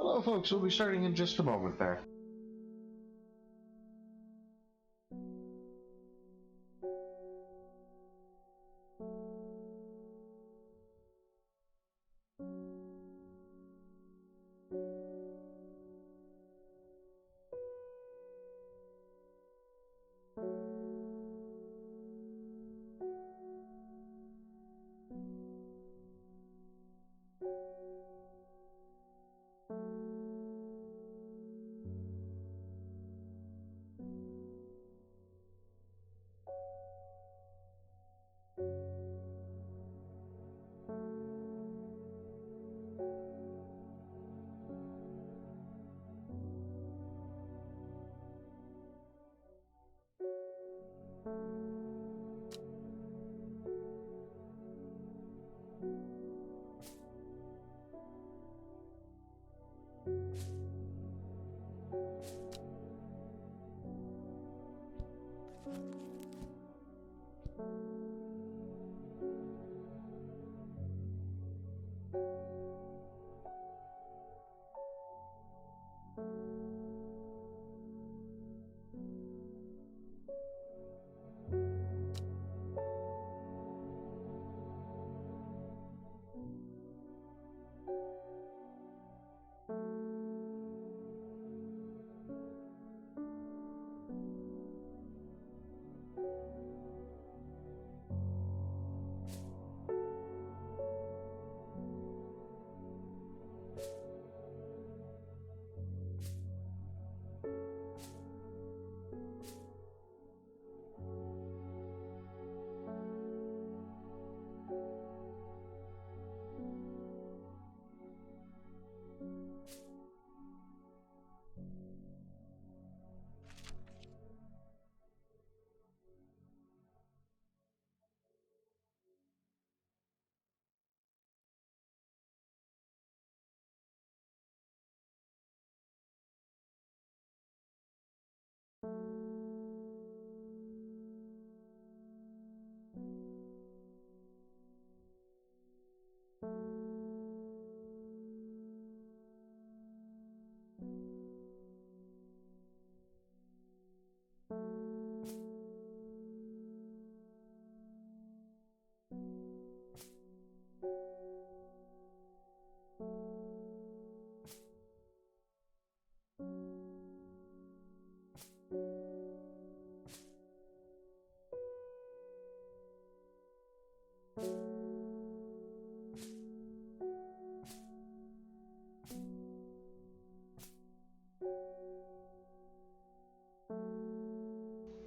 Hello folks, we'll be starting in just a moment there.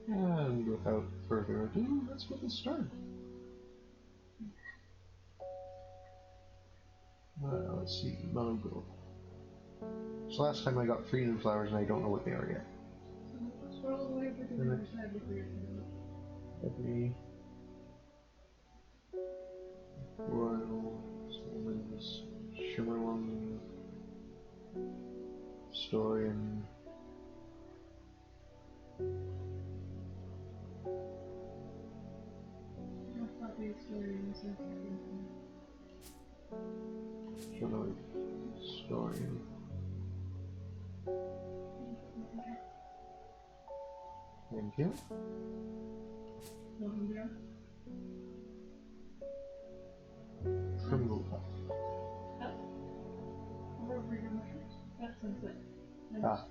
And without further ado, let's get this started. Let's see, logo. So last time I got 3 new flowers and I don't know what they are yet. Scroll all the way over to the other side before you turn Every royal summons, Shimmerlung, Storian. I'll copy a story in a second. Storian. Thank you. Trimble. That's insane. Ah.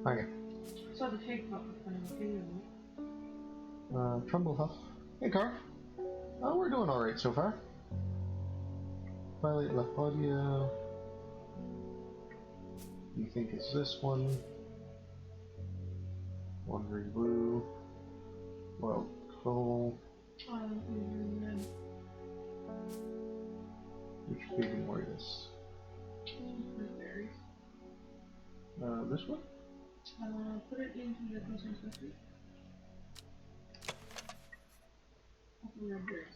Okay. So the shape pop was kind of okay. Trumbull Huff. Hey, Car. Oh, we're doing alright so far. Violet Lapodia. You think it's this one? Wandering Blue. Wild Coal. Which baby more is? This one? Put it into the closing special.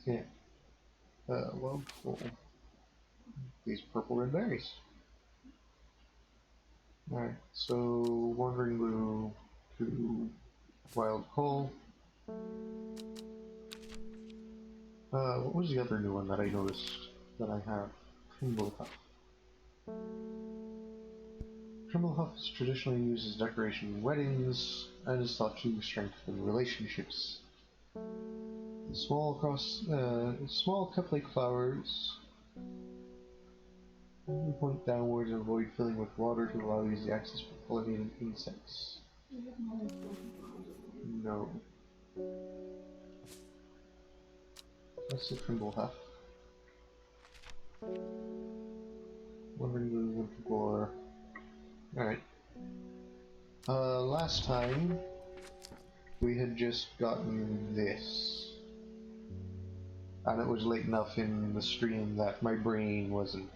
Yeah. Wild Coal. These purple red berries. Alright, so Wandering Blue to Wild Coal. What was the other new one that I noticed that I have? Trimble Huff. Trimble Huff is traditionally used as decoration in weddings and is thought to strengthen relationships. The small cup-like flowers point downwards and avoid filling with water to allow easy access for pollinating insects. No. That's the Trimble Huff. Wondering who we went for. Alright. Last time we had just gotten this. And it was late enough in the stream that my brain wasn't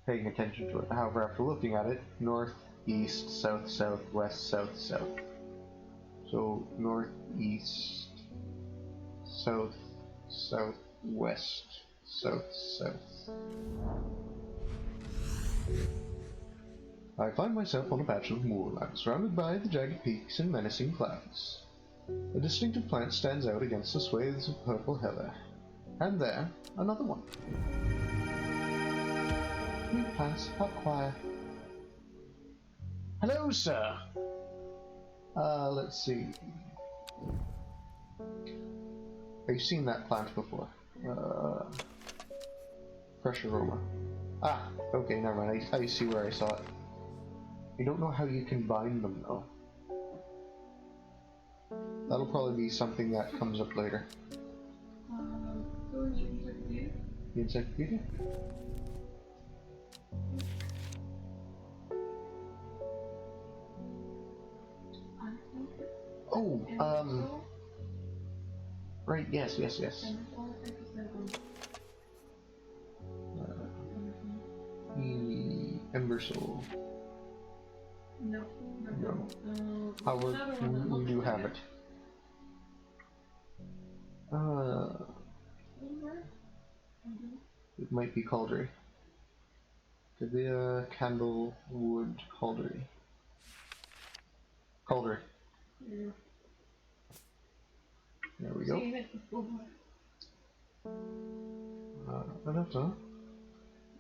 paying attention to it. However, after looking at it, north, east, south, south, west, south, south. So north, east, south, south, west, south, south. I find myself on a patch of moorland, surrounded by the jagged peaks and menacing clouds. A distinctive plant stands out against the swathes of purple heather. And there, another one. We pass Hotwire. Hello, sir! Let's see. I've seen that plant before. Fresh aroma. Ah, okay, never mind. I see where I saw it. I don't know how you combine them, though. That'll probably be something that comes up later. Go into encyclopedia. The encyclopedia? Oh, right, yes. The Ember Soul. No. However, we do have it. It might be Cauldry. Kavia, Candle, Wood, Cauldry. Cauldry. Yeah. There we go.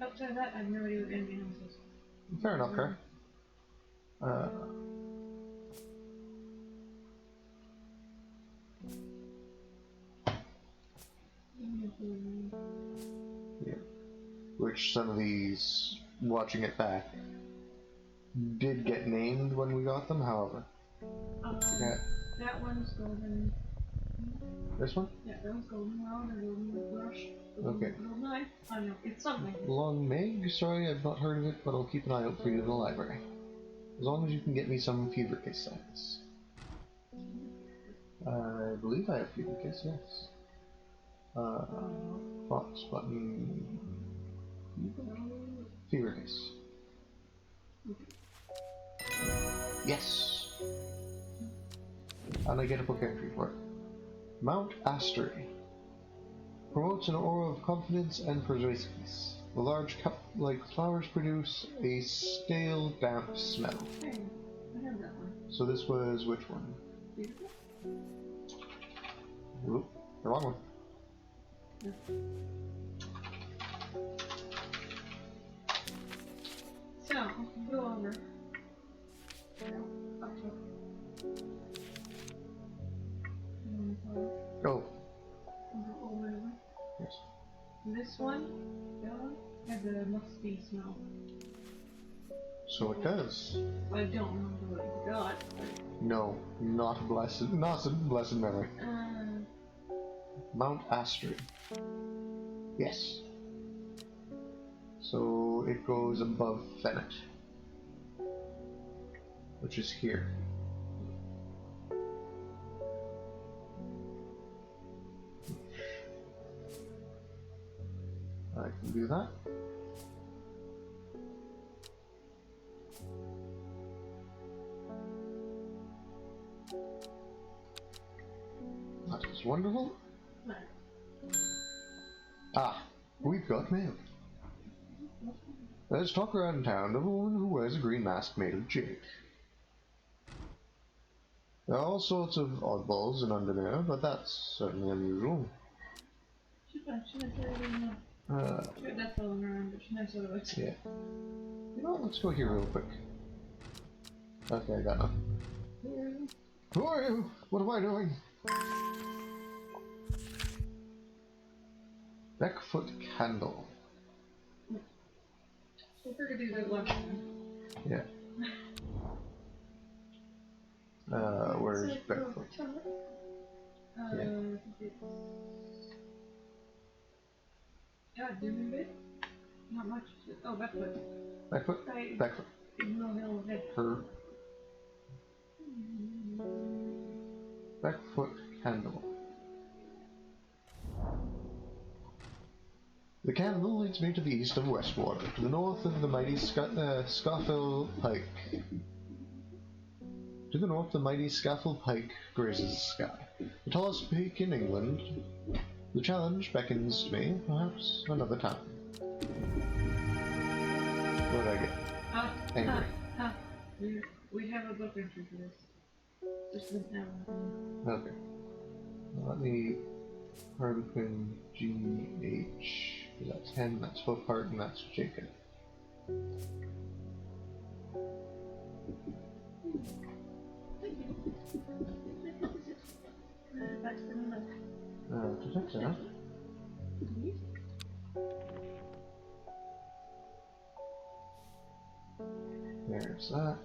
Outside that, I have no idea what anything else is. Fair enough, Craig. Yeah. Which some of these, watching it back, did get named when we got them, however. Yeah. That one's golden. This one? Yeah, that one's golden rod or golden brush. Okay. Golden knife. I don't know. It's something. Long Meg? Sorry, I've not heard of it, but I'll keep an eye out for you in the library. As long as you can get me some fever case signs. I believe I have fever case, yes. Fox button. Fearless. Yes! And I get a book entry for it. Mount Astery. Promotes an aura of confidence and persuasiveness. The large cup-like flowers produce a stale, damp smell. Hey, I have that one. So this was which one? Beautiful. Oop, the wrong one. Yeah. So, go over. Up top. Oh. Over. Yes. This one, has a musty smell. So it does. I don't remember what you got, but... No, not a blessed memory. Mount Astery. Yes. So it goes above Fennet, which is here. I can do that. That is wonderful. Ah, we've got mail. There's talk around town of a woman who wears a green mask made of jade. There are all sorts of oddballs in Undermere, but that's certainly unusual. She knows that's all around, but she knows what it looks like. Yeah. You know what, let's go here real quick. Okay, I got nothing. Who are you? What am I doing? Backfoot candle. So we're gonna do that left one. Yeah. Where's Backfoot? Yeah. God, do you bit? Not much. Oh, Backfoot. Backfoot? Backfoot. No hill ahead. Her. Backfoot candle. The candle leads me to the east of Westwater, to the north of the mighty Scafell Pike. To the north, the mighty Scafell Pike grazes the sky. The tallest peak in England. The challenge beckons to me, perhaps another time. What did I get? Angry. We have a book entry for this. Just didn't have one. Okay. Let me Harlequin GH. That's Hen, that's Folkheart, and that's Jacob. To check that. There's that.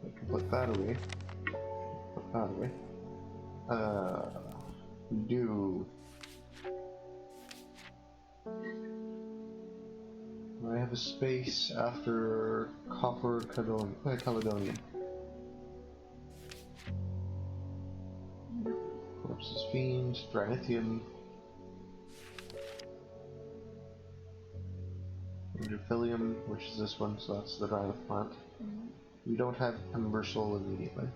I can put that away. Put that away. Do I have a space after Copper Caledonian? Corpses Fiend, Dranithium, Endophilium, which is this one, so that's the Dranith plant. We don't have Embersoul immediately.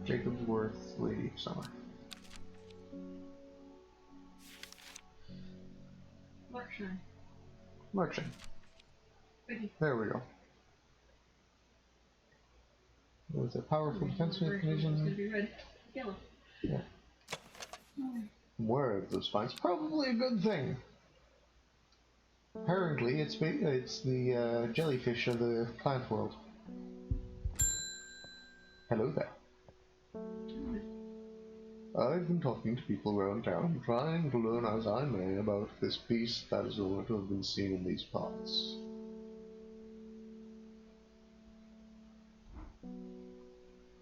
Jacob's Worth, Lady of Summer. Markshine. Marching. There we go. With a powerful defense mechanism. It's gonna be red. Yellow. Yeah. I'm aware of those spines. Probably a good thing. Apparently, it's the jellyfish of the plant world. Hello there. I've been talking to people around town, trying to learn as I may about this beast that is rumored to have been seen in these parts.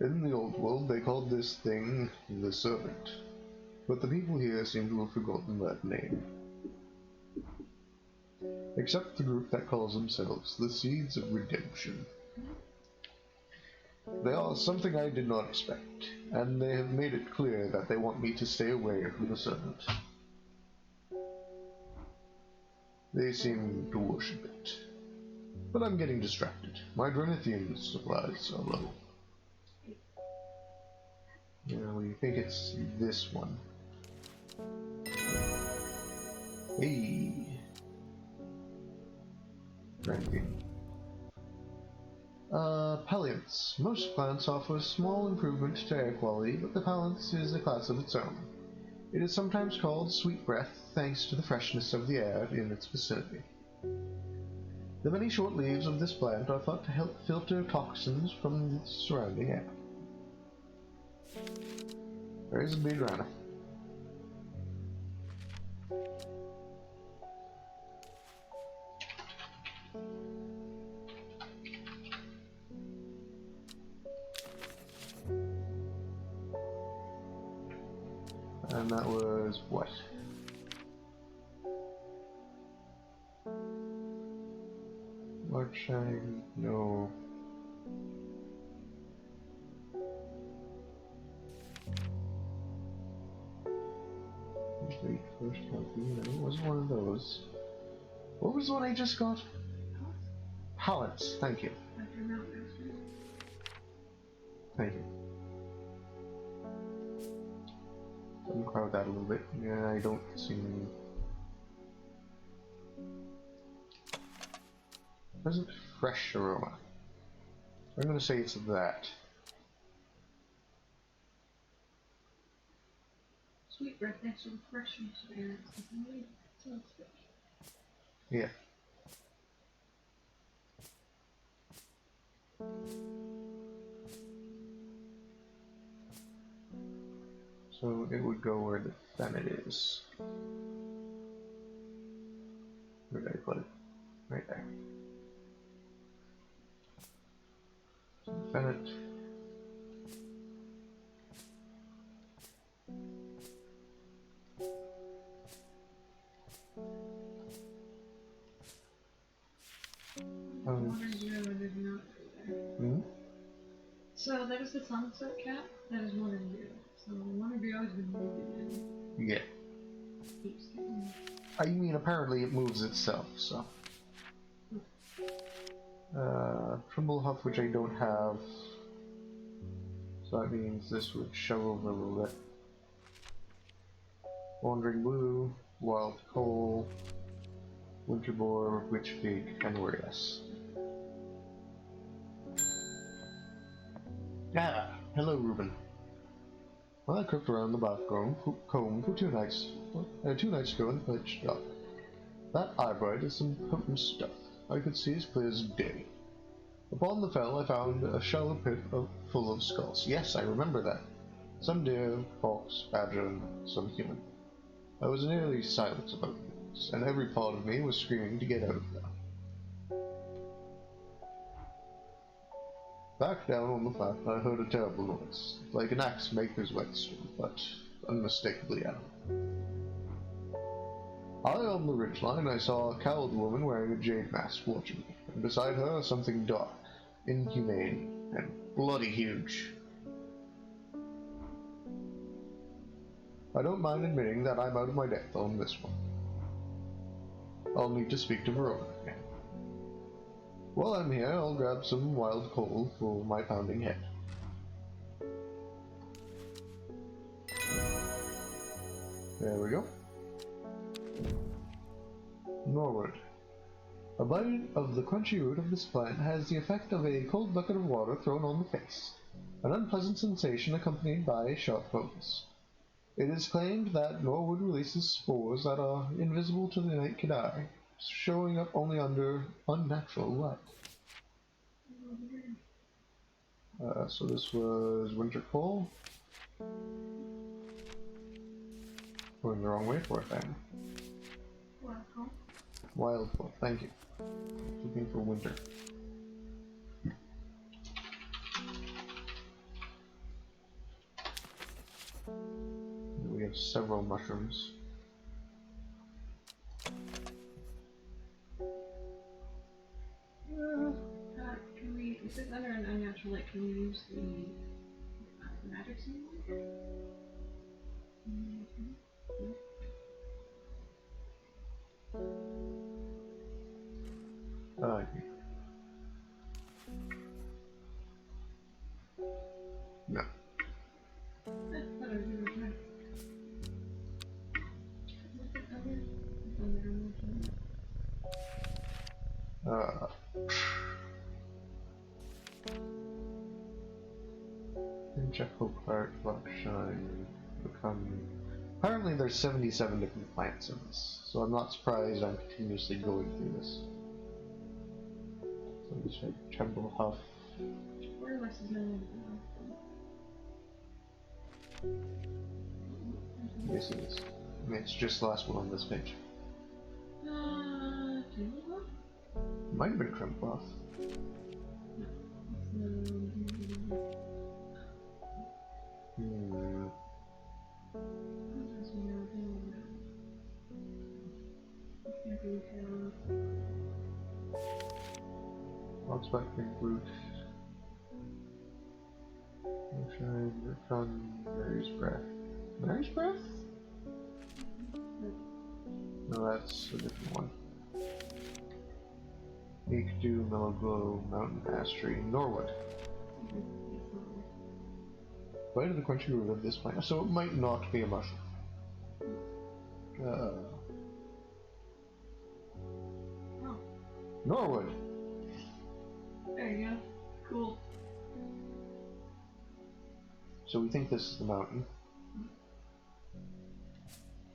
In the old world, they called this thing the Servant, but the people here seem to have forgotten that name. Except the group that calls themselves the Seeds of Redemption. They are something I did not expect. and they have made it clear that they want me to stay away from the serpent. They seem to worship it. But I'm getting distracted. My Dranithian supplies are low. Yeah, we think it's this one. Hey! Dranithian. Palliance. Most plants offer a small improvement to air quality, but the palliance is a class of its own. It is sometimes called sweet breath, thanks to the freshness of the air in its vicinity. The many short leaves of this plant are thought to help filter toxins from the surrounding air. There is a Be Dranith. And that was what? Larchine? No. First copy, no, it wasn't one of those. What was the one I just got? Pallets, thank you. Thank you. Let me crowd that a little bit. Yeah, I don't see any. Pleasant fresh aroma. I'm gonna say it's that. Sweet breath next to the freshness of air. Yeah. So it would go where the Fennec is. Where did I put it? Right there. So Fennec. So that is the sunset cap. That is modern view. So modern view always been moved in. Yeah. I mean, apparently it moves itself, so. Trimble Huff, which I don't have. So that means this would shove over a little bit. Wandering Blue, Wild Coal, Winter Boar, Witch Pig, and Warriors. Ah, hello, Reuben. Well, I cooked around the bathroom comb for 2 nights. 2 nights ago in the pitch dark. That eyebright is some potent stuff. I could see as clear as day. Upon the fell, I found a shallow pit full of skulls. Yes, I remember that. Some deer, fox, badger, and some human. I was nearly silent about this, and every part of me was screaming to get out of there. Back down on the flat, I heard a terrible noise, like an axe maker's whetstone, but unmistakably animal. High on the ridgeline, I saw a cowled woman wearing a jade mask watching me, and beside her something dark, inhumane, and bloody huge. I don't mind admitting that I'm out of my depth on this one. I'll need to speak to Verona again. While I'm here, I'll grab some wild coal for my pounding head. There we go. Norward. A bite of the crunchy root of this plant has the effect of a cold bucket of water thrown on the face, an unpleasant sensation accompanied by sharp bones. It is claimed that Norwood releases spores that are invisible to the naked eye, showing up only under unnatural light. So this was Winter Coal. Going the wrong way for it then. Wild Coal, thank you. Looking for winter. We have several mushrooms. Can we, if it's under an unnatural light, can we use the magic symbol? Okay. No. I thought I was gonna try. What's it other? Jekyll Park, Shine, become. Apparently, there's 77 different plants in this, so I'm not surprised I'm continuously going through this. So we should Tremble Huff. Where else is no This is. It's just the last one on this page. Tremble? Might have been Tremble Huff. What's back in Root? Shine from Mary's Breath. Mary's Breath? No, that's a different one. Ake Dew, Mellow Glow, Mountain Ash Tree, Norwood. Bite of the crunchy root of this plant, so it might not be a mushroom. Norwood! There you go. Cool. So we think this is the mountain.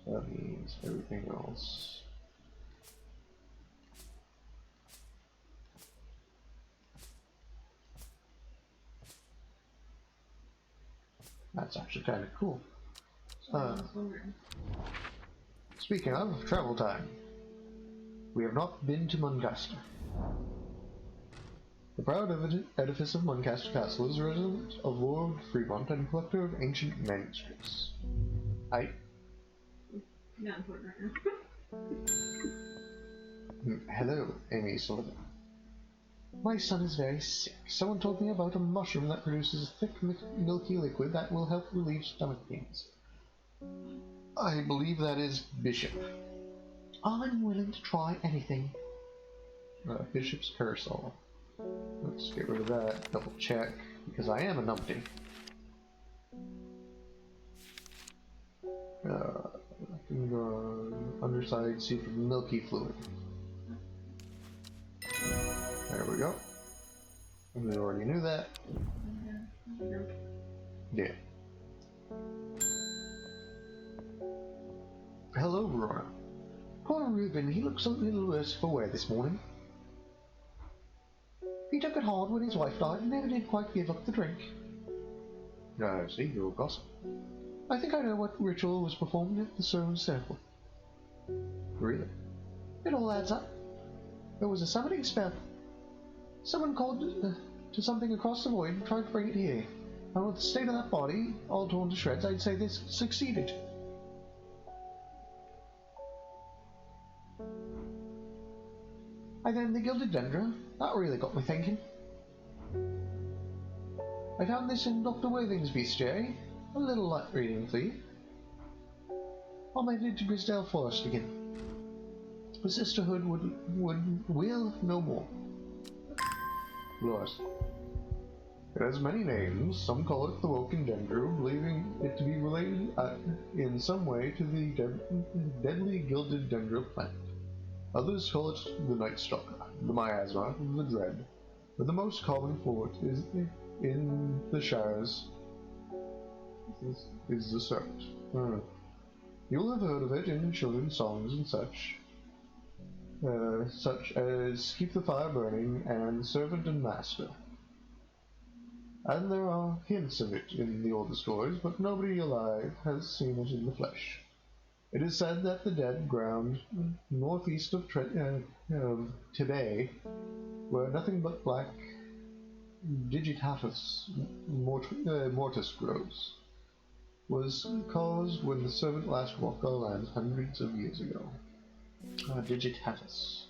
So that means everything else. That's actually kind of cool. Speaking of travel time, we have not been to Muncaster. The proud edifice of Muncaster Castle is a resident of Lord Fremont and collector of ancient manuscripts. Not important right now. Hello, Amy Sullivan. My son is very sick. Someone told me about a mushroom that produces a thick, milky liquid that will help relieve stomach pains. I believe that is Bishop. I'm willing to try anything. Bishop's Parasol. Let's get rid of that. Double check, because I am a numpty. I can go on underside, see for milky fluid. There we go. We already knew that. Yeah. Hello, Rora. Poor Reuben, he looks a little worse for wear this morning. He took it hard when his wife died and never did quite give up the drink. I see, you're a gossip. I think I know what ritual was performed at the Stone Circle. Really? It all adds up. There was a summoning spell. Someone called to something across the void and tried to bring it here. And with the state of that body, all torn to shreds, I'd say this succeeded. And then the Gilded Dendra. That really got me thinking. I found this in Dr. Worthing's bestiary. A little light reading for you. I'm headed to Grisdale Forest again. The Sisterhood will no more. Glorious. It has many names. Some call it the Woken Dendro, believing it to be related in some way to the deadly Gilded Dendro plant. Others call it the Night Stalker, the miasma, the Dread, but the most common for it is in the Shires. Is the Serpent. You'll have heard of it in children's songs and such as Keep the Fire Burning and Servant and Master. And there are hints of it in the older stories, but nobody alive has seen it in the flesh. It is said that the dead ground northeast of Tibet, where nothing but black Digitatus mortis grows, was caused when the servant last walked our lands hundreds of years ago. Digitatus.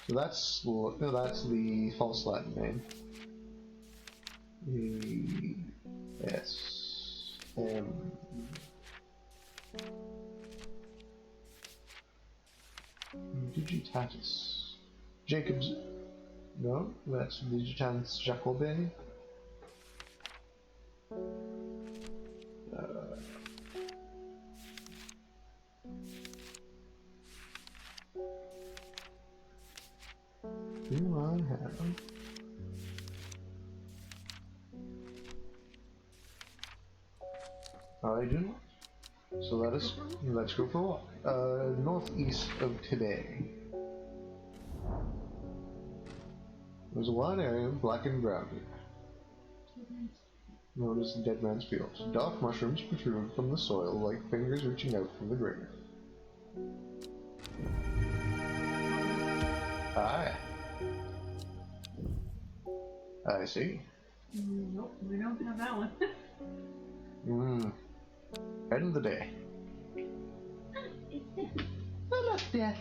So that's the false Latin name. S Digitatus. Jacob's. No, that's Digitatus Jacobi. Do I have? I do not. So let's go for a walk. Northeast of today. There's a wide area of black and brown here, known as the Dead Man's Field. Dark mushrooms protrude from the soil like fingers reaching out from the grave. Hi. I see. Nope, we don't have that one. End of the day. I love death.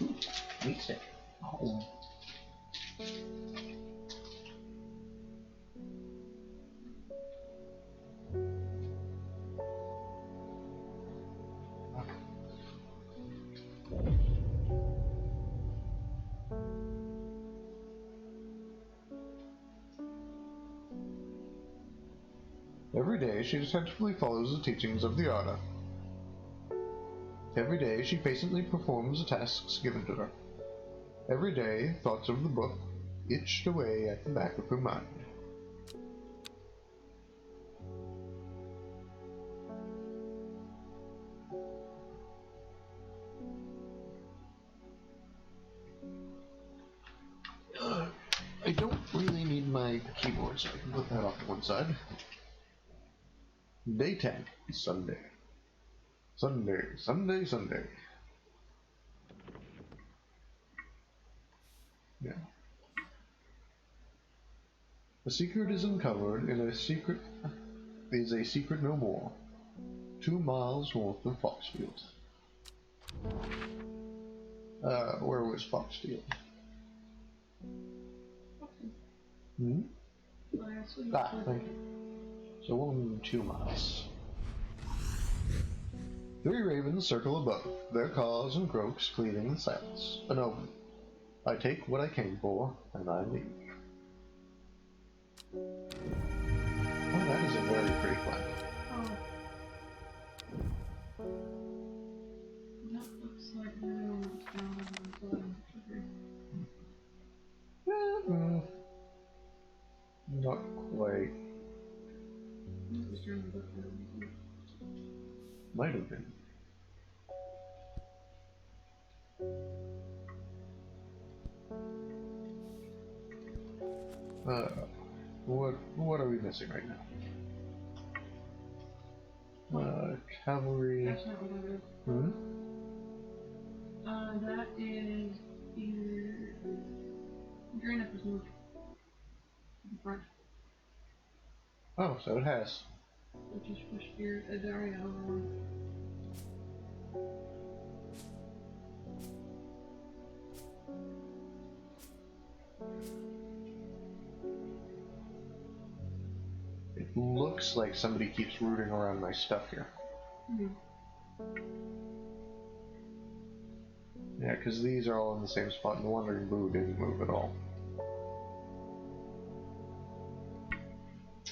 Ooh, meat stick. Oh. Every day she attentively follows the teachings of the Order. Every day she patiently performs the tasks given to her. Every day thoughts of the book itched away at the back of her mind. I don't really need my keyboard, so I can put that off to one side. Day 10, Sunday. Sunday. Yeah. A secret is uncovered, and a secret is a secret no more. 2 miles north of Foxfield. Where was Foxfield? Thank you. So 2 miles. 3 ravens circle above, their caws and croaks cleaving the silence. An omen. I take what I came for, and I leave. Oh, that is a very pretty flag. That looks like really almost down on the Not quite. Might have been. What are we missing right now? Cavalry. That's not what that is. That is either Dranith was moved to the front. Oh, so it has. So just push your Adaria over. It looks like somebody keeps rooting around my stuff here. Yeah, because these are all in the same spot, and the Wandering Boo didn't move at all.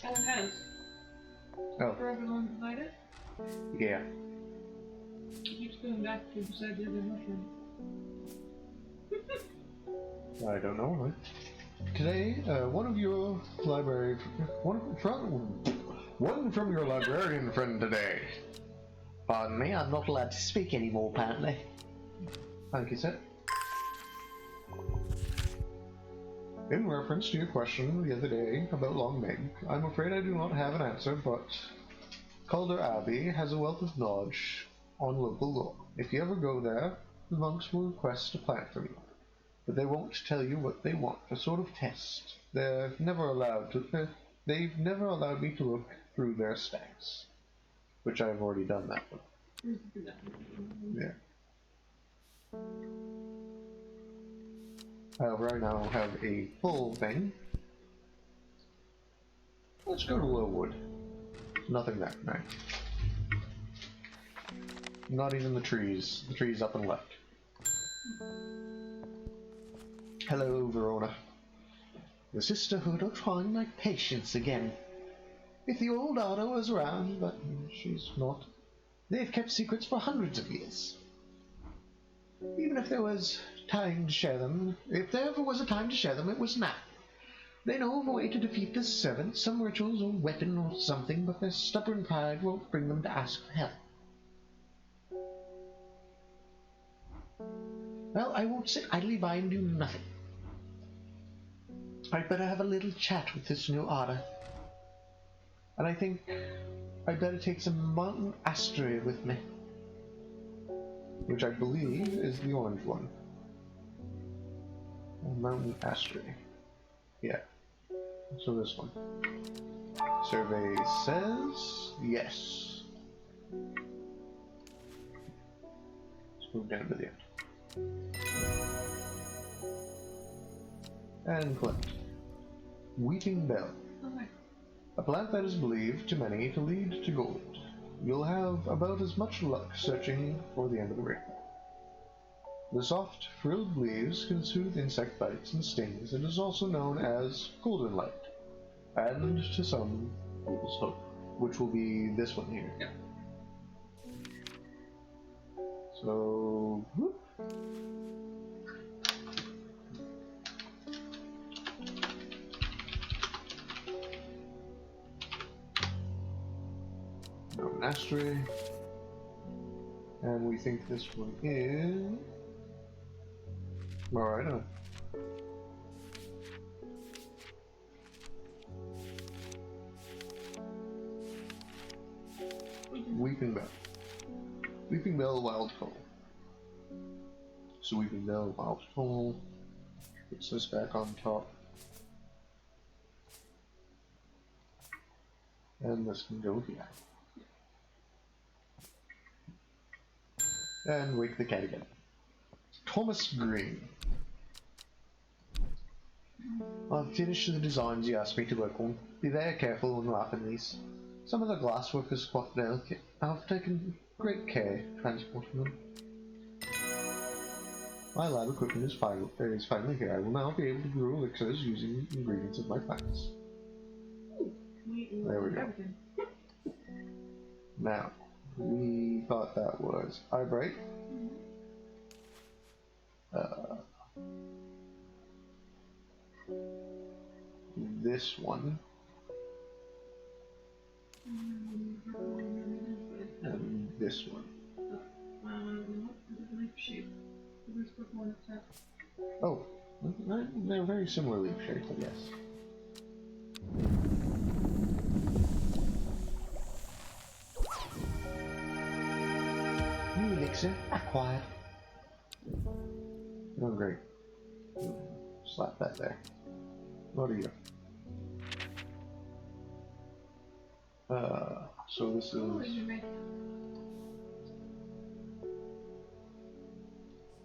Oh, it has. Oh. For everyone beside it? Yeah. It keeps going back to beside the other mushroom. I don't know. Today, one from your librarian friend today. Pardon me, I'm not allowed to speak anymore, apparently. Thank you, sir. In reference to your question the other day about Long Meg, I'm afraid I do not have an answer, but Calder Abbey has a wealth of knowledge on local law. If you ever go there, the monks will request a plant from you, but they won't tell you what they want, a sort of test. They've never allowed me to look through their stacks, which I've already done that with. Yeah. However, I now have a full thing. let's go to Lowood. Nothing there, right? Not even the trees. The trees up and left. Hello, Verona. The Sisterhood are trying my patience again. If the old Ada was around, but she's not. They've kept secrets for hundreds of years. Even if there was time to share them, if there ever was a time to share them, it was now. They know of a way to defeat the servants, some rituals or weapon or something, but their stubborn pride won't bring them to ask for help. Well, I won't sit idly by and do nothing. I'd better have a little chat with this new Ada. And I think I'd better take some mountain asteroid with me. Which I believe is the orange one. Mountain asteroid. Yeah. So this one. Survey says yes. Let's move down to the end. And collect. Weeping Bell. Okay. A plant that is believed to many to lead to gold. You'll have about as much luck searching for the end of the rainbow. The soft, frilled leaves can soothe insect bites and stings and is also known as golden light, and to some, fool's hope, which will be this one here. Yep. So, whoop. Mastery, and we think this one is Alright. Weeping Bell. Weeping Bell, Wild Coal. So Weeping Bell, Wild Coal. Puts this back on top. And this can go here. And wake the cat again. Thomas Green. I've finished the designs you asked me to work on. Be very careful when wrapping these. Some of the glasswork is quite delicate. I've taken great care transporting them. My lab equipment is finally here. I will now be able to brew elixirs using ingredients of my plants. There we go. Now, we thought that was Eyebright. This one. And this one. Oh, they're very similar leaf shapes, I guess. New elixir acquired. Oh, great. Slap that there. What are you? So this is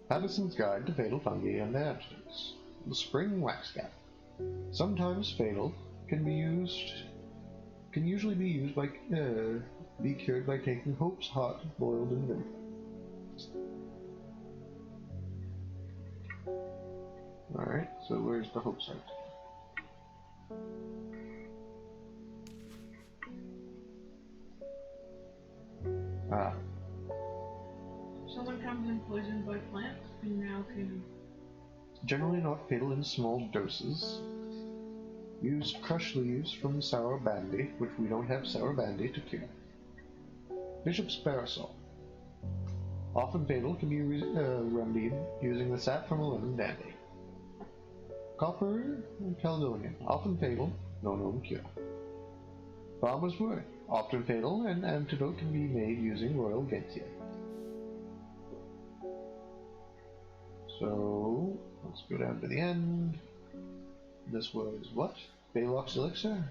Patterson's Guide to Fatal Fungi and Their Antidotes. The Spring Wax Cap. Sometimes fatal can usually be used by be cured by taking Hope's heart boiled in vinegar. Alright, so where's the Hope's heart? Ah. Someone comes in poisoned by plants and now can... Generally not fatal in small doses. Use crushed leaves from sour bandy, which we don't have sour bandy to cure. Bishop's Parasol. Often fatal can be remedied using the sap from a lemon dandy. Copper Caledonian. Often fatal, no known cure. Farmer's Word. Often fatal, and antidote can be made using Royal Gentia. So, let's go down to the end. This was what? Baylock's Elixir?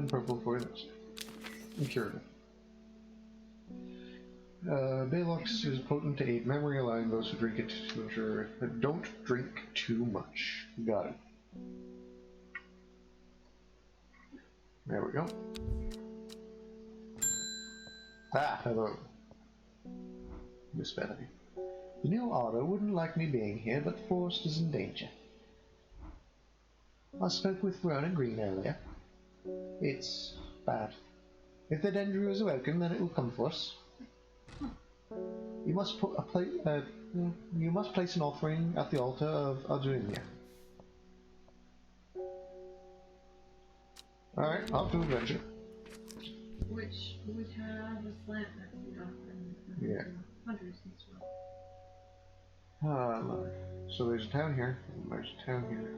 and purple for this. And curative. Balox is potent to aid memory, allowing those who drink it to ensure don't drink too much. Got it. There we go. Ah, hello. Miss Bethany. You know, Otto wouldn't like me being here, but the forest is in danger. I spoke with Verona Green earlier. It's bad. If the danger is awoken, then it will come for us. You must put you must place an offering at the altar of Adrinia. Alright, off to adventure. Which would have a slant that's the offering. Yeah. Hunters as well. Lord. So there's a town here, and there's a town here.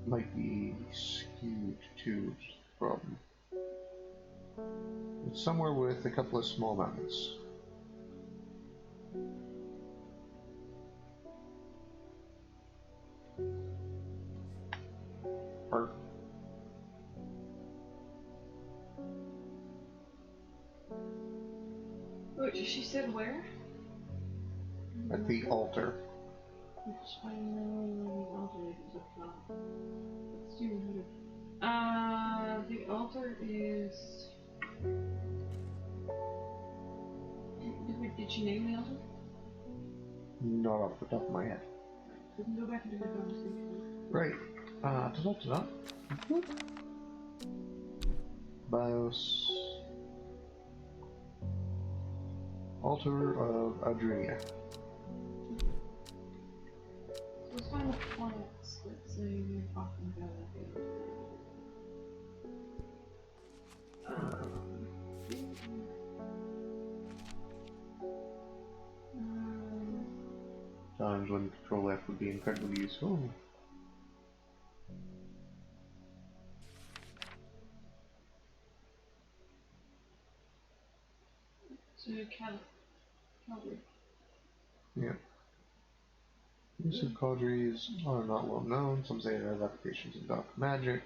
Might be skewed to the problem. It's somewhere with a couple of small mountains. Or Wait, she said where? at the altar. Which I know the altar is up top. Let's do the altar is. Did she name the altar? Not off the top of my head. We can go back into the conversation. Right. Ta-da-ta-da. BIOS. Altar of Adrinia. So let's find the plants. Let's say we're talking about it. Times when Control F would be incredibly useful. So you're Calvary. Yeah. Use of cauteries are not well known. Some say it has applications in dark magic.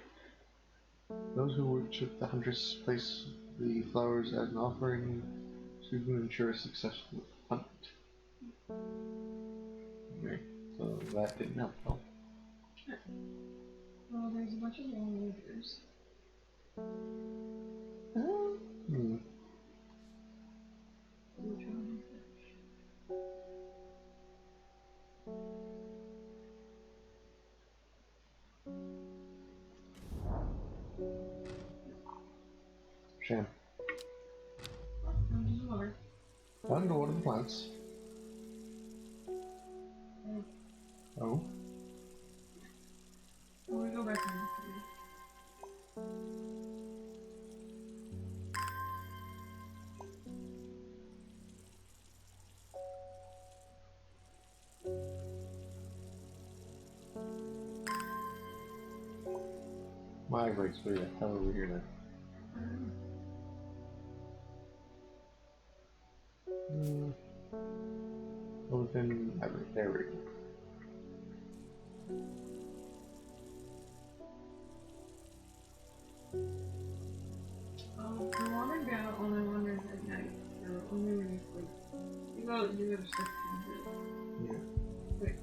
Those who worship the huntress place the flowers as an offering to ensure a successful hunt. Okay, so that didn't help at all. Well, there's a bunch of long leaders. Which one is that? Shame. I'm just water. Time to water the plants. Oh. Well, we go back in. My brakes for the hell over here now. Open, there we go. The water go only wanders at night, so only when you sleep. You go to sleep. Yeah. Wait.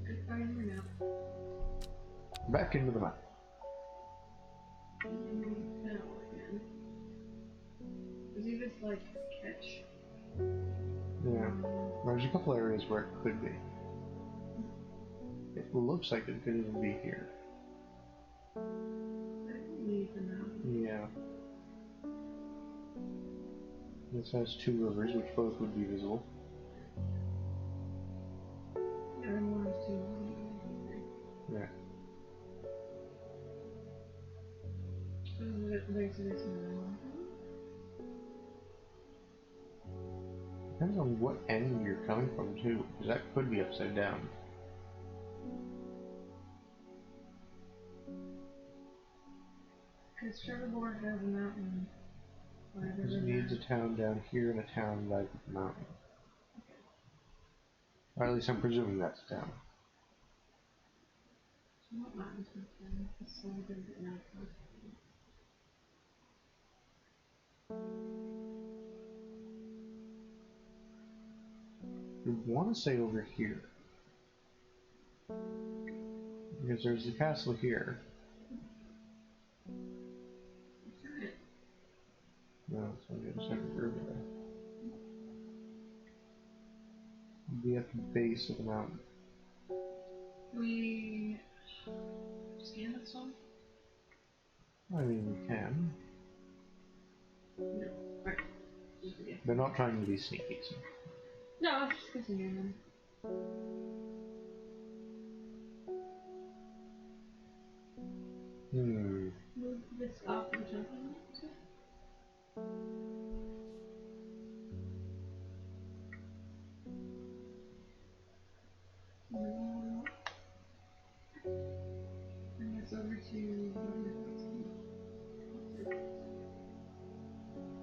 Good find her now. Back into the map. Again. Is he just like catch? Yeah. There's a couple areas where it could be. It looks like it could even be here. Yeah. This has two rivers, which both would be visible. Yeah, and one is two. Yeah. Depends on what end you're coming from, too, because that could be upside down. Because Trevor has a mountain. Because it needs a town down here and a town by the mountain. Or at least I'm presuming that's a town. What matters with them? It's so good at night. I want to say over here. Because there's the castle here. No, it's on the other side of the river there. Be at the base of the mountain. We scan this one? I mean, we can. No. Right. Yeah. They're not trying to be sneaky, so. No, I was just guessing them. Hmm. Move this off the jumping. Bring this over to.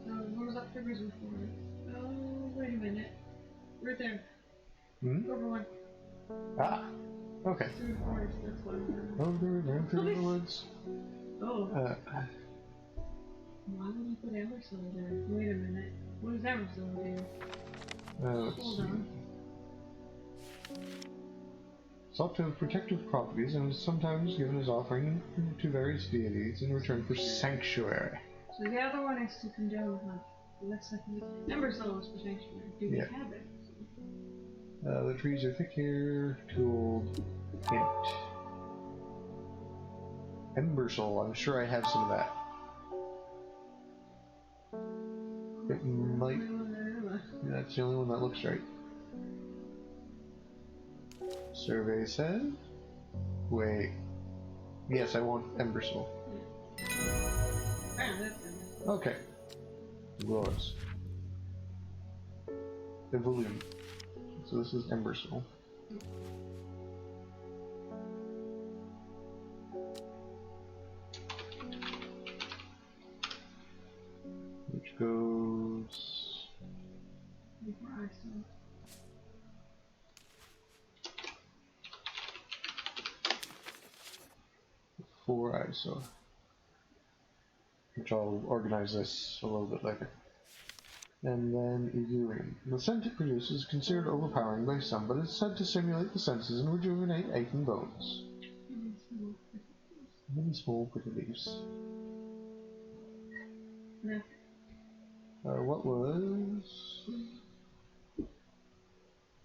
So, what was that triggers before? Oh, wait a minute. Right there. Hmm? Over one. Ah! Okay. Through the forest, that's what I'm Over there through the woods. Oh. Why would you put Emerson there? Wait a minute. What does Emerson do? Let's Hold see. on. Sought to have protective properties and is sometimes given as offering to various deities in return for sanctuary. So the other one is to condone hunt. That's like Emerson was for sanctuary. Do we Yeah. have it? The trees are thick here, too old. Hint. Embersol, I'm sure I have some of that. It might. That's the only one that looks right. Survey says. Wait. Yes, I want Embersol. Okay. Glorious. The volume. So this is Embersol. Which goes... Before I saw. 4 ISO. Which I'll organize this a little bit later. And then Ethereum. The scent it produces is considered overpowering by some, but it's said to stimulate the senses and rejuvenate aching bones. Many small pretty leaves. No. What was...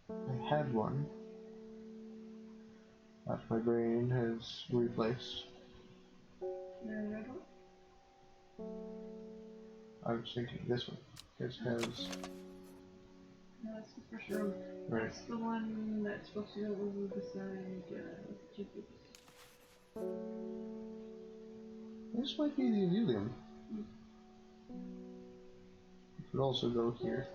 I had one that my brain has replaced. I was thinking this one. This has... No, that's the first room. Right. That's the one that's supposed to go over beside Jiffy's. This might be the Evelium. It could also go here.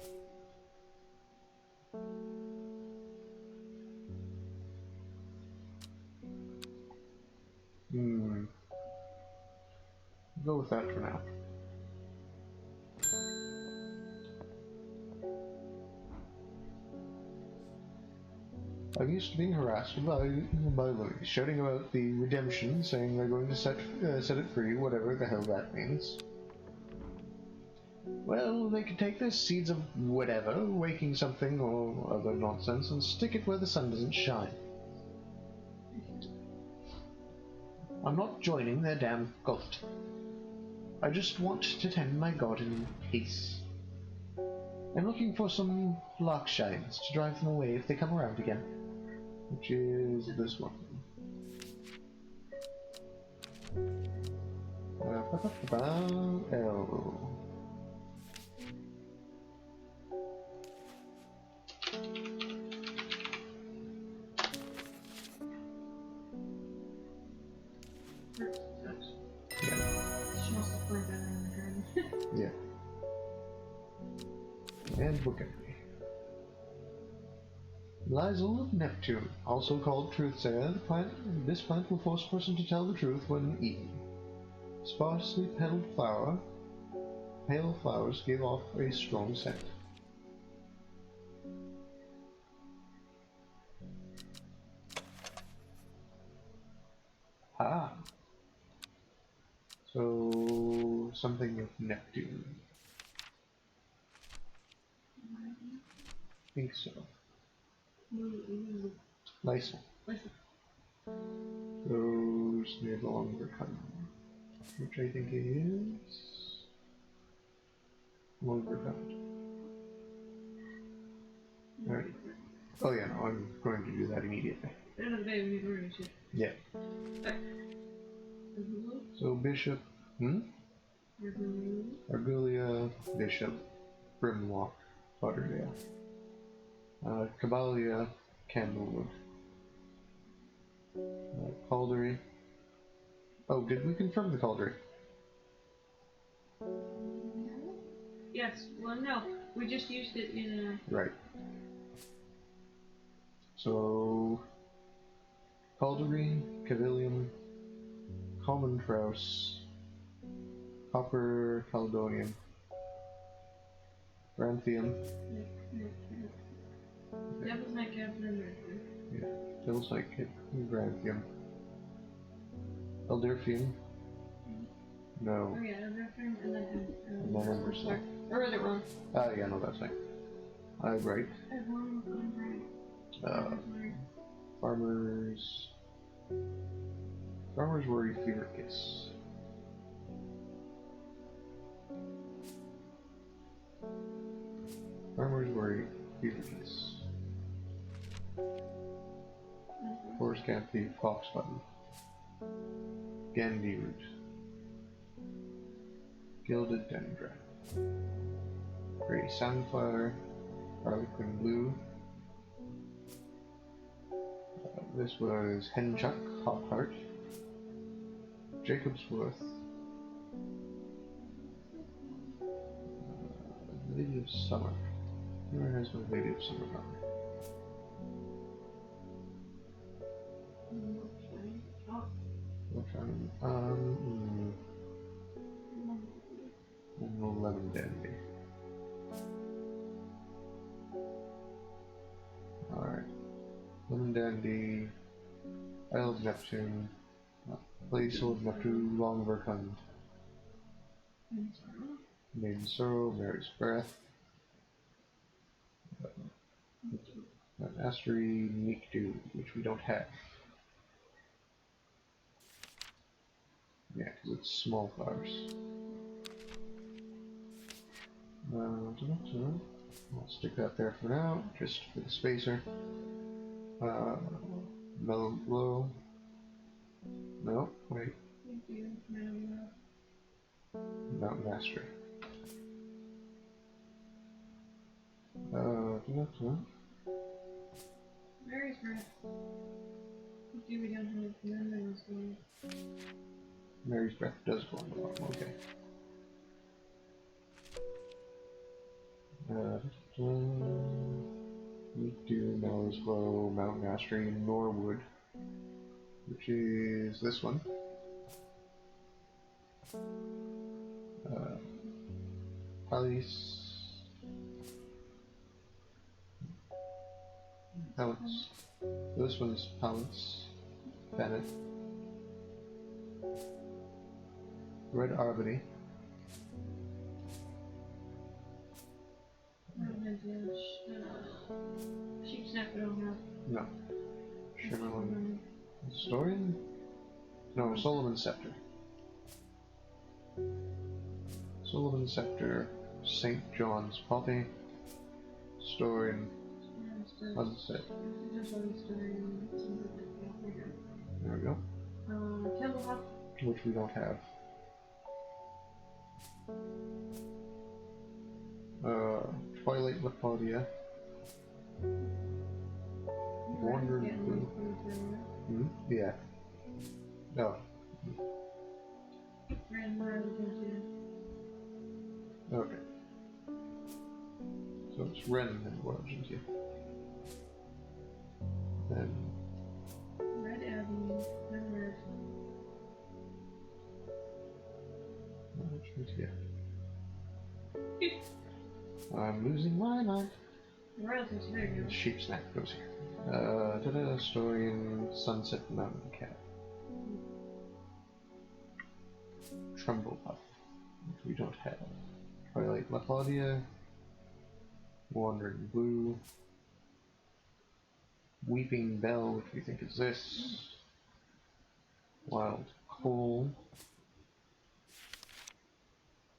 Go with that for now. I'm used to being harassed by Louis, shouting about the redemption, saying they're going to set it free, whatever the hell that means. Well, they could take their seeds of whatever, waking something or other nonsense, and stick it where the sun doesn't shine. I'm not joining their damn cult. I just want to tend my garden in peace. I'm looking for some lark shines to drive them away if they come around again. Which is this one. L. Yeah. And book entry. Lysel of Neptune, also called Truthsayer, this plant will force a person to tell the truth when eaten. Sparsely petaled pale flowers give off a strong scent. So something with Neptune. I think so. Lysa. Goes near the longer gun, which I think is longer gun. Alright. Oh yeah, no, I'm going to do that immediately. Yeah. So Bishop, Argulia, Bishop, Brimlock, Butterdale. Cabalia, Candlewood. Caldery. Oh, did we confirm the Caldery? Yes, well no, we just used it in a... Right. So, Caldery, Cavilium, Common Trouse, Copper Caledonian, Branthium. Devil's Night Captain and Mercury. Yeah, Devil's Night Branthium. Elderfium. No. Oh yeah, Elderfium and then Emberstone. sorry, I read it wrong. Yeah, no, that's fine. Right. I have one right. Farmers Worry Fever Kiss. Farmers Worry Fever Kiss. Forest Camp Thief Fox Button. Gandhi Root. Gilded Dendra. Grey Sunflower. Harlequin Blue. This was Henchuck, Hot Heart. Jacob's Worth. Lady of Summer. Where has my Lady of Summer gone? Lemon Dandy. Alright. Lemon Dandy. Isle of Neptune. Place of Neptune, Long Verkund. Maiden Sorrow, Mary's Breath. Astery, Meek Dew, which we don't have. Yeah, because it's small flowers. I'll stick that there for now, just for the spacer. Mellow Glow. No, wait. Mountain Mastery. Mary's Breath. Do we don't have lemons going? Mary's Breath does go on the bottom, okay. Meek Dew, Mellow's Glow, Mountain Mastery, Norwood, which is this one. Palace. Palace. This one's Palace. Bennett. Red Arbony. Sheep Snap we don't have. No. Shimmerlin. Historian? No, Solomon Scepter. Solomon Scepter. St. John's Poppy. Historian. Sunset. There we go. Candlehawk. Which we don't have. Twilight Lapodia. Wonder Blue. Yeah. No. Okay. So it's Ren and Origins, yeah. Then Red Avenue. Red. Origins, yeah. I'm losing my mind. Royalties, there you go. Sheep Snack goes here. Historian, Sunset Mountain Cat. Trumbull Puff, which we don't have. Twilight La Claudia, Wandering Blue, Weeping Bell, which we think is this, Wild Coal,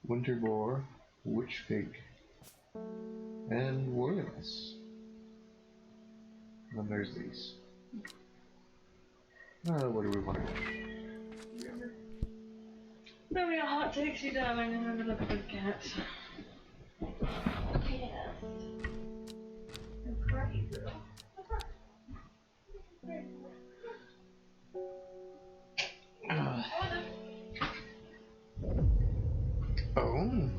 Winter Boar, Witch Fig, and Warrioress. And then there's these. What do we want to do? Then we got hot takes, you darling, and then the big cats. Yes. I'm crying, girl. Oh.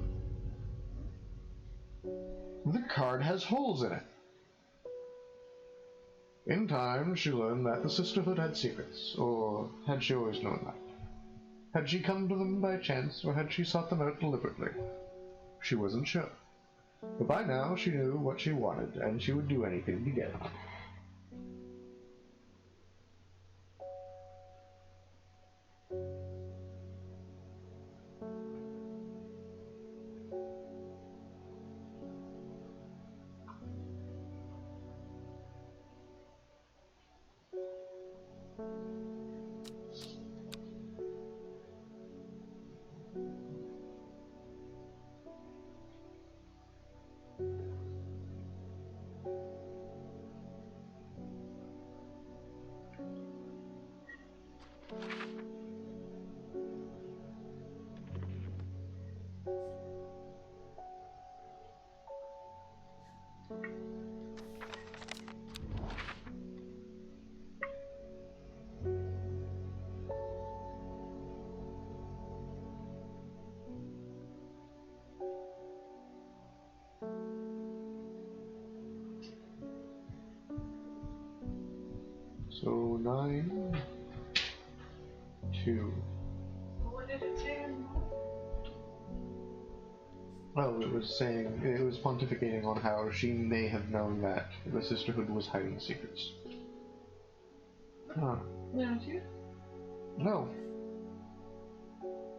The card has holes in it. In time, she learned that the Sisterhood had secrets, or had she always known that? Had she come to them by chance, or had she sought them out deliberately? She wasn't sure. But by now, she knew what she wanted, and she would do anything to get it. So 9, 2. What did it say? Well, it was pontificating on how she may have known that the Sisterhood was hiding secrets. Huh. 902? No.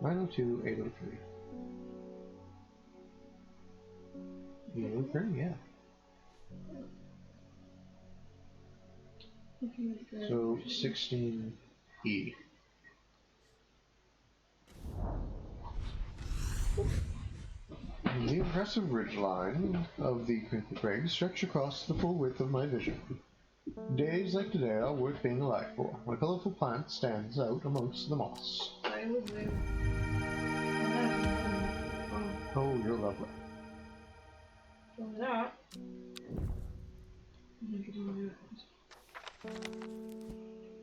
902, 803. 803, yeah. So 16E. The impressive ridgeline of the Crinkle Crags stretch across the full width of my vision. Days like today are worth being alive for. A colorful plant stands out amongst the moss. I was there. Oh, you're lovely. So that.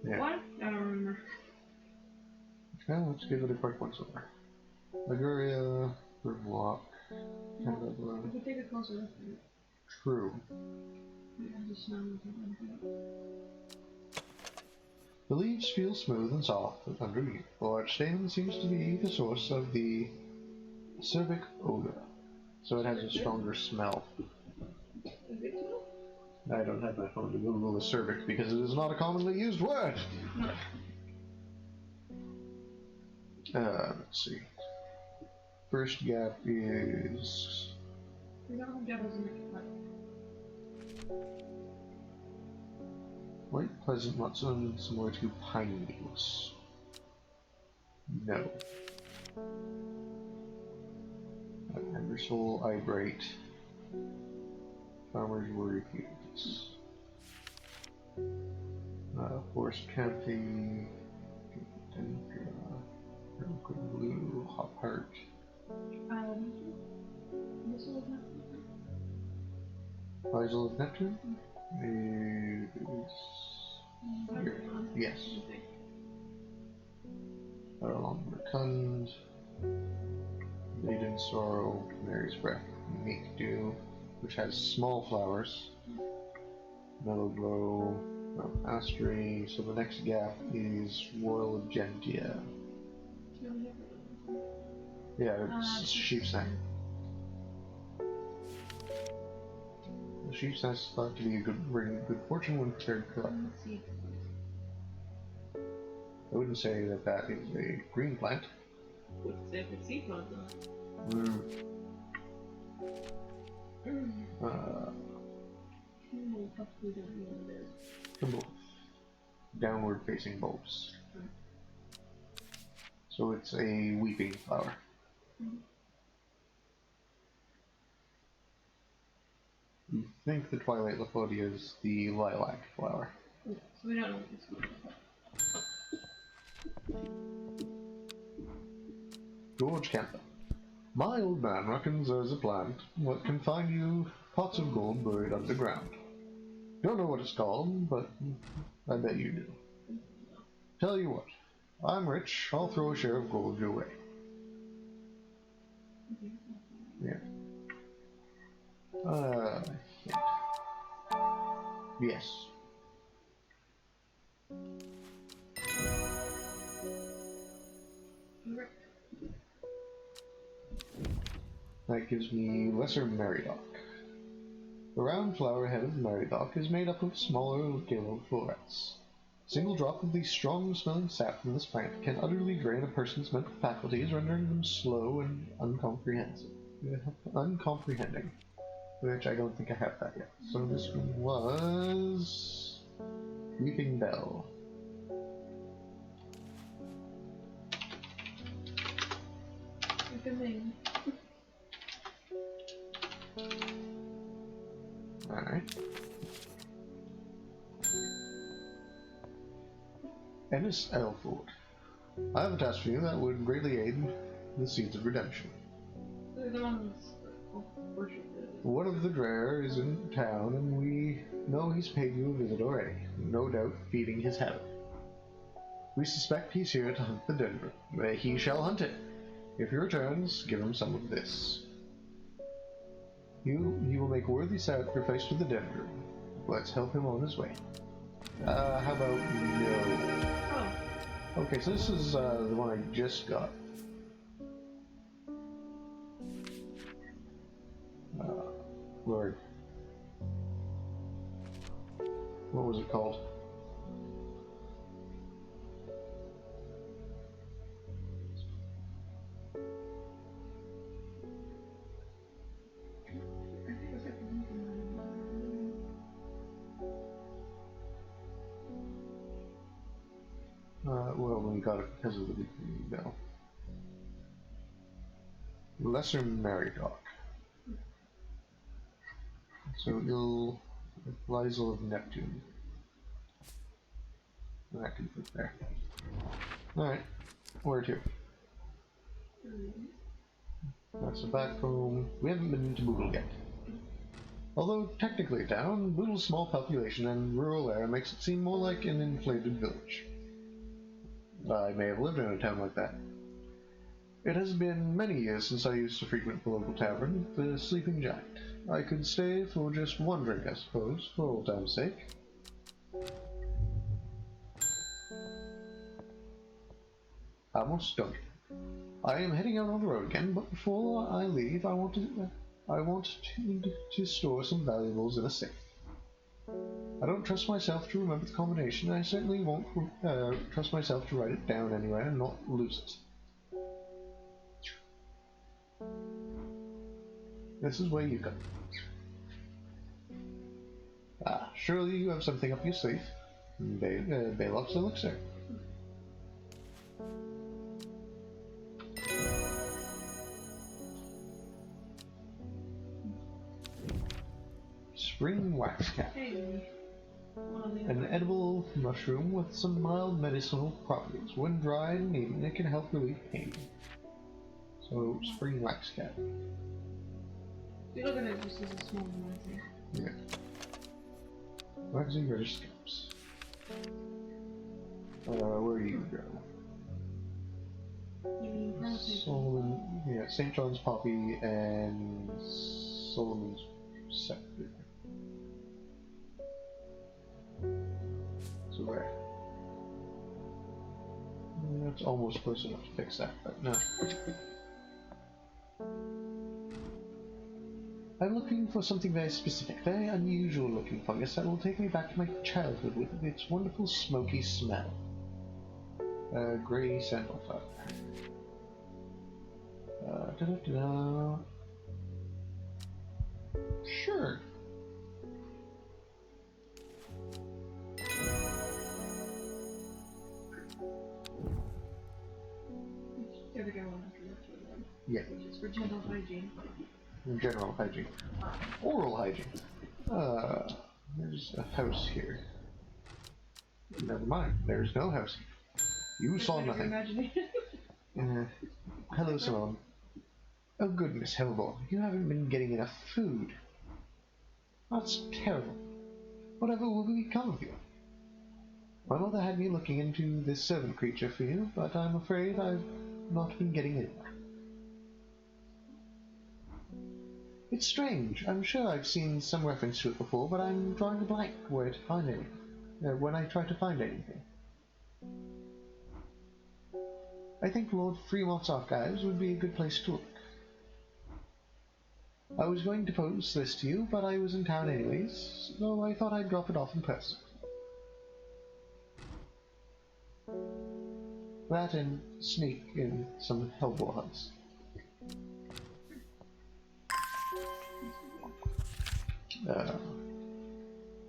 Yeah. What? I don't remember. Okay, let's give it a quick once over. Liguria, Riverwalk, kind of If we take a closer look at it. true. Yeah, just smell it. The leaves feel smooth and soft underneath. The large stamen seems to be the source of the acerbic odor, so it has a stronger smell. Is it too? I don't have my phone to Google acerbic because it is not a commonly used word. Let's see. First gap is We don't have devils in it. white pleasant mutton similar to pine needles. No. Embersole, Eyebright. Farmer's Worry Fields. Forest County. Purple Blue, Hop Heart. Isle of Neptune? It is here. Yes. Along Rotund. Maiden Sorrow, Mary's Breath, Meek Dew, which has small flowers. Mellow Glow, Astery. So the next gap is Royal Gentia. Yeah, it's sheep's neck. The sheep's nest is thought to be a bring good fortune when prepared correctly. I wouldn't say that that is a green plant. With separate seed pods on. Possibly don't know what it is. The both. Downward facing bulbs. So it's a weeping flower. You think the Twilight Laphodia is the lilac flower. Yeah, so we don't know what this is. George Camper. My old man reckons there's a plant what can find you pots of gold buried underground. Don't know what it's called, but I bet you do. Tell you what, I'm rich, I'll throw a share of gold your way. Yeah. Yes. That gives me Lesser Meridoc. The round flower head of Meridoc is made up of smaller yellow florets. A single drop of the strong-smelling sap from this plant can utterly drain a person's mental faculties, rendering them slow and uncomprehending. Which I don't think I have that yet. So this one was Weeping Bell. Good name. Alright. Ennis Elford. I have a task for you that would greatly aid the Seeds of Redemption. They're the ones worship. One of the Dreher is in town, and we know he's paid you a visit already, no doubt feeding his habit. We suspect he's here to hunt the Denver. He shall hunt it. If he returns, give him some of this. He will make worthy sacrifice to the Denver. Let's help him on his way. How about no? Oh. Okay, so this is the one I just got. Lord. What was it called? Well, we got it because of the weekly bell. Lesser Meridoc. So you'll Lysel of Neptune. That can fit there. Alright, where to? That's the back home. We haven't been to Boodle yet. Although technically a town, Boodle's small population and rural air makes it seem more like an inflated village. I may have lived in a town like that. It has been many years since I used to frequent the local tavern, the Sleeping Giant. I could stay for just one drink, I suppose, for old time's sake. Almost done. I am heading out on the road again, but before I leave, I want to store some valuables in a safe. I don't trust myself to remember the combination. I certainly won't trust myself to write it down anywhere and not lose it. This is where you go. Surely you have something up your sleeve. Balog's elixir. Spring wax cap. Hey. An edible mushroom with some mild medicinal properties. When dried and eaten, it can help relieve pain. So, spring wax cap. You look at it just as a small one. Yeah. Waxing British scalps. Where do you go? Solomon, yeah, St. John's Poppy and Solomon's Scepter. So where? That's almost close enough to fix that, but no. I'm looking for something very specific, very unusual looking fungus that will take me back to my childhood with its wonderful smoky smell. Grey sandalflower. Da-da-da-da. Sure. Gotta go on after that for them. Yeah. Which is for general hygiene. General hygiene. Oral hygiene. There's a house here. Never mind. There's no house. You saw nothing. Hello, Simone. Oh goodness, Hellboy. You haven't been getting enough food. That's terrible. Whatever will become of you? My mother had me looking into this servant creature for you, but I'm afraid I've not been getting anywhere. It's strange. I'm sure I've seen some reference to it before, but I'm drawing a blank where to find anything. When I try to find anything. I think Lord Fremont's archives would be a good place to look. I was going to post this to you, but I was in town anyways, so I thought I'd drop it off in person. That and sneak in some Hellboy hunts.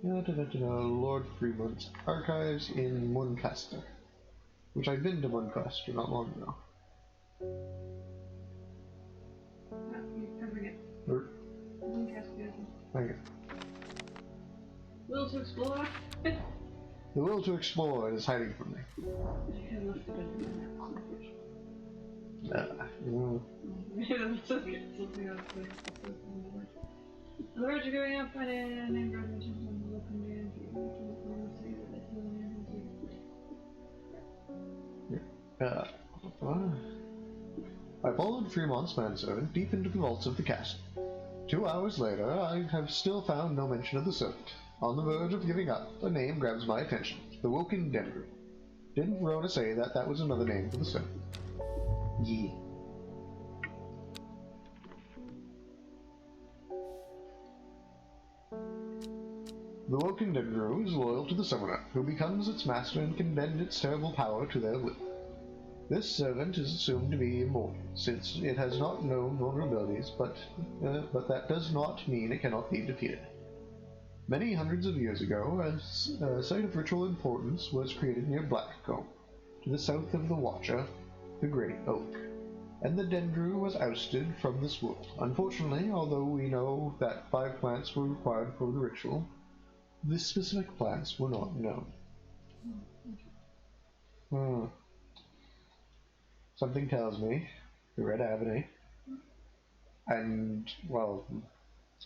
Lord Fremont's archives in Muncaster, which I've been to Muncaster not long ago. Okay. Will to explore? The will to explore is hiding from me. That's okay. Something else. The birds are going up and then graduation from the local man I followed Fremont's manservant deep into the vaults of the castle. 2 hours later, I have still found no mention of the servant. On the verge of giving up, a name grabs my attention. The Woken Dendru. Didn't Verona say that that was another name for the servant? Yeah. The Woken Dendru is loyal to the Summoner, who becomes its master and can bend its terrible power to their will. This servant is assumed to be immortal, since it has not known vulnerabilities, but that does not mean it cannot be defeated. Many hundreds of years ago, a site of ritual importance was created near Blackcomb, to the south of the Watcher, the Great Oak, and the Dendru was ousted from this world. Unfortunately, although we know that 5 plants were required for the ritual, the specific plants were not known. Something tells me the Red Avenue, and, well,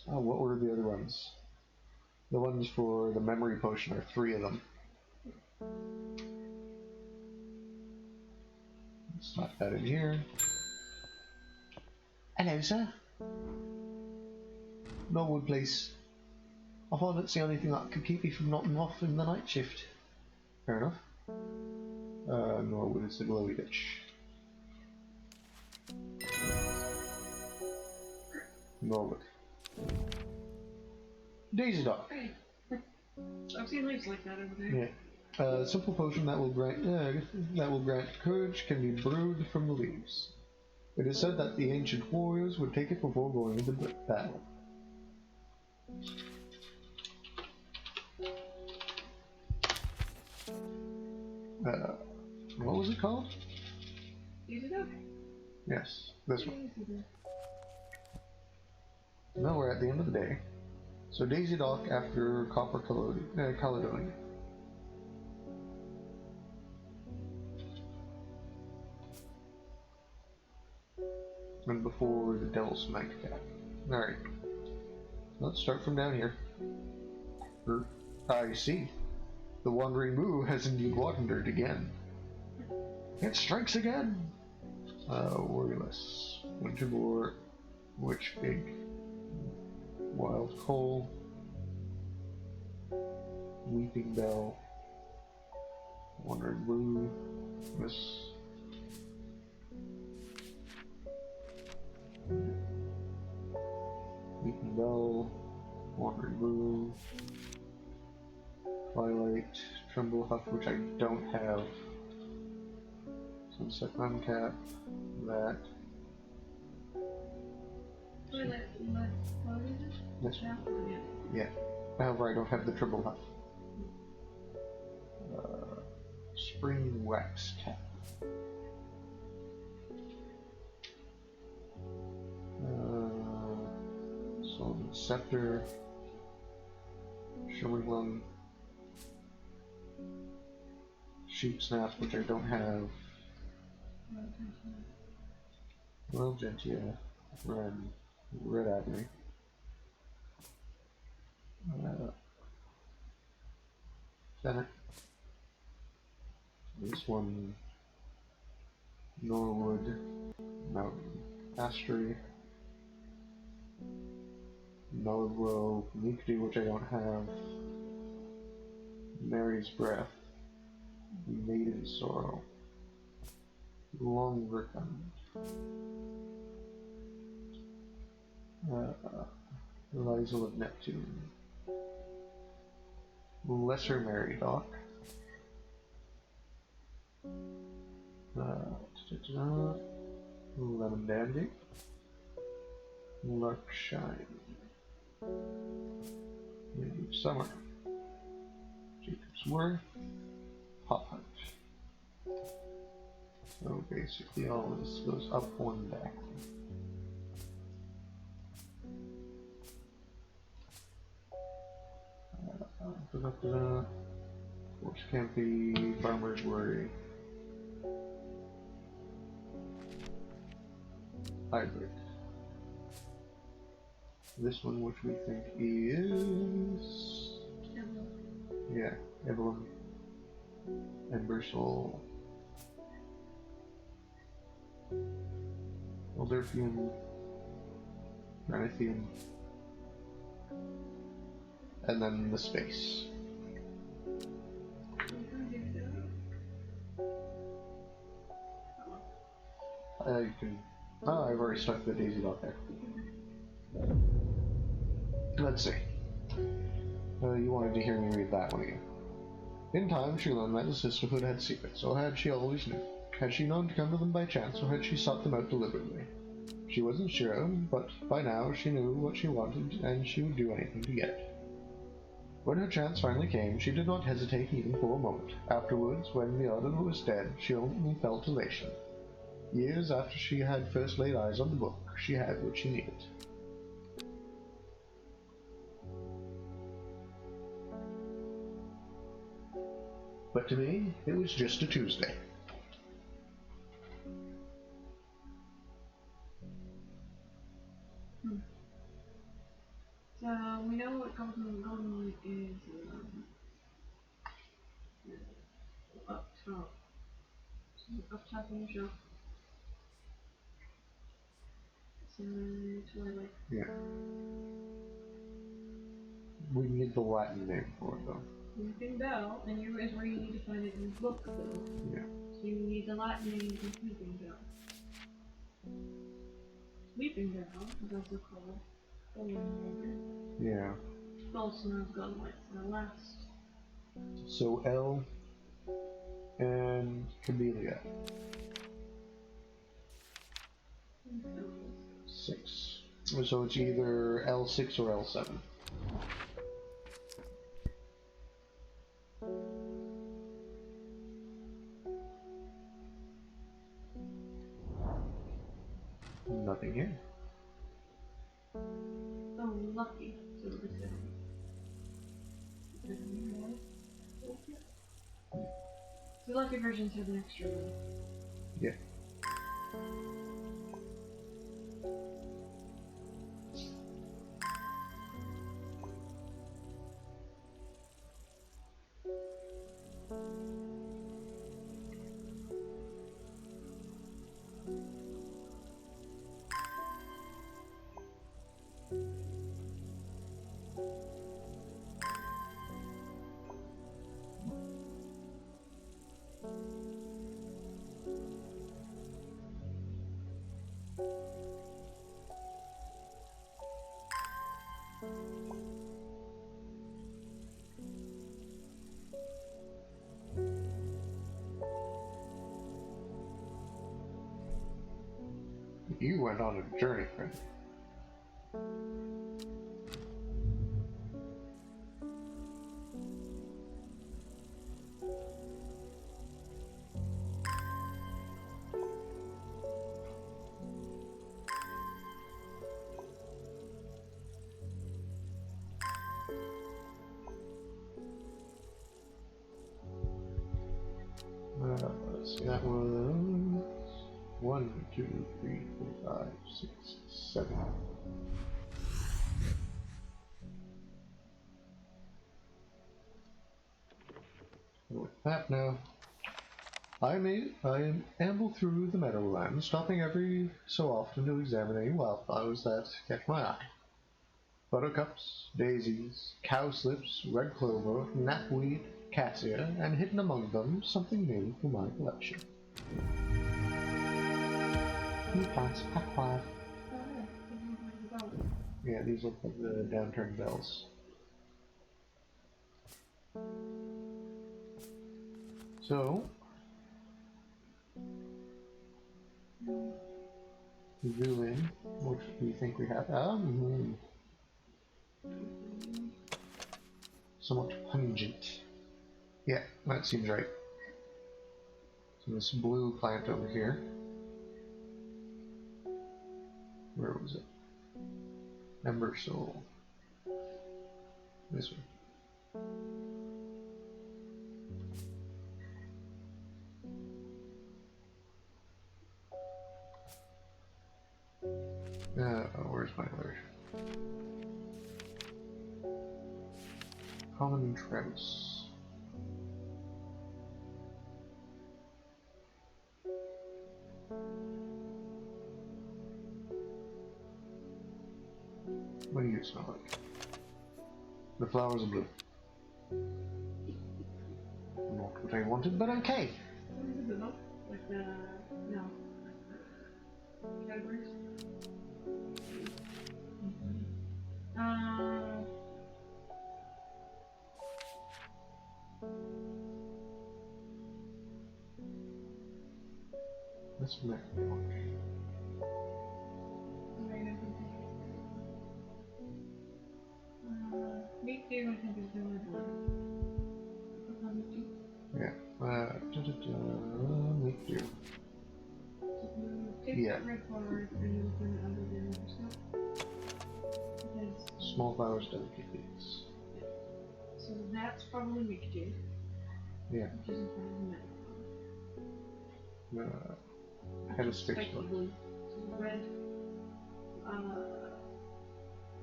what were the other ones? The ones for the memory potion are 3 of them. Let's slot that in here. Hello, sir. Norwood, please. I thought that's the only thing that could keep me from knocking off in the night shift. Fair enough. Norwood is the glowy bitch. Norwood. Daisy Dock. Hey. I've seen leaves like that over there. Yeah. Simple potion that will grant courage can be brewed from the leaves. It is said that the ancient warriors would take it before going into battle. What was it called? Daisy Dock? Yes, this one. Now we're at the end of the day. So Daisy Dock after Copper Caledonia. And before the Devil's Nightcap. Alright. Let's start from down here. I see. The Wandering Moo has indeed wandered again. It strikes again! Warriorless. Winterboar. Witch Pig. Wild Coal. Weeping Bell. Wandering Moo. This. Weeping Bell. Wandering Moo. Twilight, Tremble Huff, which I don't have. Sunset Uncap, that. Yes. Yeah. Yeah. However, I don't have the triple huff. Spring wax cap. Solid scepter. Shimmering lung. Sheep snap, which I don't have. Well, Gentia. Red Agony. Senate. This one. Norwood. Mountain. Astery. Mellow Meekdy, which I don't have. Mary's Breath. Maiden Sorrow. Long Rickham. Eliza of Neptune. Lesser Mary Doc. Lemon Dandy. Larkshine. Summer. Jacob's Worth. Pop Hunt. So basically all of this goes up one back. Force Campy, Farmer's Worry. Hybrid. This one, which we think is... Yeah, Evelyn. Ember Soul. Elderfian. Dranithian. And then the space. You can... Oh, I've already stuck the daisy dot there. Let's see. You wanted to hear me read that one again. In time, she learned that the sisterhood had secrets, or had she always knew? Had she known to come to them by chance, or had she sought them out deliberately? She wasn't sure, but by now she knew what she wanted, and she would do anything to get it. When her chance finally came, she did not hesitate even for a moment. Afterwards, when the other was dead, she only felt elation. Years after she had first laid eyes on the book, she had what she needed. But to me, it was just a Tuesday. So we know what Golden Week is up top. Up top on the shelf. So Twilight. Yeah. We need the Latin name for it, though. Weeping Bell, and you is where you need to find it in the book, though. Yeah. So you need the Latin name of Weeping Bell. Weeping Bell is also called Golden River. Yeah. Also known as Golden Lights in the last. So L and Camellia. 6. So it's either L6 or L7. Nothing here. Oh, lucky. So this is. The lucky versions have an extra one. Yeah. You went on a journey, friend. that was 1, 2, 3, 4, 5, 6, 7. With that now, I amble through the meadowlands, stopping every so often to examine any wildflowers that catch my eye. Buttercups, daisies, cowslips, red clover, knapweed, cassia, and hidden among them something new for my collection. New plants, pack 5. Yeah, these look like the downturned bells. So, zoom in. What do you think we have? Somewhat pungent. Yeah, that seems right. So this blue plant over here. Where was it? Ember Soul. This one. Where's my other? Common Travis. What do you smell like? The flowers are blue. Not what I wanted, but okay. Like the no categories. Let's make Make do, I think is the only one. yeah. Make do. Take Yeah. that red flower and you put it under the other stuff. Because, Small flowers, delicate leaves. so that's probably make do. Yeah. Which is in front of the middle. Have a space Spiky one. blue. So red.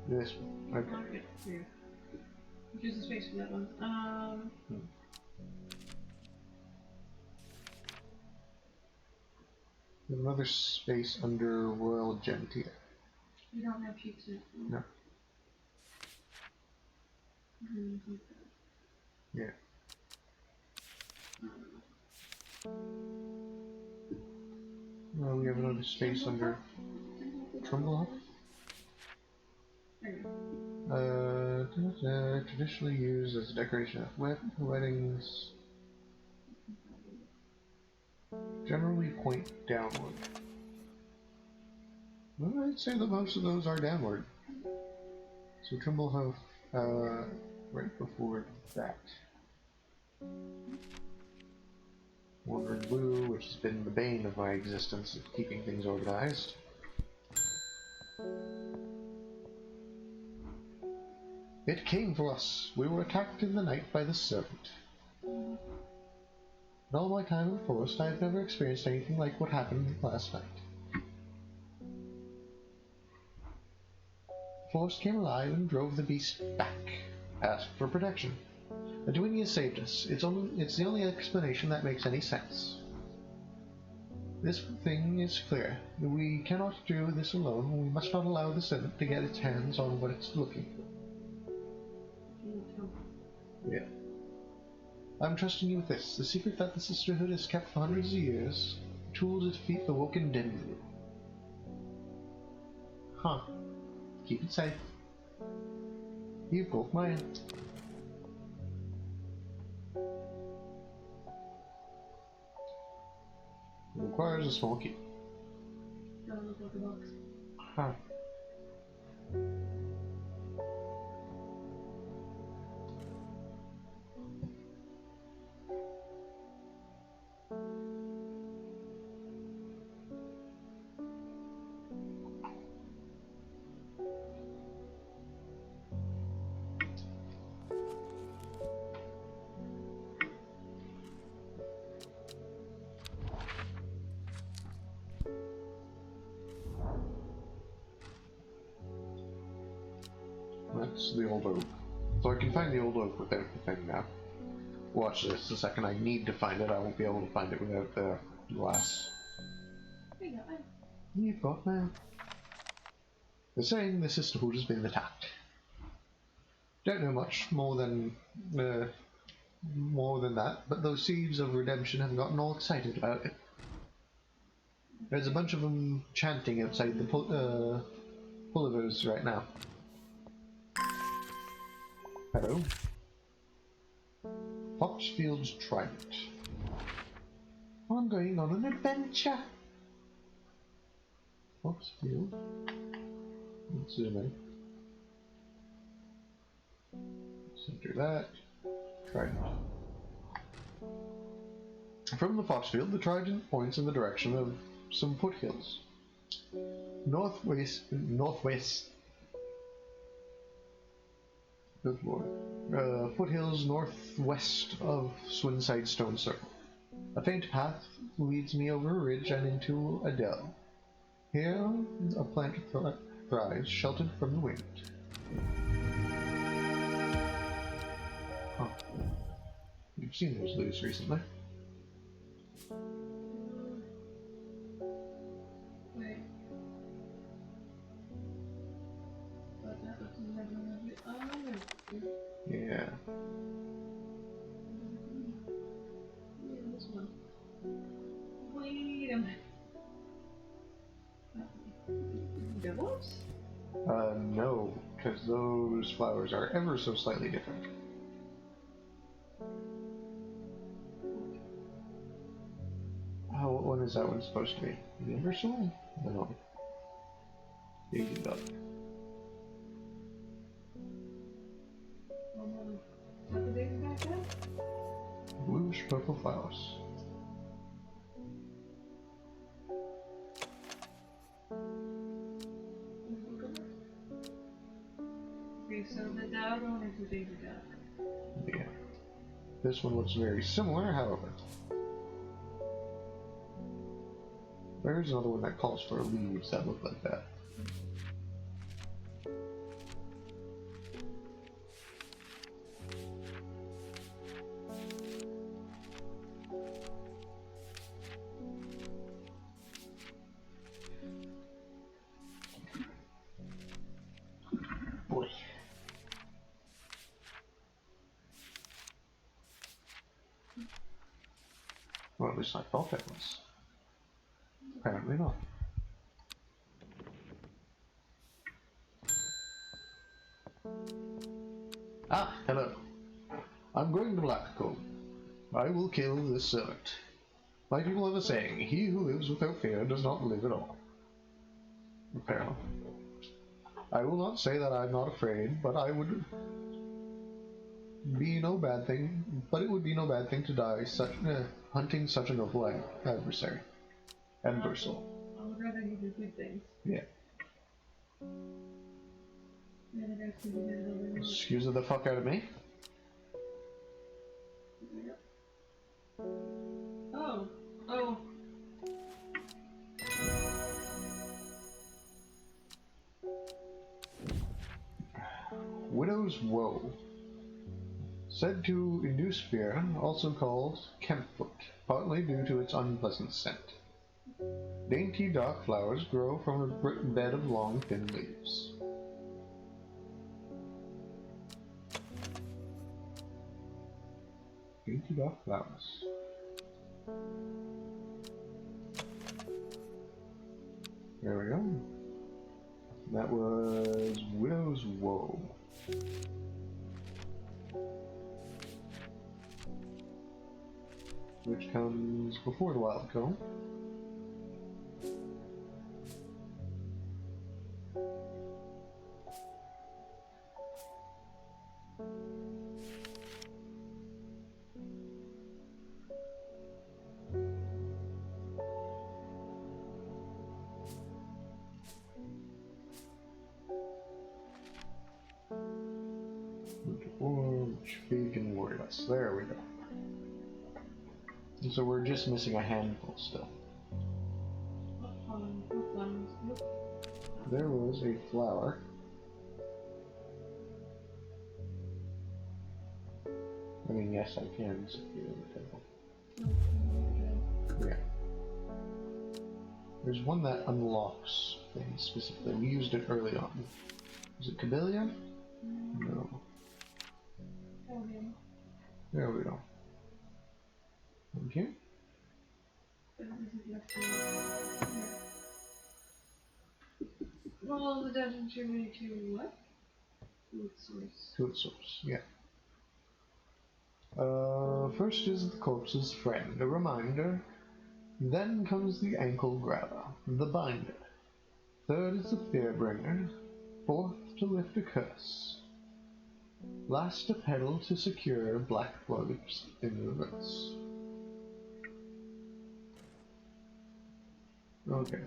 This one. Okay. Market here. Which is the space for that one. There's another space under Royal Gentia. You don't have sheets in it. No. Yeah. Well, we have another space under Trumblehuff. There you go. Traditionally used as a decoration at weddings. Generally point downward. Well, I'd say that most of those are downward. So Trumblehuff, right before that. Wandering Blue, which has been the bane of my existence of keeping things organized. It came for us. We were attacked in the night by the serpent. In all my time in the forest, I have never experienced anything like what happened last night. The forest came alive and drove the beast back, asked for protection. Adwinia saved us. It's the only explanation that makes any sense. This thing is clear. We cannot do this alone. We must not allow the serpent to get its hands on what it's looking for. Yeah. I'm trusting you with this. The secret that the Sisterhood has kept for hundreds of years. A tool to defeat the Woken Denvu. Huh. Keep it safe. You've got mine. It requires a small key. Doesn't look like a box. Huh. that's the old oak. So I can find the old oak without the thing now. Watch this. The second I need to find it, I won't be able to find it without the glass. There you go. You've got mail. They're saying the sisterhood has been attacked. Don't know much more than that, but those seeds of redemption have gotten all excited about it. There's a bunch of them chanting outside the Pullivers right now. Hello. Foxfield's Trident. I'm going on an adventure. Foxfield. Let's zoom in. Center that. Trident. From the Foxfield, the Trident points in the direction of some foothills. Northwest. Good lord. Foothills northwest of Swinside Stone Circle. A faint path leads me over a ridge and into a dell. Here, a plant thrives, sheltered from the wind. Oh. You've seen those leaves recently. Wait. But that looks lovely. Oh, Yeah. yeah, this one. Wait a minute. Devils? No, because those flowers are ever so slightly different. Oh, what one is that one supposed to be? Universal? No. Daisy Duck. What the daisy back then? Bluish purple flowers. Okay, so the dog one is the daisy duck. Yeah. This one looks very similar, however. There's another one that calls for leaves that look like that. Boy. Well, at least I thought that was. Apparently not. Ah, hello. I'm going to Blackcomb. I will kill this servant. My people have a saying, he who lives without fear does not live at all. Apparently. I will not say that I'm not afraid, but it would be no bad thing to die hunting such a noble adversary. And Bursel. I would rather you do good things. Yeah. Yeah, the guys can do that over. Excuse the fuck out of me. Oh. Oh. Widow's Woe. Said to induce fear, also called Kempfoot, partly due to its unpleasant scent. Dainty dark flowers grow from a bed of long, thin leaves. Dainty dark flowers. There we go. That was Widow's Woe. Which comes before the Wild Comb. Which Beacon Warriors. There we go. So we're just missing a handful still. There was a flower. yes, I can secure the temple. No, Yeah. There's one that unlocks things specifically. We used it early on. Is it Cabillion? No. okay. There we go. Thank you. Well, the dungeon should be to what? Food source. Food source, yeah. First is the corpse's friend, a reminder. Then comes the ankle grabber, the binder. Third is the fearbringer. Fourth, to lift a curse. Last, a pedal to secure black plugs in reverse. Okay.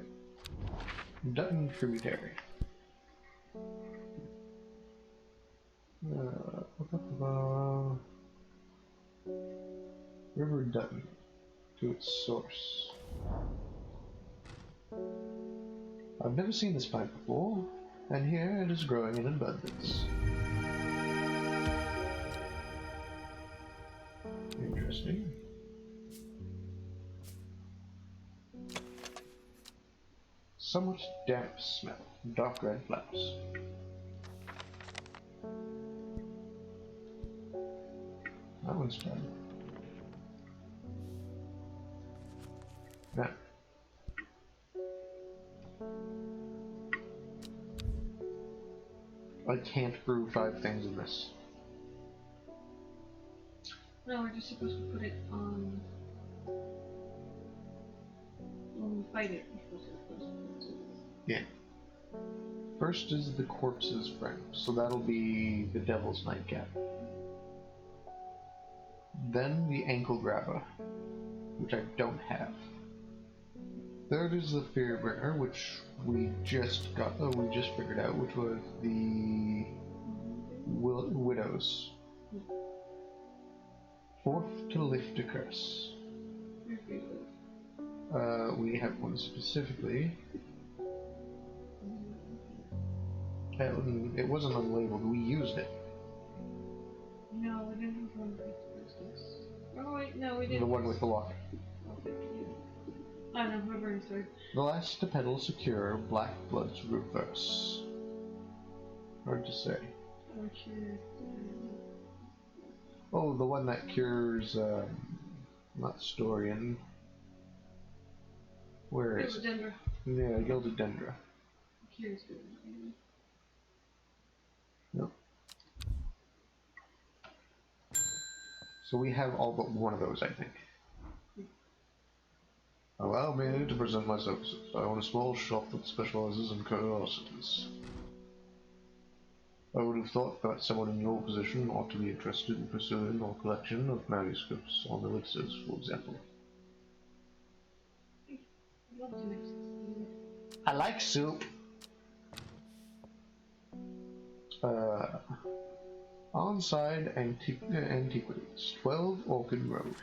Dutton Tributary. River Dutton to its source. I've never seen this plant before, and here it is growing in abundance. Interesting. Somewhat damp smell, dark red flowers. That one's done. Now, I can't brew 5 things in this. No, we're just supposed to put it on. When we fight it, we're supposed to put it. Yeah. First is the corpse's friend, so that'll be the devil's nightcap. Then the ankle grabber, which I don't have. Third is the fearbringer, which we just figured out, which was the widows. Fourth, to lift a curse. We have one specifically. It wasn't unlabeled, we used it. No, we didn't have one with Christmas. Oh wait, no, we didn't. The one with the lock. Oh no, my brain's sorry. The last to pedal secure black blood's reverse. Hard to say. Oh, the one that cures, not Storian. Where is it? Dendra. Yeah, Gilded Dendra. Cures good. Nope. So we have all but one of those, I think. Allow me to present my services. I own a small shop that specializes in curiosities. I would have thought that someone in your position ought to be interested in pursuing a collection of manuscripts on elixirs, for example. I like soup. On-side antiquities, 12 Orchid Road.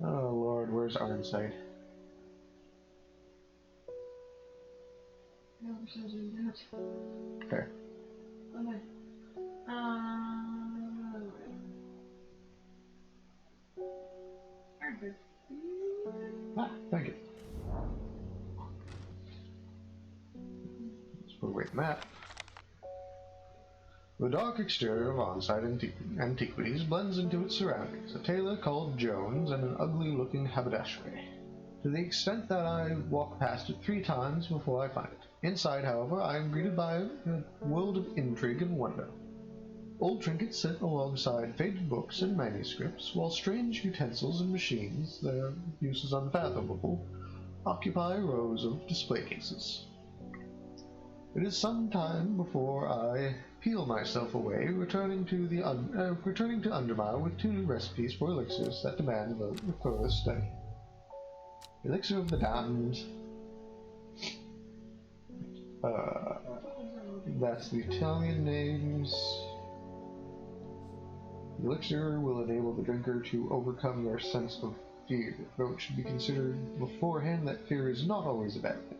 Oh lord, where's Ironside? Okay. Okay. Perfect. Ah, thank you. Let's put away the map. The dark exterior of on-site antiquities blends into its surroundings, a tailor called Jones and an ugly-looking haberdashery, to the extent that I walk past it 3 times before I find it. Inside, however, I am greeted by a world of intrigue and wonder. Old trinkets sit alongside faded books and manuscripts, while strange utensils and machines, their uses unfathomable, occupy rows of display cases. It is some time before I peel myself away, returning to Undermire with 2 new recipes for elixirs that demand a further study. Elixir of the Damned. That's the Italian names. The elixir will enable the drinker to overcome their sense of fear, though it should be considered beforehand that fear is not always a bad thing.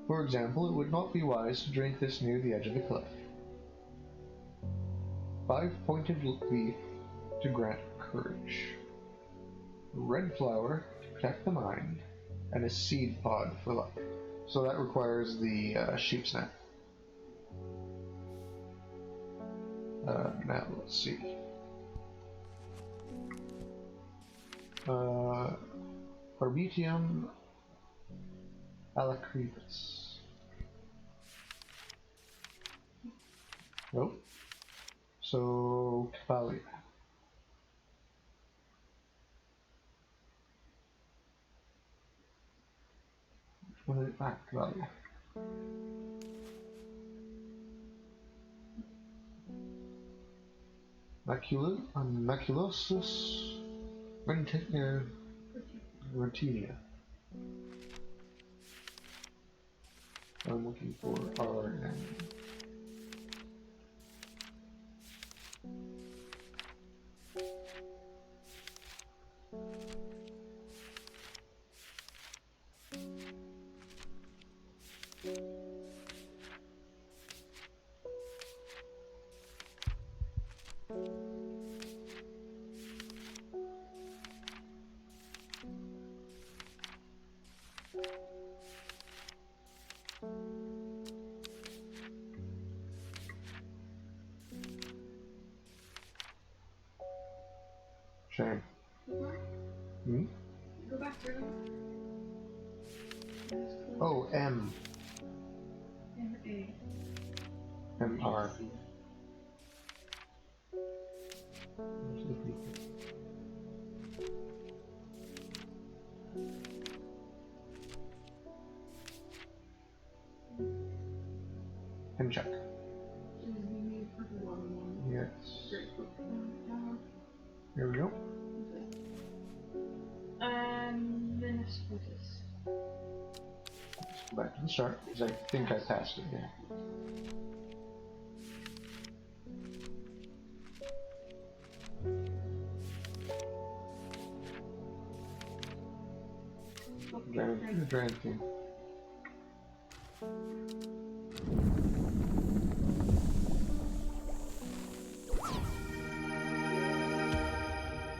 For example, it would not be wise to drink this near the edge of a cliff. 5-pointed leaf to grant courage, a red flower to protect the mind, and a seed pod for luck. So that requires the sheep snap. Now let's see. Arbitium alacritus. Nope. So Capalia. Which one is it back? Capalia. Maculosus Retinia. I'm looking for RN. Shame. Hmm? Go back through. Oh, M. M-A. M-R. Pen check. Yes. Here we go. Ministratus. Let's go back to the start, because I think I passed it, yeah. Dranith.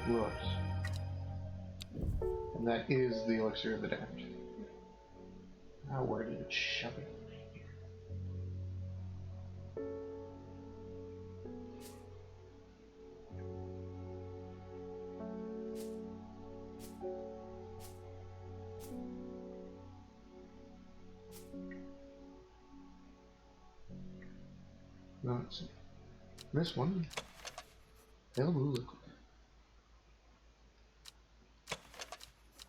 Whoops. And that is the elixir of the damned. Now where did it shove it? No, let's see. This one. Available liquid.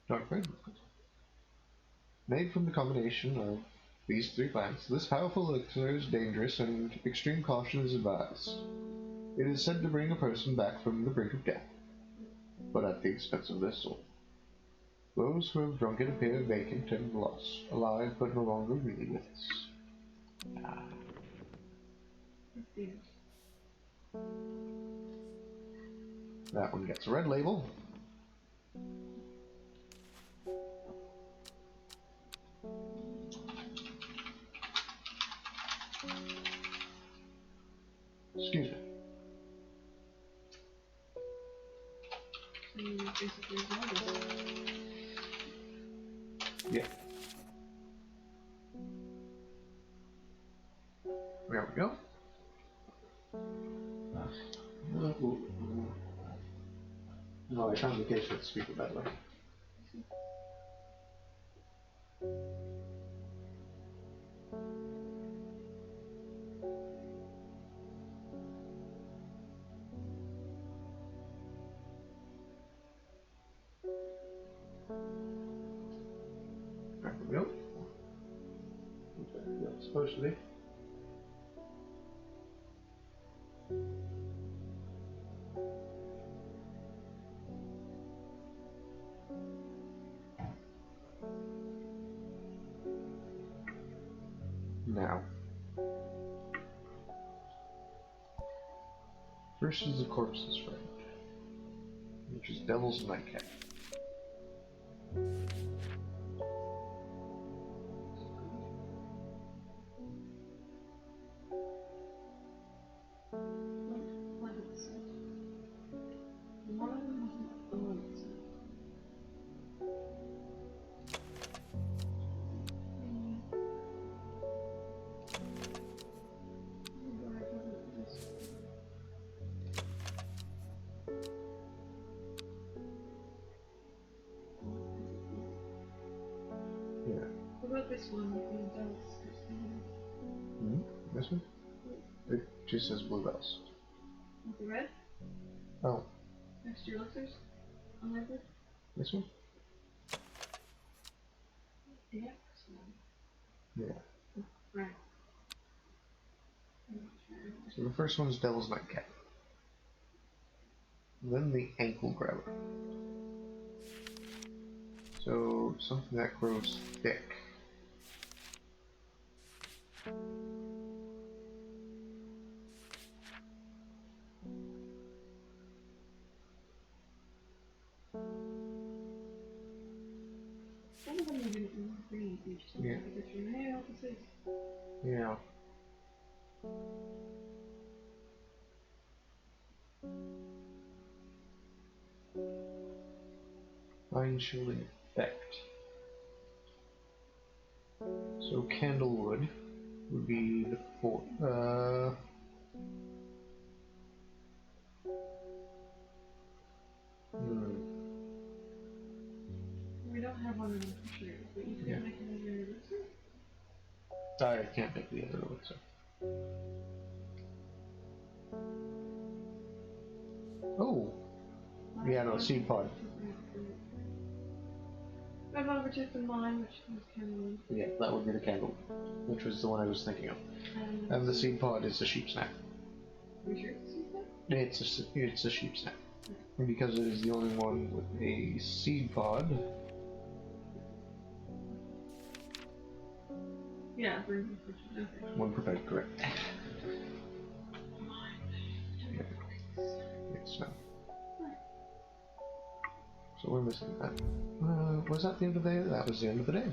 Dark red liquid. Made from the combination of these 3 plants, this powerful elixir is dangerous and extreme caution is advised. It is said to bring a person back from the brink of death, but at the expense of their soul. Those who have drunk it appear vacant and lost, alive but no longer really with us. That one gets a red label. Excuse me. So you basically know this. Yeah. There we go. No, I found the case with the speaker, by the way. There we go. That's supposed to be. Now. First is the corpse's friend, which is Devil's Nightcap. Like this one with the bells. This one? It just says bluebells. With the red? Oh, Next to your elixirs? On that board? this one? Yeah. Yeah. Right. So the first one's Devil's Nightcap. Then the ankle grabber. So something that grows thick. Some of them are even in green. You just don't Yeah. have a picture. Hey, what this is? Yeah. Mind shielding effect. So candlewood would be the fourth. We don't have one of them for sure, but you can make another elixir. I can't make the other elixir. Oh! Yeah, no, seed pod. I've never checked the mine, which was candlewood. Yeah, that would be the candle, which was the one I was thinking of. And the seed pod is the sheep snap. Are you sure it's seed pod? It's a sheep snap. And because it is the only one with a seed pod. Yeah, brings me fortune. Okay. One per bed, correct. It's not. So we're missing that. Was that the end of the day? That was the end of the day.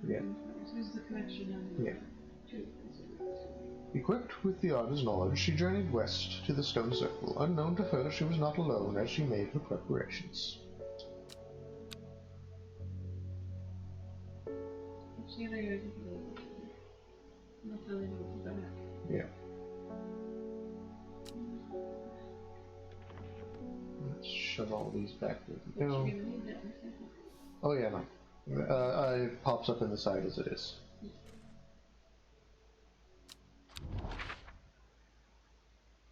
Yeah. This is the connection. Yeah. Equipped with the artist's knowledge, she journeyed west to the stone circle. Unknown to her, she was not alone as she made her preparations. Yeah. Let's shove all these back where they go. Oh yeah, no. It pops up in the side as it is.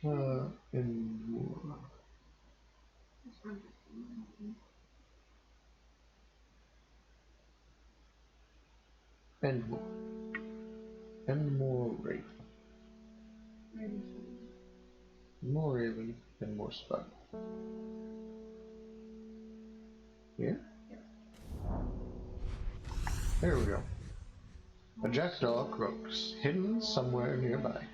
And more. And more. And more raven. More raven and more spud. Yeah? There we go. A jackdaw croaks, hidden somewhere nearby.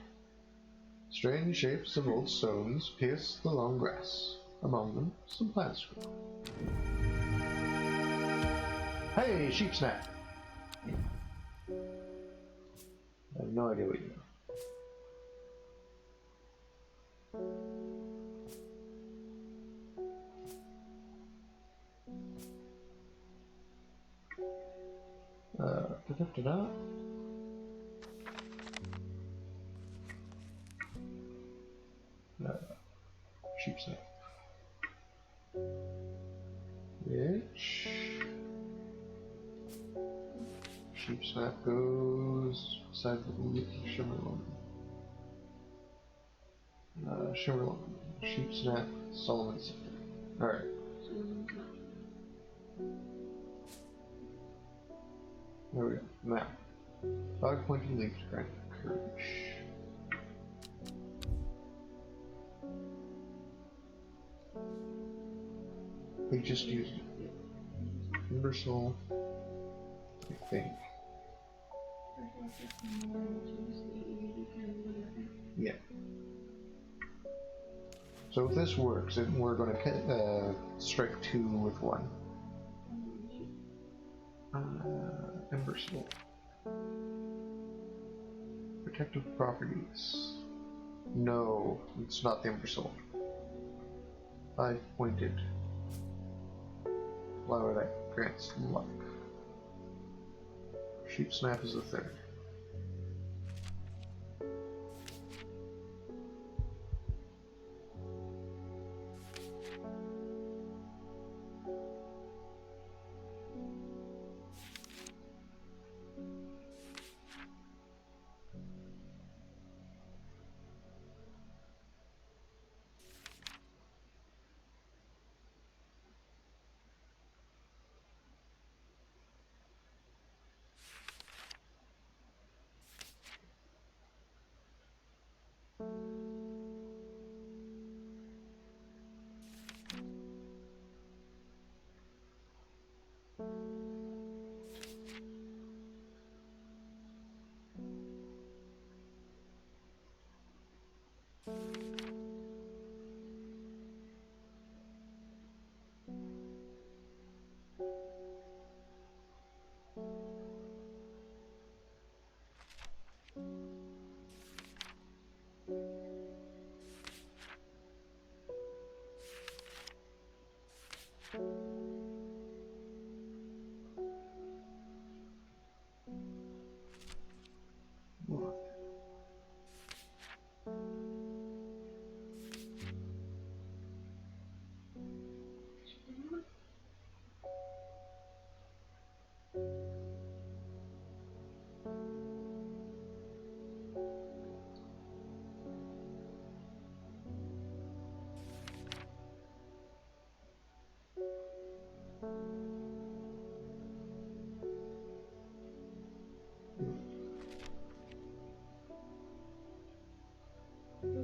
Strange shapes of old stones pierce the long grass. Among them, some plants grow. Hey, sheep snap! I have no idea what you know. Da-da-da-da. Sheep snap. Which sheep snap goes beside the Shimmerlum. Shimmerlum. Sheep snap. Solomon scepter. Alright. There we go. Now. Dog-pointed leaf to grant courage. We just used it. Universal, I think. Yeah. So if this works, then we're going to strike 2 with 1. Universal. Protective properties. No, it's not the Embersoul. 5-pointed. Why would I grant luck? Sheep snap is the 3rd.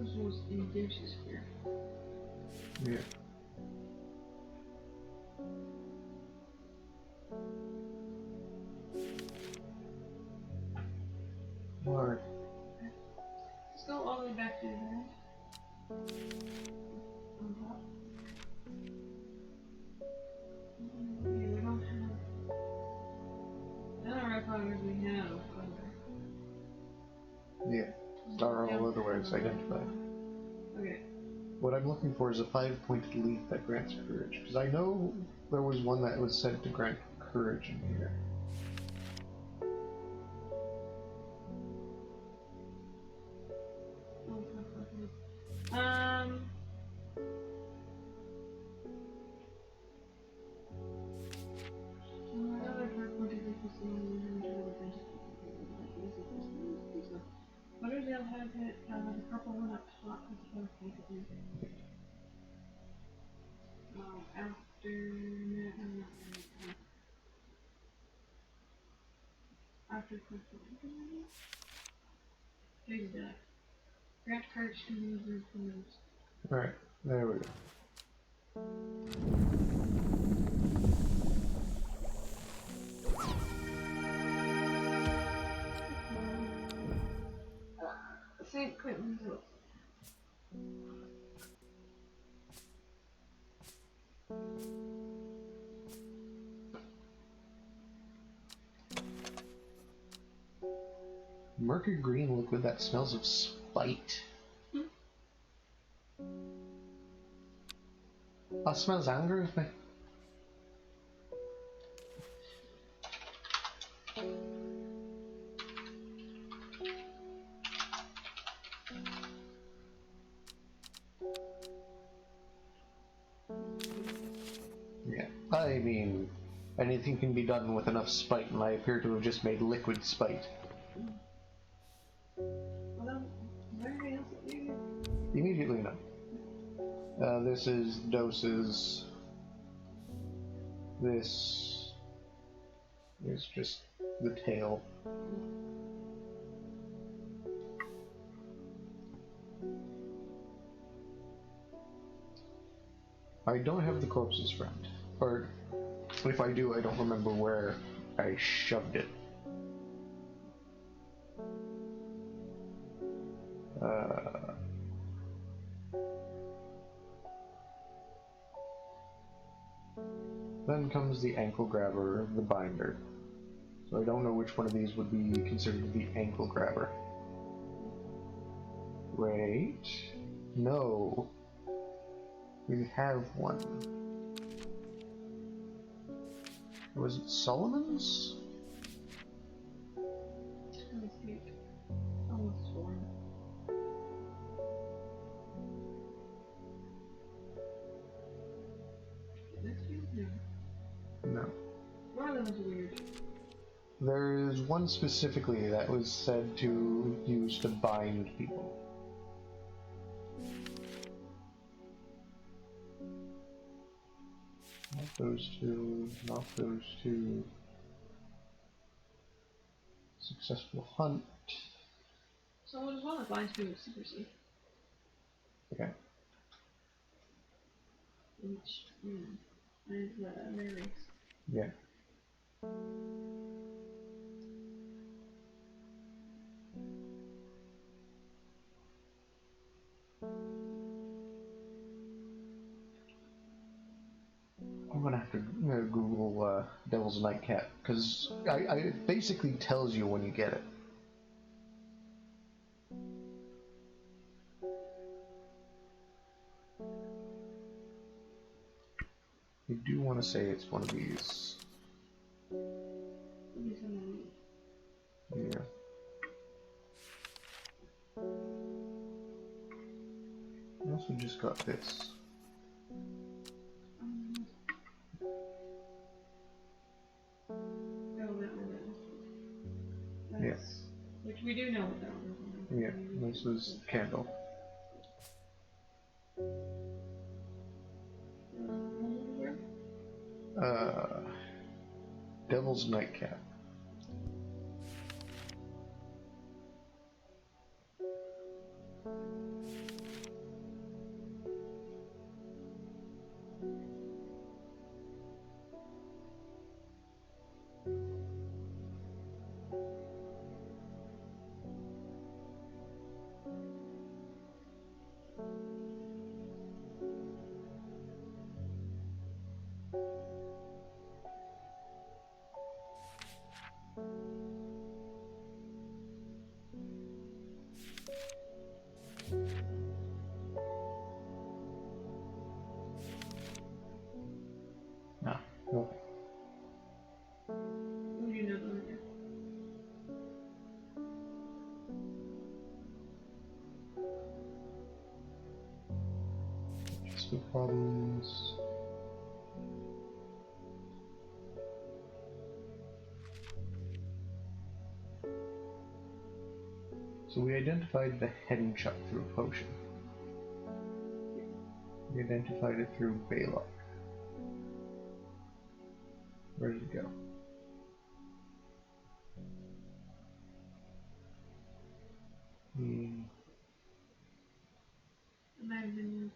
This was induces fear. Yeah. Alright. Let's go all the way back to the end. On top. Yeah, we don't have. I don't recognize we have color. Yeah. Are all otherwise identified. Okay. What I'm looking for is a 5-pointed leaf that grants courage, because I know there was one that was said to grant courage in here. Butterdale has it, the purple one up top is the painted. After Change that. Grant courage to move your opponents. Alright, there we go. St. Quentin's Hills. Murky green liquid that smells of spite. That smells angry with me. Yeah, I mean, anything can be done with enough spite, and I appear to have just made liquid spite. Well, is there anything else that you Immediately, no. This is doses. This is just the tail. I don't have the corpse's friend. Or, if I do, I don't remember where I shoved it. Then comes the ankle grabber, the binder. So I don't know which one of these would be considered the ankle grabber. Wait. No. We have one. Was it Solomon's? almost sworn? No. One of them is weird. There is one specifically that was said to use to bind people. Not those two, not those two. Successful hunt. So what is one that binds people with secrecy? Okay. Which, is Mary's. Yeah. I'm gonna have to Google Devil's Nightcap, because it basically tells you when you get it. I do want to say it's one of these. Yeah. I also just got this. Yes. Which we do know what that one is. Yeah, this was candle. Devil's Nightcap. No, nothing. What do you know over there? Just the problems. So we identified the hen chuck through a potion. We identified it through Baylock. Where did it go? It might have been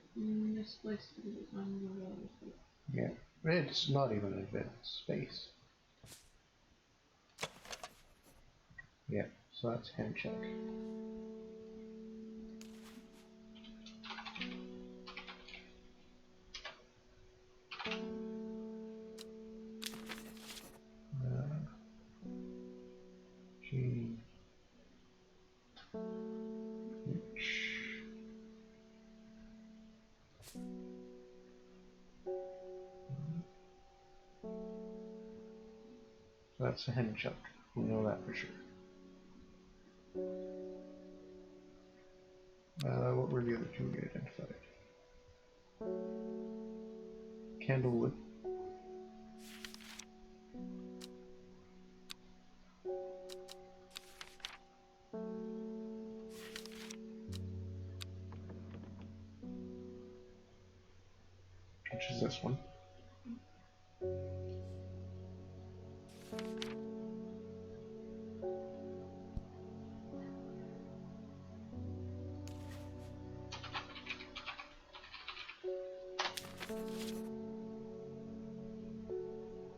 misplaced because it's on the road. Yeah, it's not even an advanced space. Yeah, so that's hen chuck. G H. So that's a hen chuck. We know that for sure. What were the other two we identified? Candlewood. Which is this one.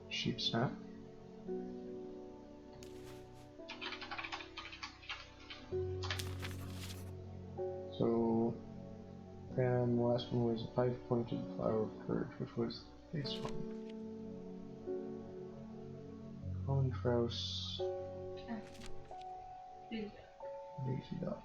Sheep snap. So, and the last one was a 5-pointed flower of courage, which was this one. Common Trouse. Daisy Daisy Duck.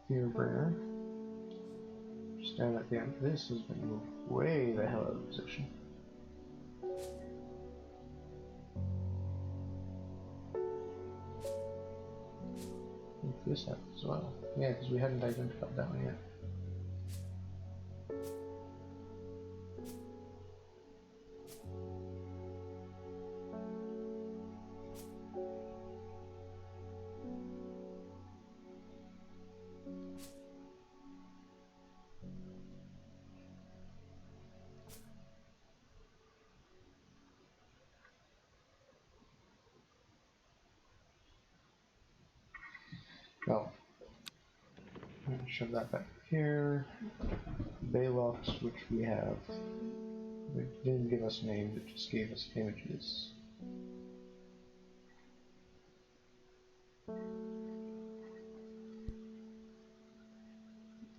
Fearbringer. Stand at the end. This has been moved way the hell out of position. If this happens as well. Yeah, because we hadn't identified that one yet. Well, I'm going to shove that back here. Baylocks, which we have. It didn't give us names, it just gave us images.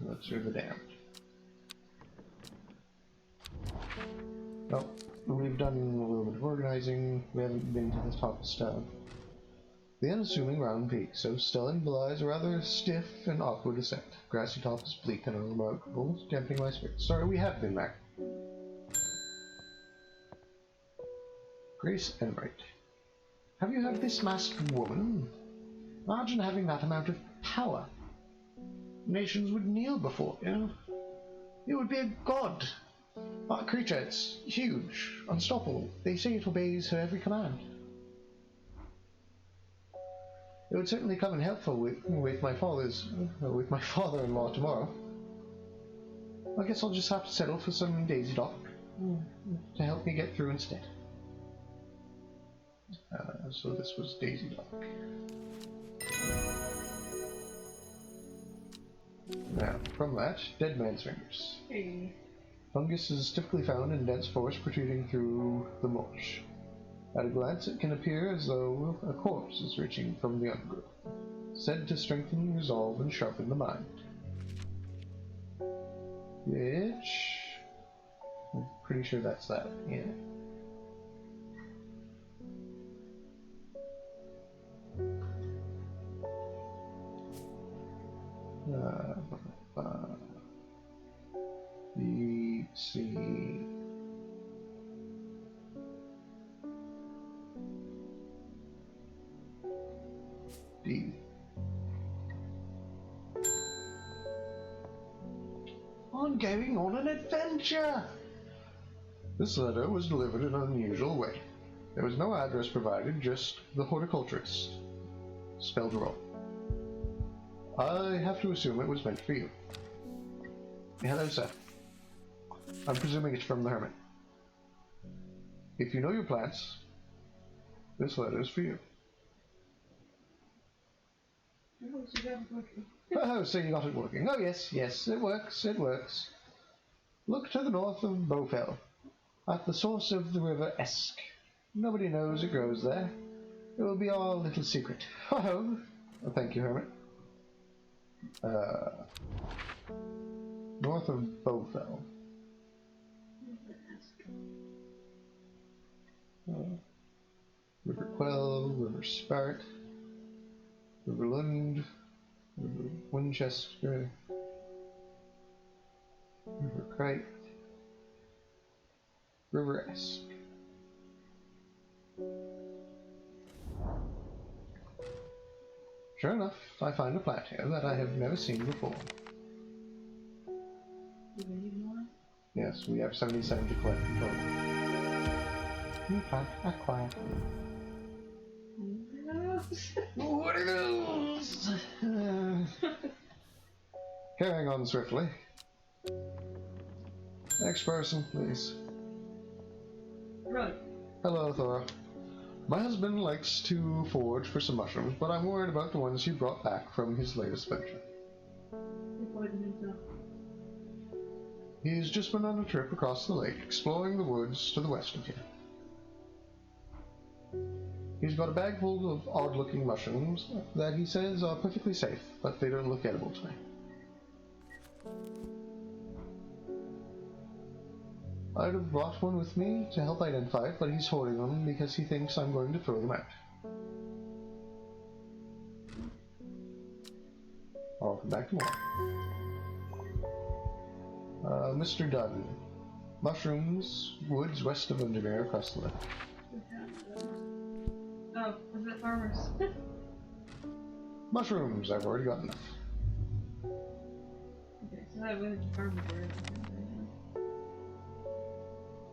Let's do the damned. Well, we've done a little bit of organizing. We haven't been to the top of stuff. The unassuming round peak, so stellar belies a rather stiff and awkward ascent. Grassy top is bleak and unremarkable, damping my spirits. Sorry, we have been back. Grace Enright. Have you heard of this masked woman? Imagine having that amount of power. Nations would kneel before you. You would be a god. That creature, it's huge, unstoppable. They say it obeys her every command. It would certainly come in helpful with my father-in-law tomorrow. I guess I'll just have to settle for some Daisy Dock to help me get through instead. So this was Daisy Dock. Now, from that, Dead Man's Fingers. Hey. Fungus is typically found in dense forest protruding through the mulch. At a glance, it can appear as though a corpse is reaching from the undergrowth, said to strengthen resolve and sharpen the mind. Which... I'm pretty sure that's that, yeah. B, C... D. I'm going on an adventure! This letter was delivered in an unusual way. There was no address provided, just the horticulturist. Spelled wrong. I have to assume it was meant for you. Hello, sir. I'm presuming it's from the hermit. If you know your plants, this letter is for you. Oh, so you got it working. Oh, so you got it working. Oh, yes, yes, it works, it works. Look to the north of Bowfell, at the source of the river Esk. Nobody knows it grows there. It will be our little secret. Oh, thank you, hermit. North of Bowfell. River Quell, River Spart, River Lund, River Winchester, River Crite, River Esk. Sure enough, I find a plant here that I have never seen before. Do we need more? Yes, we have 77 to collect in total. New plant acquired. What are those? Carrying on swiftly. Next person, please. Right. Hello, Thora. My husband likes to forage for some mushrooms, but I'm worried about the ones he brought back from his latest venture. He poisoned himself. He's just been on a trip across the lake, exploring the woods to the west of here. He's got a bag full of odd-looking mushrooms that he says are perfectly safe, but they don't look edible to me. I'd have brought one with me to help identify it, but he's hoarding them because he thinks I'm going to throw them out. I'll come back tomorrow. Mr. Dunn. Mushrooms, woods west of Windermere across the lake. Oh, was it farmers? Mushrooms, I've already got enough. Okay, so that was the farmers were.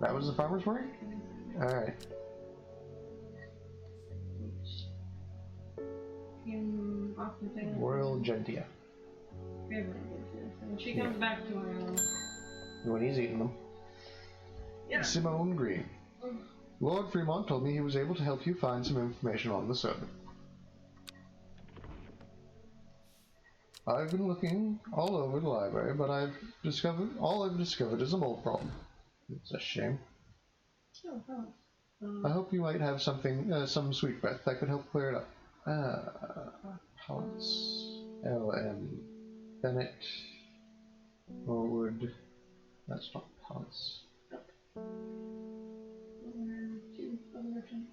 That was the farmer's market? Alright. Came off the thing. Royal Gentia. Favorite. So when she comes back tomorrow. When he's eating them. Yeah. Simone Green. Lord Fremont told me he was able to help you find some information on the servant. I've been looking all over the library, but all I've discovered is a mold problem. It's a shame. Oh, oh. I hope you might have something, some sweet breath that could help clear it up. Pallets. L.M. Bennett. Norwood. That's not pallets. Two other options.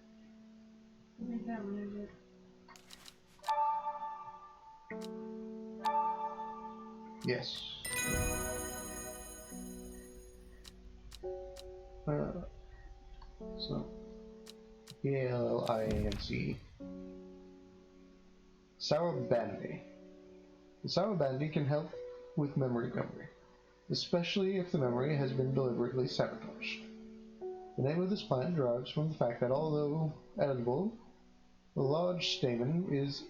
I think that one is it. Yes. So, P-A-L-L-I-A-N-C. Sour Bandy. The Sour Bandy can help with memory recovery, especially if the memory has been deliberately sabotaged. The name of this plant derives from the fact that although edible, the large stamen is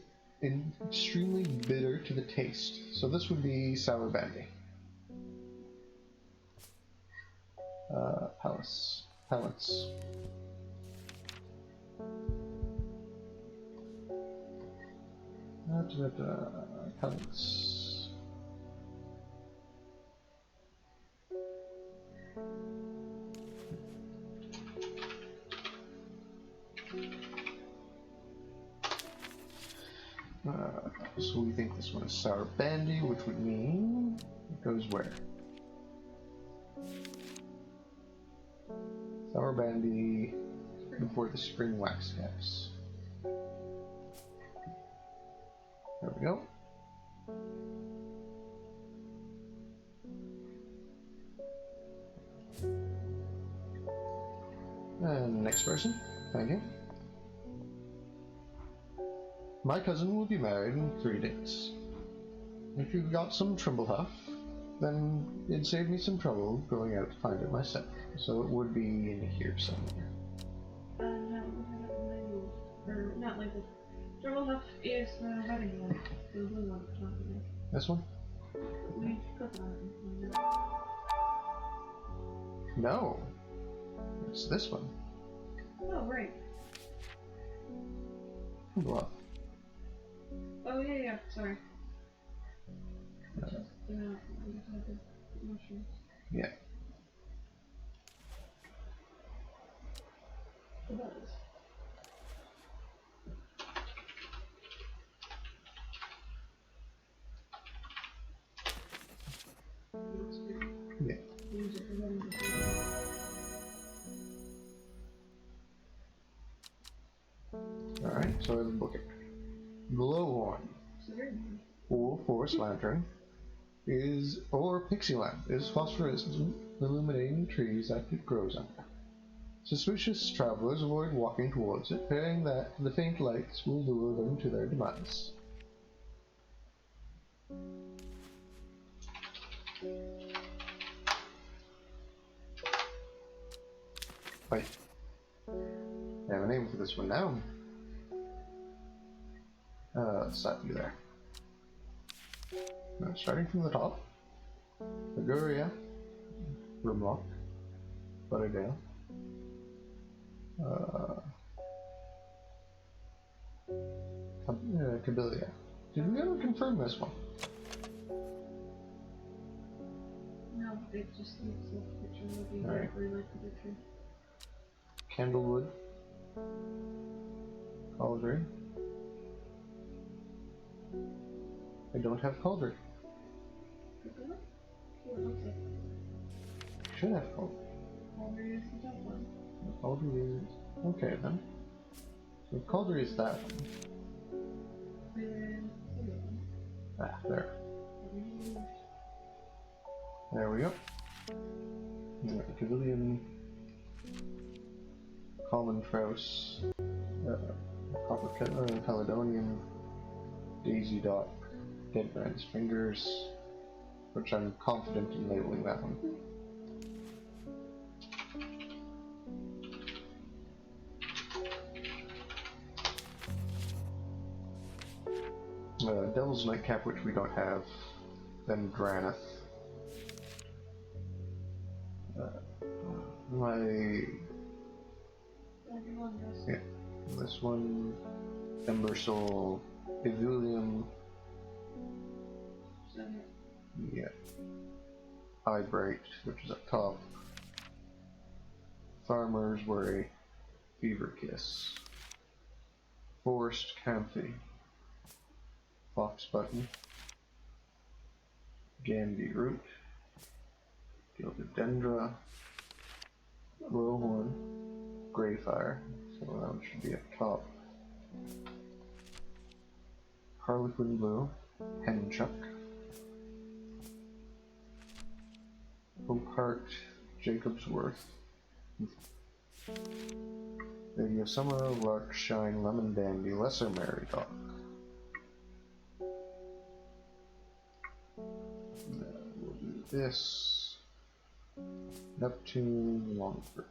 extremely bitter to the taste, so this would be Sour Bandy. Pellets. Pellets. So we think this one is Sour Bandy, which would mean it goes where? Summer Bandy before the spring wax caps. There we go. And next person. Thank you. My cousin will be married in 3 days. If you've got some Trimblehuff, then it'd save me some trouble going out to find it myself. So it would be in here somewhere. No, we have it labeled. Or, not labeled. Trimblehuff is the wedding one. The blue one at the top of it. This one? We click on it and find out. No. It's this one. Oh, right. Trimblehuff. Oh, yeah, sorry. Uh, We just had the mushrooms. yeah. The buzz. Yeah. Use it for wedding decoration. Alright, so let's book it. Glowhorn. So very nice. Or forest lantern or pixie lamp is phosphorescent, illuminating trees that it grows under. Suspicious travelers avoid walking towards it, fearing that the faint lights will lure them to their demise. Wait. I have a name for this one now. Let's stop you there. Now, starting from the top, Liguria, Grimlock, Butterdale, Cabilia. Did we ever confirm this one? No, it just looks like the picture would be Alright. very like the picture. Candlewood, Cauldron. I don't have Cauldron. Look at it. See what it looks like. Should have Cauldron. Already is the top one. Cauldron is... okay then. So Cauldron is that one. Then, the other one. Ah, there. There we go. Civilian, Common Trouse, Copper Caledonian, Daisy Dot, Dead Man's Fingers, which I'm confident in labeling that one. Devil's Nightcap, which we don't have, then Dranith. Yeah, this one, Ember Soul, Evulium, yeah, Eyebright, which is up top, Farmer's Worry, Fever Kiss, Forest Camphy, Fox Button, Gandy Root, Gilded Dendra, Glowhorn, Greyfire, so that one should be up top. Harlequin Blue, Henchuck, Hopeheart, Jacob's Worth, Lady of Summer, Larkshine, Lemon Dandy, Lesser Mary Dog. We'll do this. Neptune, Longford,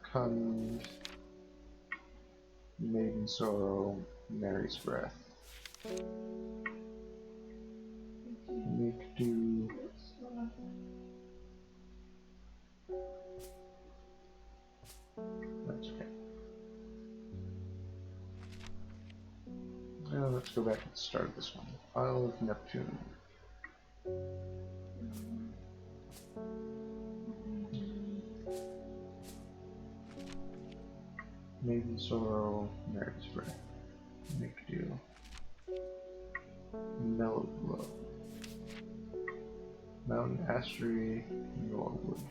Maiden Sorrow, Mary's Breath. Make do. That's okay. Now let's go back to the start of this one. Isle of Neptune. Maiden Sorrow, Mary's Breath. Make do. Mellow Glow. Mountain Astery, Norwood.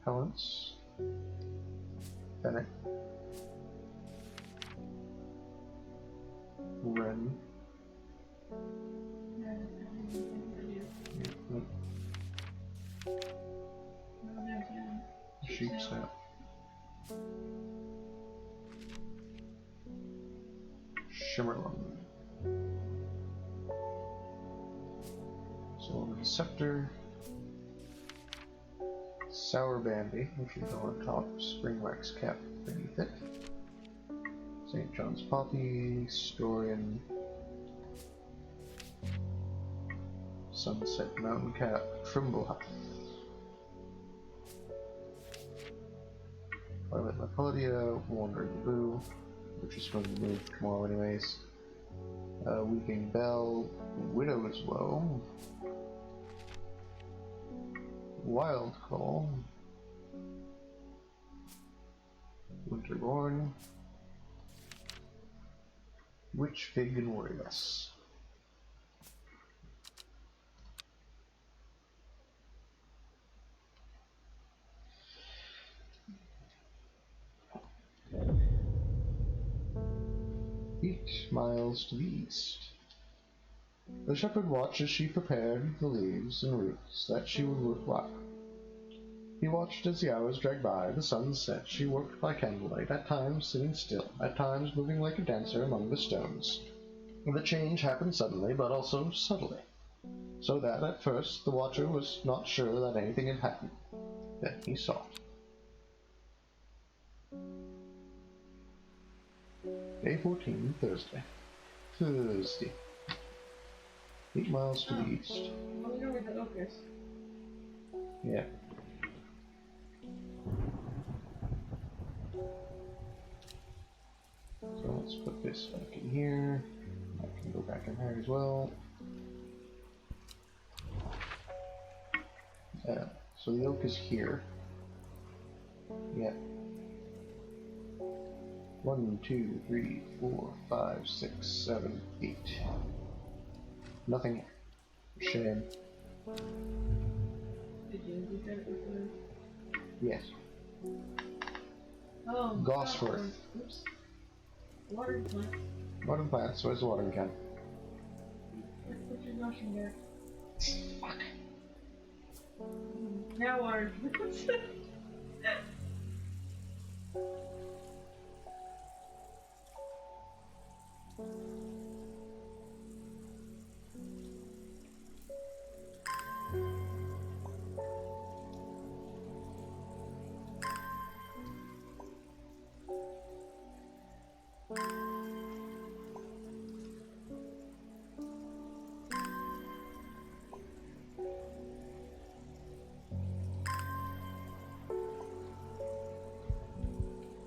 repellents. Fennec. Wren. Yeah, that's everything I do. Mm, No, downtown. Sheep's Head. Shimmerlum. Solomon Scepter. Sour Bandy, which is on top, Spring Wax Cap beneath it. St. John's Poppy, Storian, Sunset Mountain Cap, Trimblehuff. Violet Lapodia, Wandering Boo, which is going to move tomorrow anyways. Weeping Bell, Widow's Woe, Wild Call, Winterborn, Witch Fig and Warriors. Miles to the east. The shepherd watched as she prepared the leaves and roots that she would worthwhile. He watched as the hours dragged by, the sun set. She worked by candlelight, at times sitting still, at times moving like a dancer among the stones. The change happened suddenly, but also subtly, so that at first the watcher was not sure that anything had happened. Then he saw it. Day 14, Thursday. 8 miles to the east. I wonder where the oak is. Yeah. So let's put this back in here. I can go back in there as well. So the oak is here. Yeah. 1, 2, 3, 4, 5, 6, 7, 8. Nothing. Shame. Did you look at it before? Yes. Oh, Gosforth. Oops. Water plant. Watering plants. Where's the watering can? Put your mushroom there. Fuck. Now water plants.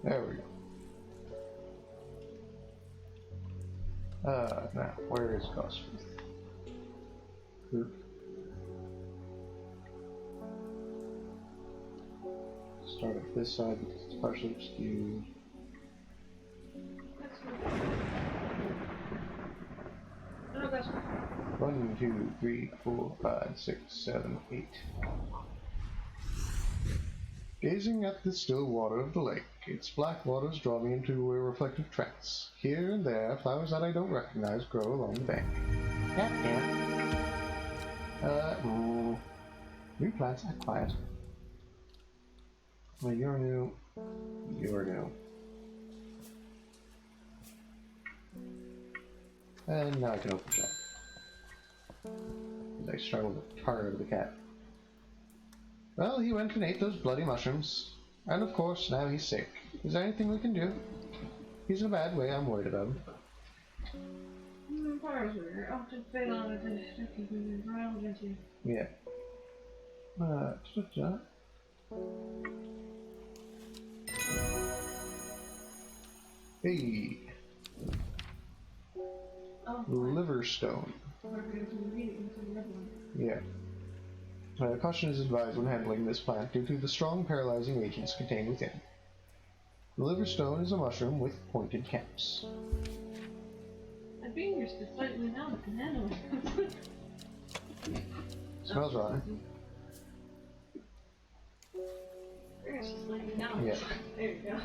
There we go. Now, where is Gosforth? Start at this side because it's partially skewed. No, that's 1, 2, 3, 4, 5, 6, 7, 8. Gazing at the still water of the lake, its black waters draw me into a reflective trance. Here and there, flowers that I don't recognize grow along the bank. New plants are quiet. Well, you're new. You're new. And now I can open shop. As I strangled the tar out of the cat. Well, he went and ate those bloody mushrooms. And of course, now he's sick. Is there anything we can do? He's in a bad way, I'm worried about him. I'll just fail on it and I'll get you. Yeah. Hey! Oh, Liver stone. we're going to read it into the red one. Yeah. Caution is advised when handling this plant due to the strong paralyzing agents contained within. The liver stone is a mushroom with pointed caps. My fingers just slightly numb at the handle. Smells rotten. It's just laying down. Yeah. There you go.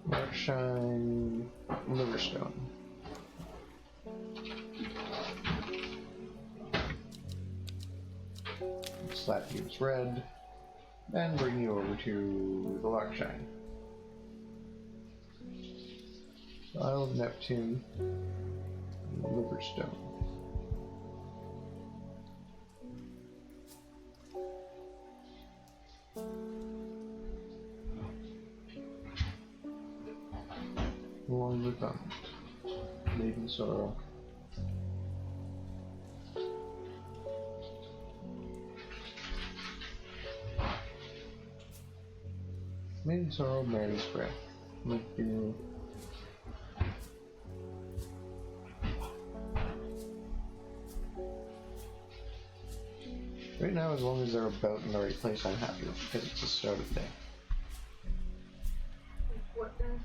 Markshine, Liverstone. Slap you as red, and bring you over to the Larkshine. Isle of Neptune, Liverstone. Along the Thumb, Maiden Sorrow. Maiden Sorrow, Mary's Breath. Might do. Right now, as long as they're about in the right place, I'm happy with it, because it's the start of the day. What does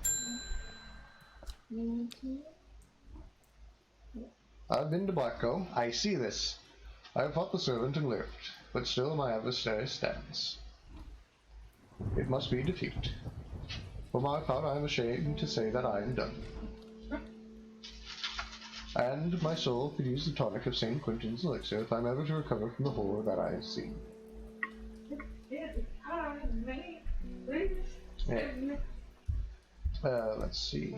mean to you? I've been to Blackco. I see this. I have fought the servant and lived, but still my adversary stands. It must be defeat. For my part, I am ashamed to say that I am done. And my soul could use the tonic of St. Quentin's elixir if I'm ever to recover from the horror that I have seen. Yeah. Let's see.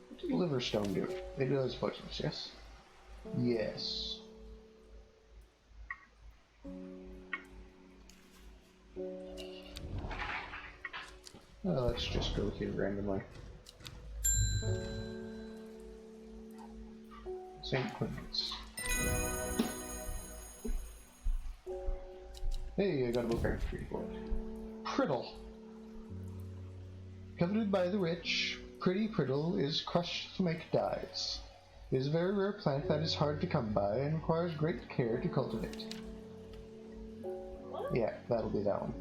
What does Liverstone do? It does poisonous, yes? Yes. Let's just go here randomly. St. Quentin's. Hey, I got a book tree for it. Priddle. Coveted by the rich, pretty priddle is crushed to make dyes. It is a very rare plant that is hard to come by and requires great care to cultivate. Yeah, that'll be that one.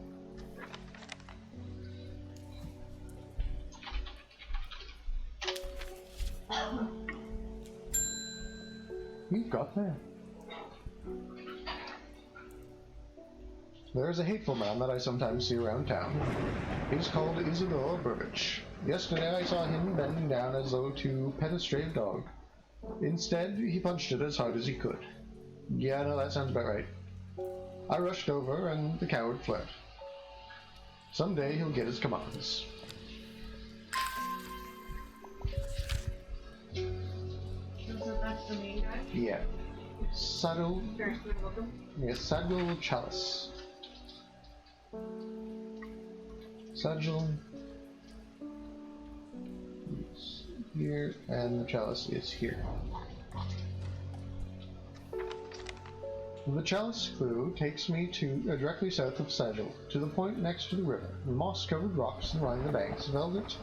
You've got that. There is a hateful man that I sometimes see around town. He's called Isidore Burbage. Yesterday I saw him bending down as though to pet a stray dog. Instead, he punched it as hard as he could. Yeah, no, that sounds about right. I rushed over, and the coward fled. Someday he'll get his comeuppance. So that's the main guy? Yeah. Saddle. Very welcome. Yeah, Saddle Chalice. Saddle. Is here, and the chalice is here. The chalice clue takes me to directly south of Saddle, to the point next to the river. Moss-covered rocks line the banks, velvet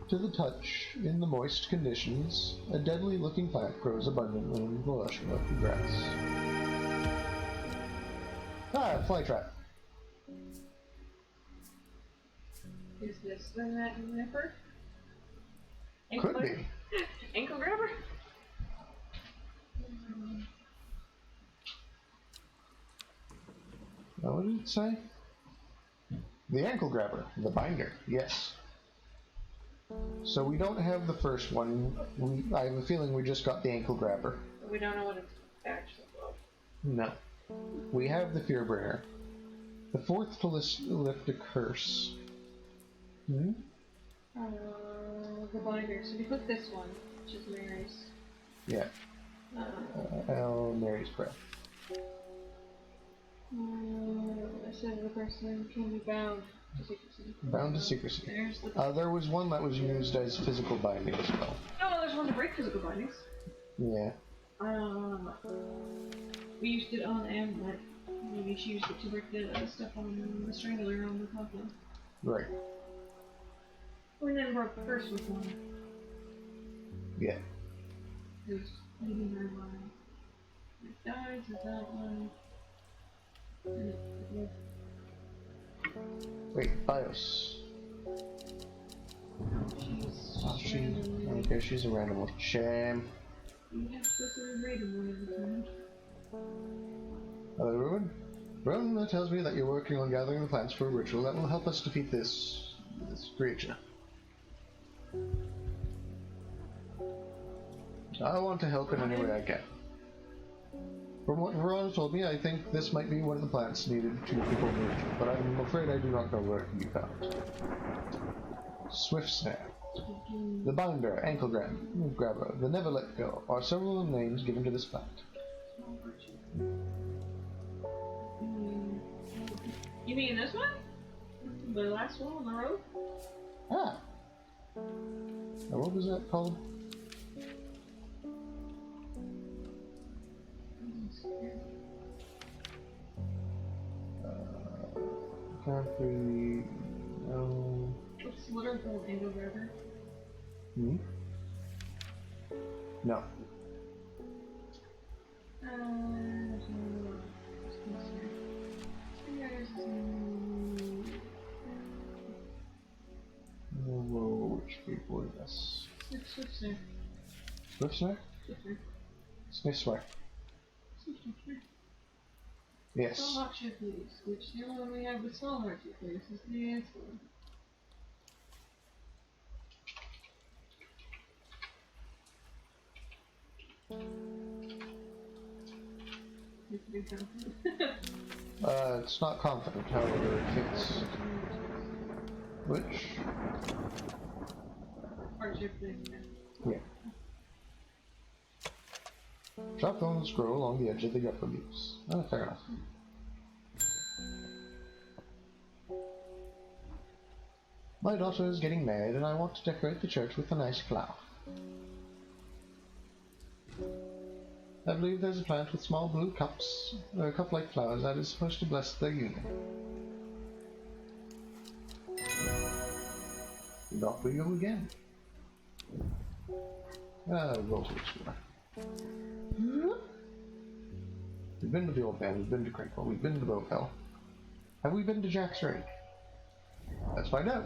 to the touch in the moist conditions. A deadly-looking plant grows abundantly in the lush leafy grass. Ah, flytrap. Is this the nipper? Could be. Ankle grabber? What did it say? The ankle grabber, the binder, yes. So we don't have the first one. I have a feeling we just got the ankle grabber. We don't know what it's actually called. No. We have the Fearbringer. The fourth to lift a curse. Hmm? The binder. So we put this one, which is Mary's. Yeah. Mary's Breath. I said the person can be bound to secrecy. Bound to secrecy. There's the There was one that was used as physical binding as well. oh, there's one to break physical bindings. Yeah. We used it on Amlet. Maybe she used it to break the stuff on the strangler on the coffin. Right. We never broke the first one. Yeah. There's maybe her one. It dies, is that one? Wait, BIOS. Okay, she's a random one. Shame. You have to go through a random one every time. Hello, Ruin. Ruin tells me that you're working on gathering the plants for a ritual that will help us defeat this creature. I want to help in any way I can. From what Verona told me, I think this might be one of the plants needed to perform the ritual, but I'm afraid I do not know where it can be found. Swift Snare. The Binder, Ankle Grabber, the Never Let Go are several of the names given to this plant. You mean this one? The last one on the road? Ah! Now what was that called? Country... no... What's the letter called? Ankle Grabber? Hmm? No. Whoa, which people is this? Swift Snare. Swift Snare? Sniff Snare. Yes. Small heart shaped leaves, which the only one we have with small heart shaped leaves is the ants one. It's not confident, however, it fits. Which? Heart-shaped leaf, Yeah. Drop bones grow along the edge of the upper leaves. Oh, fair enough. My daughter is getting married and I want to decorate the church with a nice flower. I believe there's a plant with small blue cups, or cup-like flowers that is supposed to bless their union. And off we go again. Roll to explore. We've been to the Old Man, we've been to Crinkle, we've been to Bowfell. Have we been to Jack's Ring? Let's find out.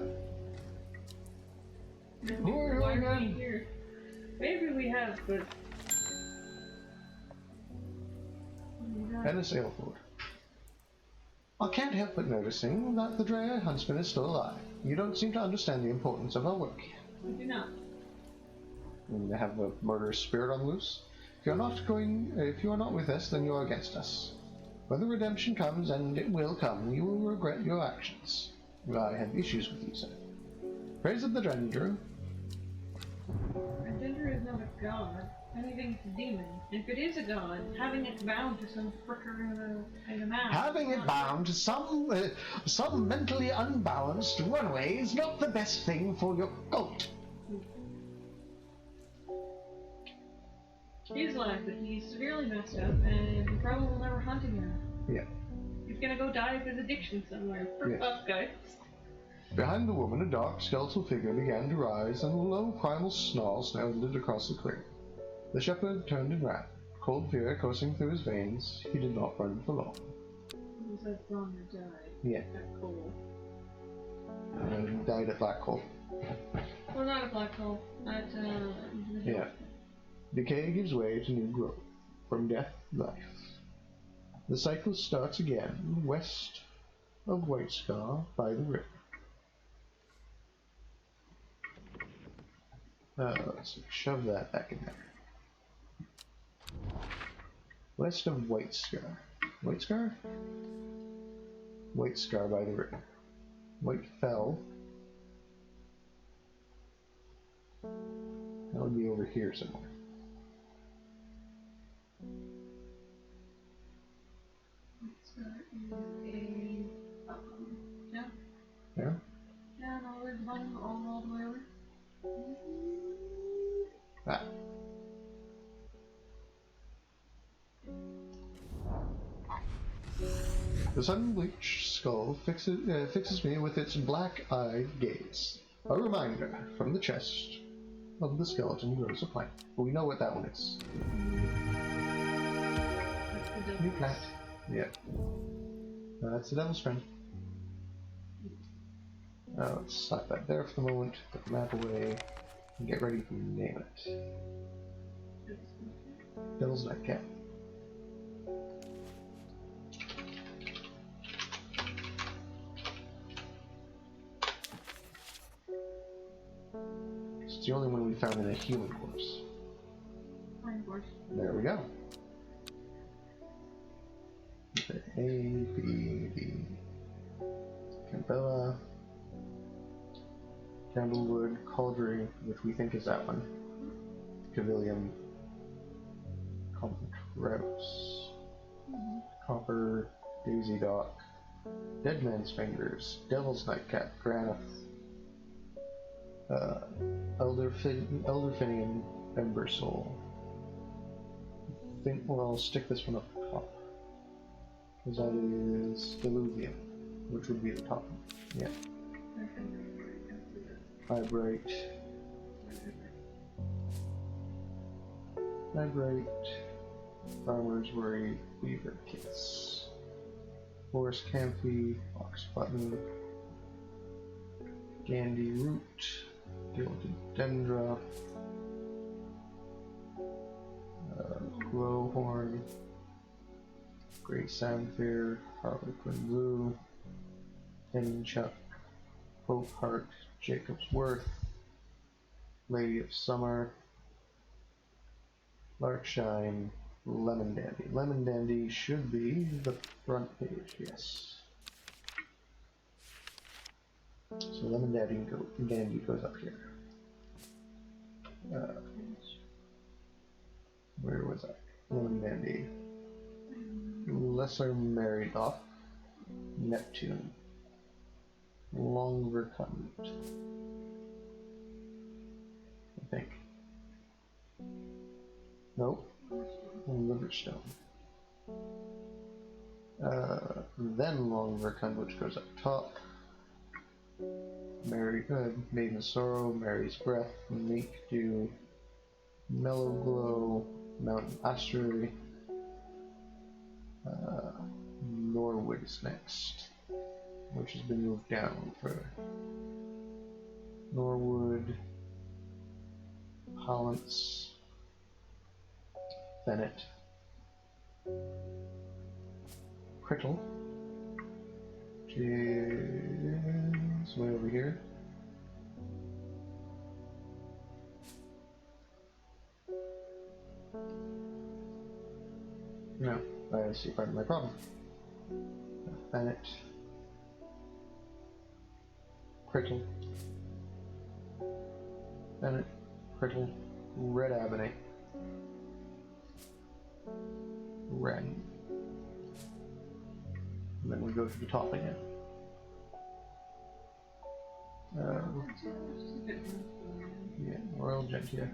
Why are we here? Maybe we have, but... And a sailboat. I can't help but noticing that the Drea huntsman is still alive. You don't seem to understand the importance of our work here. I do not. And they have a murderous spirit on loose. If you are not with us, then you are against us. When the redemption comes, and it will come, you will regret your actions. I have issues with you, sir. Praise of the Drendru. Drendru is not a god. If anything, it's a demon. If it is a god, having it bound to some fricker in a mouth. Having it bound to some mentally unbalanced runaway is not the best thing for your cult. He's alive, but he's severely messed up, and we probably will never hunt again. Yeah. He's gonna go die of his addiction somewhere. Yes. Up, guys. Behind the woman, a dark skeletal figure began to rise, and a low primal snarl sounded across the clearing. The shepherd turned and ran, cold fear coursing through his veins. He did not run for long. He was like wrong or died. Yeah. That cold. Died at Black Hole. Well, not a black hole. At, Yeah. Decay gives way to new growth, from death to life. The cycle starts again, west of White Scar by the river. Let's shove that back in there. West of White Scar. White Scar? White Scar by the river. White Fell. That would be over here somewhere. Yeah. Yeah? Yeah, no, there's one all the way over. Ah. The sun-bleached skull fixes me with its black-eyed gaze. A reminder from the chest of the skeleton grows a plant. We know what that one is. That's the New devil's. plant. Yeah. That's the devil's friend. Let's slap that there for the moment. Put the map away. Get ready to name it. Devil's Nightcap. It's the only one we found in a healing course. There we go. A, B, B. Campbella. Candlewood, Cauldron, which we think is that one. Cavilium. Comprouse. Copper. Daisy Dock. Dead Man's Fingers. Devil's Nightcap. Granith. Elderfinium. Ember Soul. Well, I'll stick this one up top. Because that is Illuvium, which would be the top. Yeah. Vibrate. Farmer's Worry, Weaver Kiss. Forest Campy, Fox Button. Gandy Root. Gilded Dendra. Glowhorn. Great Samphire, Harlequin Blue. Henchuck. Hope Heart, Jacob's Worth. Lady of Summer. Larkshine, Lemon Dandy. Lemon Dandy should be the front page, yes. So Lemon Dandy goes up here. Where was I? Lemon Dandy. Lesser Meridoff. Neptune. Longverkund. I think. Nope. Liverstone. Then Longverkund, which goes up top. Maiden Sorrow, Mary's Breath, Make Dew, Mellow Glow, Mountain Asteroid. Norwood is next, which has been moved down further. Norwood, Hollins, Bennett, Crickle, which is way over here. No, I see part of my problem. Bennett, Crickle, Bennett, Crickle, Red Abonate, Ren, and then we go to the top again. Yeah, Royal Gentia.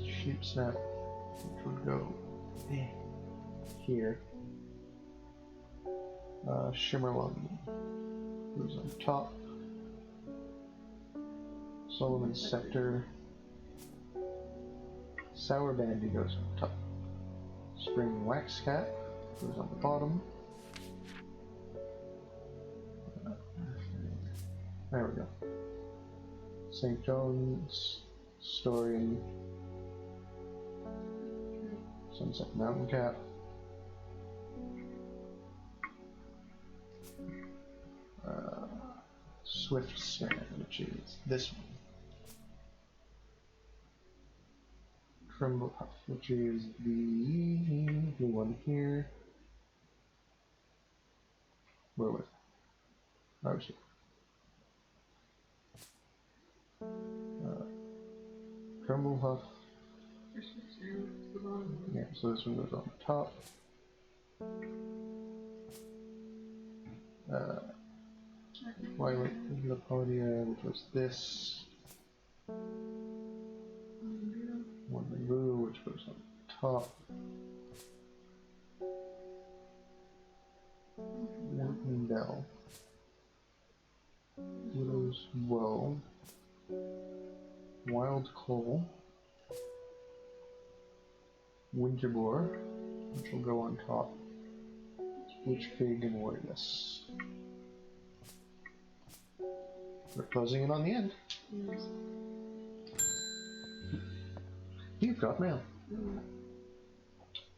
Sheep Snap, which would go here. Shimmerlung goes on top. Solomon's Scepter. Sour Bandy goes on top. Spring Wax Cap goes on the bottom. There we go. St. John's, Storian, Sunset Mountain Cap. Swift Span, which is this one. Tremble Puff, which is the blue one here. Where was it? I was here. Tremble Puff. Yeah, so this one goes on the top. Twilight Lapodia, which was this. One Blue, which goes on the top. Windell. Widow's Woe. Wild Coal. Winterboar, which will go on top. Witch Pig and Warriors. We're closing in on the end. Yes. You've got mail.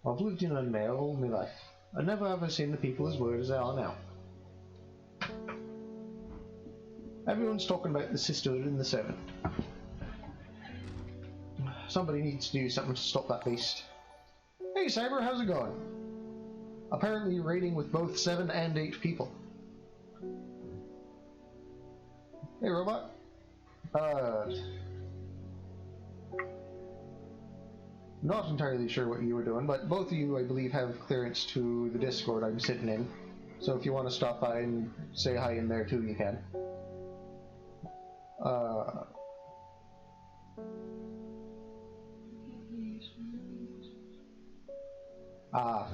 I've lived in mail all my life. I never ever seen the people as weird as they are now. Everyone's talking about the sisterhood and the servant. Somebody needs to do something to stop that beast. Hey Saber, how's it going? Apparently you're raiding with both 7 and 8 people. Hey robot. Not entirely sure what you were doing, but both of you, I believe, have clearance to the Discord I'm sitting in. So if you want to stop by and say hi in there too, you can.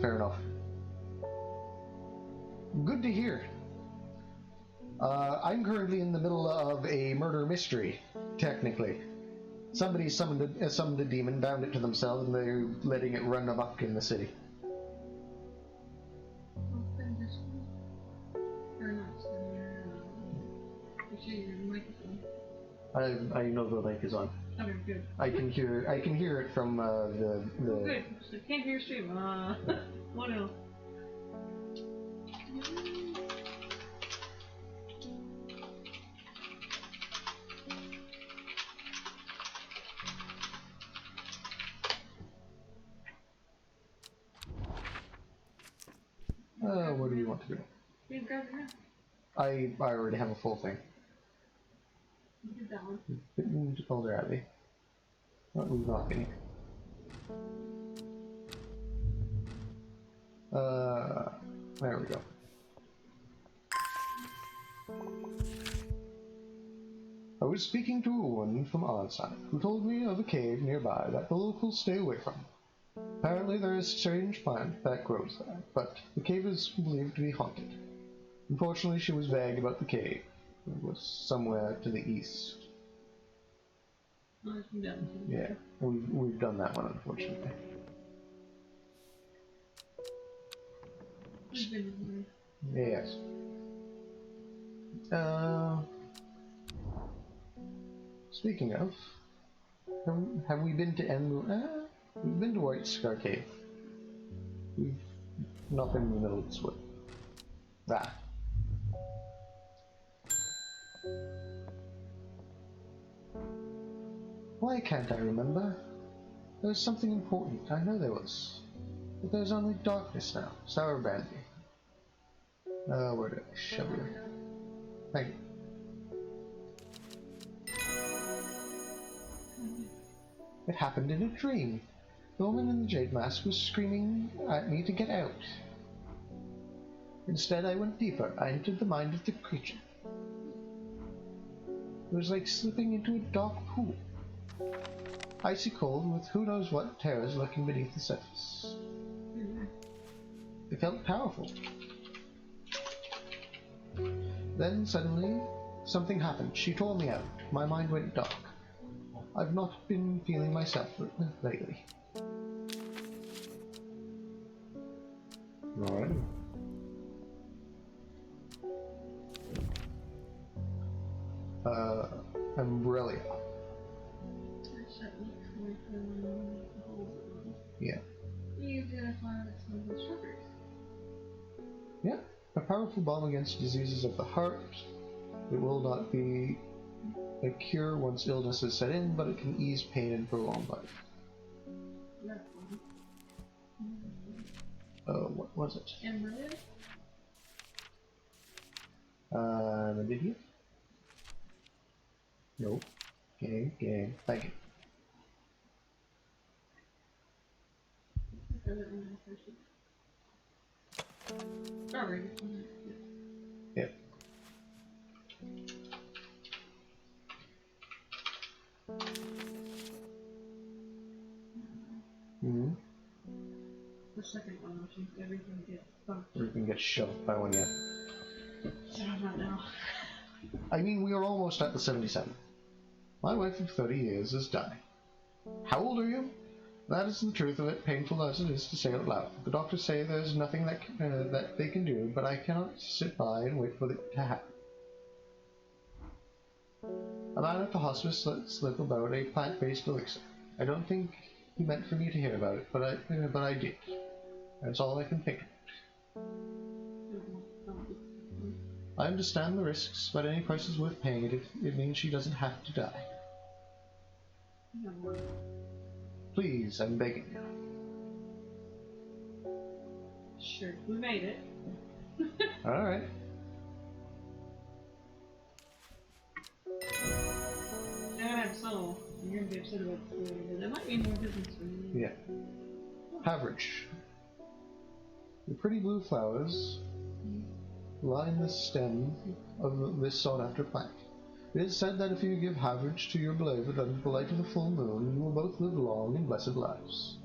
Fair enough. Good to hear. I'm currently in the middle of a murder mystery, technically. Somebody summoned a demon, bound it to themselves, and they're letting it run amok in the city. I know the mic is on. Okay, good. I can hear it from the. Oh, good. I can't hear stream. What else? What do you want to do? You grab it now. I already have a full thing. You did that one. Older Abby. Not any. There we go. I was speaking to a woman from Onside who told me of a cave nearby that the locals stay away from. Apparently there is a strange plant that grows there, but the cave is believed to be haunted. Unfortunately, she was vague about the cave. It was somewhere to the east. Yeah, we've done that one, unfortunately. Yes. Speaking of, have we been to we've been to White Scar Cave. We've not been in the middle of this wood. Why can't I remember? There was something important, I know there was. But there's only darkness now. Sour brandy. Where did I shove you? Thank you. It happened in a dream. The woman in the jade mask was screaming at me to get out. Instead, I went deeper. I entered the mind of the creature. It was like slipping into a dark pool. Icy cold with who knows what terrors lurking beneath the surface. It felt powerful. Then suddenly, something happened. She tore me out. My mind went dark. I've not been feeling myself lately. Alright. Umbrella. Yeah. Yeah. A powerful balm against diseases of the heart. It will not be a cure once illness is set in, but it can ease pain and prolong life. What was it? Did you? Nope. Game. Thank you. Yep. The second one, which is everything gets bumped. Everything gets shoved by one, yeah. So how about now? I mean, we are almost at the 77. My wife of 30 years has died. How old are you? That is the truth of it, painful as it is to say out loud. The doctors say there's nothing that they can do, but I cannot sit by and wait for it to happen. A man at the hospice let slip about a plant-based elixir. I don't think he meant for me to hear about it, but I did. That's all I can think of. I understand the risks, but any price is worth paying if it means she doesn't have to die. Please, I'm begging you. Sure, we made it. Alright. Now I have soul. You're gonna be upset about the story, but that might be more business for me. Yeah. Average. The pretty blue flowers line the stem of this sought-after plant. It is said that if you give Haverage to your beloved under the light of the full moon, you will both live long and blessed lives.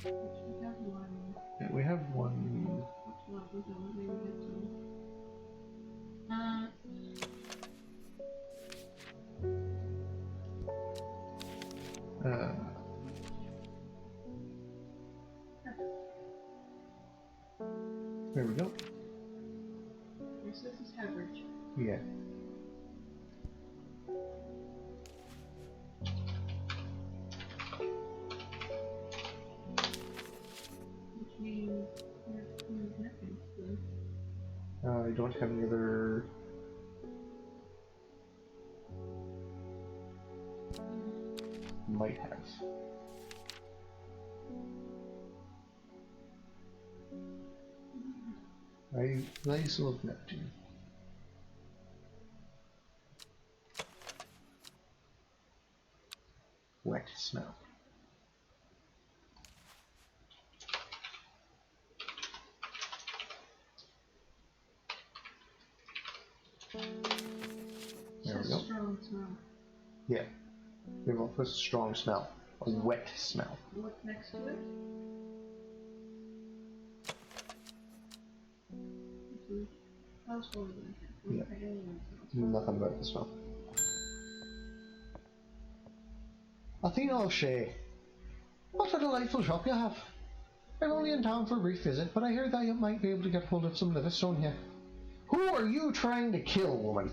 We have one. Yeah, we have one. Maybe we have two. There we go. This is average. Yeah. Which means there's nothing. I don't have any other. Might have. Nice little Neptune. Wet smell. There we go. Strong smell. Yeah. We want a strong smell. A wet smell. What's next to it? Household. Yeah. Nothing about the smell. Athena O'Shea. What a delightful shop you have. I'm only in town for a brief visit, but I hear that you might be able to get hold of some Livingstone here. Who are you trying to kill, woman?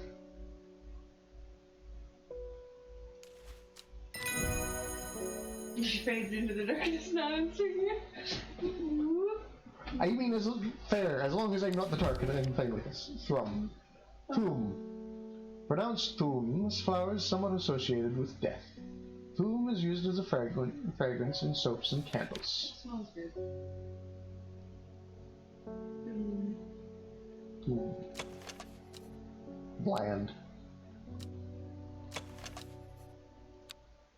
She fades into the darkness now and I mean, as fair, as long as I'm not the target of anything like this. Thrum. Thum. Pronounced thums, flowers somewhat associated with death. Thum is used as a fragrance in soaps and candles. It smells good. Thum. Bland.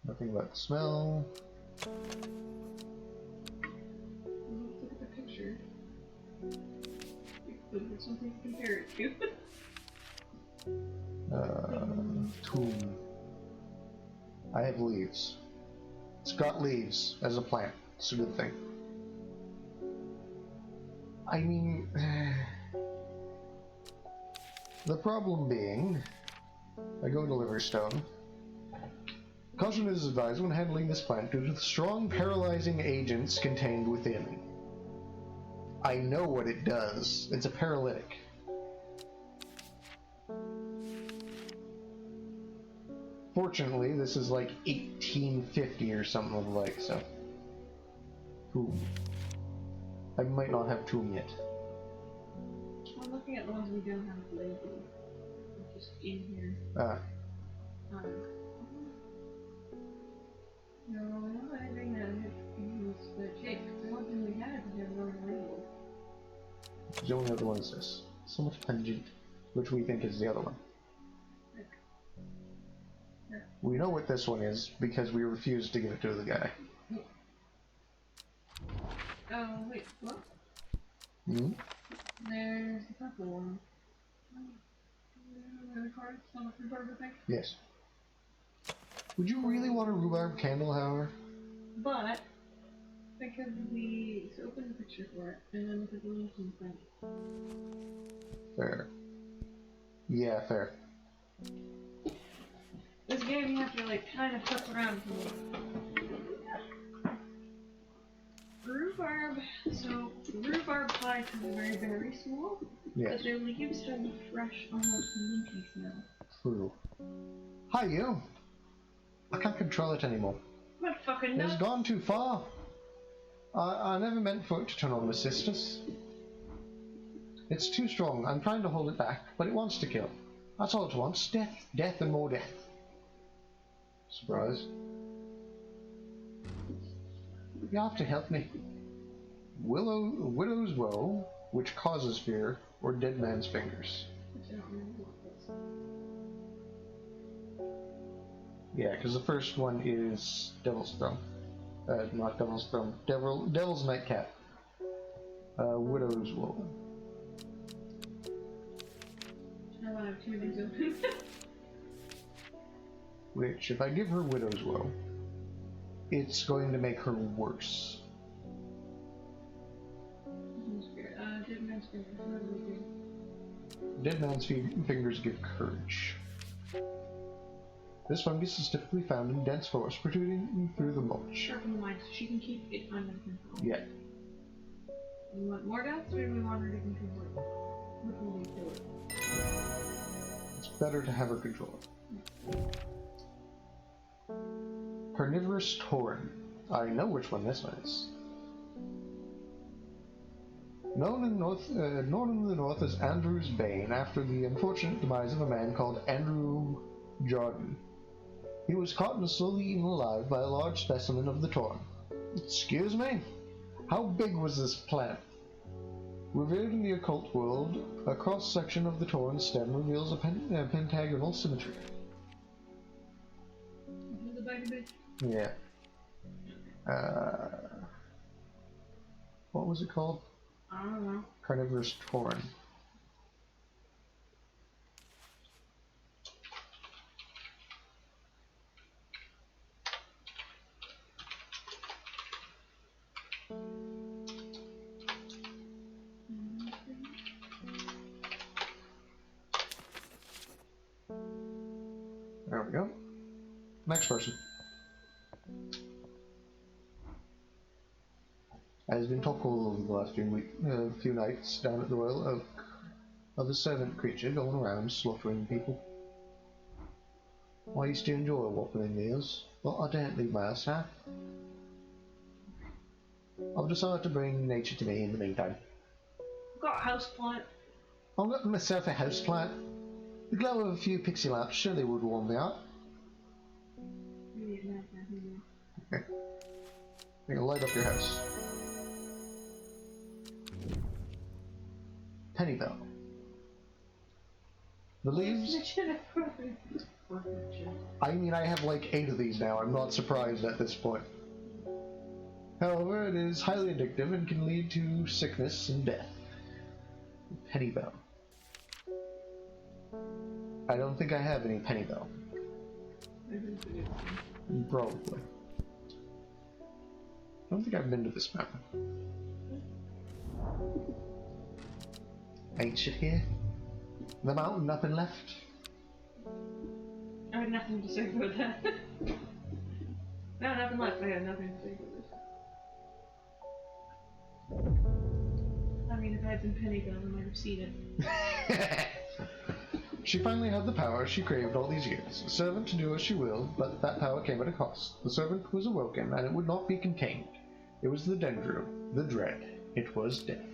Nothing but smell. Look at the picture. There's something to compare it to. Tomb. I have leaves. It's got leaves as a plant. It's a good thing. I mean, the problem being, I go to Livingstone. Caution is advised when handling this plant due to the strong paralyzing agents contained within. I know what it does. It's a paralytic. Fortunately, this is like 1850 or something like so. Tomb. I might not have tomb yet. I'm looking at the ones we don't have labeled. Just in here. No, I don't have anything that was legit. The one thing we had we have already labeled. The only other one is this. Somewhat pungent, which we think is the other one. We know what this one is because we refused to give it to the guy. Oh, wait, what? Hmm? There's the purple one. The cards on the rhubarb, I think? Yes. Would you really want a rhubarb candle, however? But, because we so open the picture for it, and then look at the link in front. Fair. Yeah, fair. This game you have to like kind of flip around for rhubarb. So rhubarb plants are very small, Yes. but their leaves have a fresh, almost minty smell. through. Hi, you. I can't control it anymore. What fucking It's nuts? gone too far. I never meant for it to turn on the sisters. It's too strong. I'm trying to hold it back, but it wants to kill. That's all it wants. Death. Death and more death. Surprise. You have to help me. Widow's woe, which causes fear, or dead man's fingers. I don't remember what this. Yeah, because the first one is Devil's Throne. Not Devil's Throne. Devil's Nightcap. Widow's woe. I want to have two things open. Which, if I give her Widow's woe, it's going to make her worse. Dead man's fingers. What do we do? Dead man's fingers give courage. This fungus is typically found in dense forests protruding through the mulch. Sharpen the mind so she can keep it under control. Yeah. We want more deaths, or do we want her to control it? Which will we kill it? It's better to have her control it. Carnivorous Tauren. I know which one this one is. Known in the north as Andrew's Bane, after the unfortunate demise of a man called Andrew Jordan. He was caught and slowly eaten alive by a large specimen of the Tauren. Excuse me? How big was this plant? Revered in the occult world, a cross-section of the Tauren stem reveals a pentagonal symmetry. Is it a bag of bitch? Yeah. What was it called? I don't know. Carnivorous Tauren. There we go. Next person. Has been topical over the last few nights down at the well of a servant creature going around slaughtering people. I used to enjoy whopping meals, but I don't leave my house now. I've decided to bring nature to me in the meantime. I've got a house plant. I've got myself a houseplant. The glow of a few pixie lamps surely would warm me up. Maybe it's not that here. Okay. You can light up your house. Penny Bell. The leaves. I mean, I have like 8 of these now. I'm not surprised at this point. However, it is highly addictive and can lead to sickness and death. Penny Bell. I don't think I have any Penny Bell. Probably. I don't think I've been to this mountain. Ain't shit here. The mountain, nothing left. I had nothing to say about that. No, nothing left. I had nothing to say about this. I mean, if I had some penny gum, I might have seen it. She finally had the power she craved all these years. A servant to do as she willed, but that power came at a cost. The servant was awoken, and it would not be contained. It was the Dendro, the dread. It was death.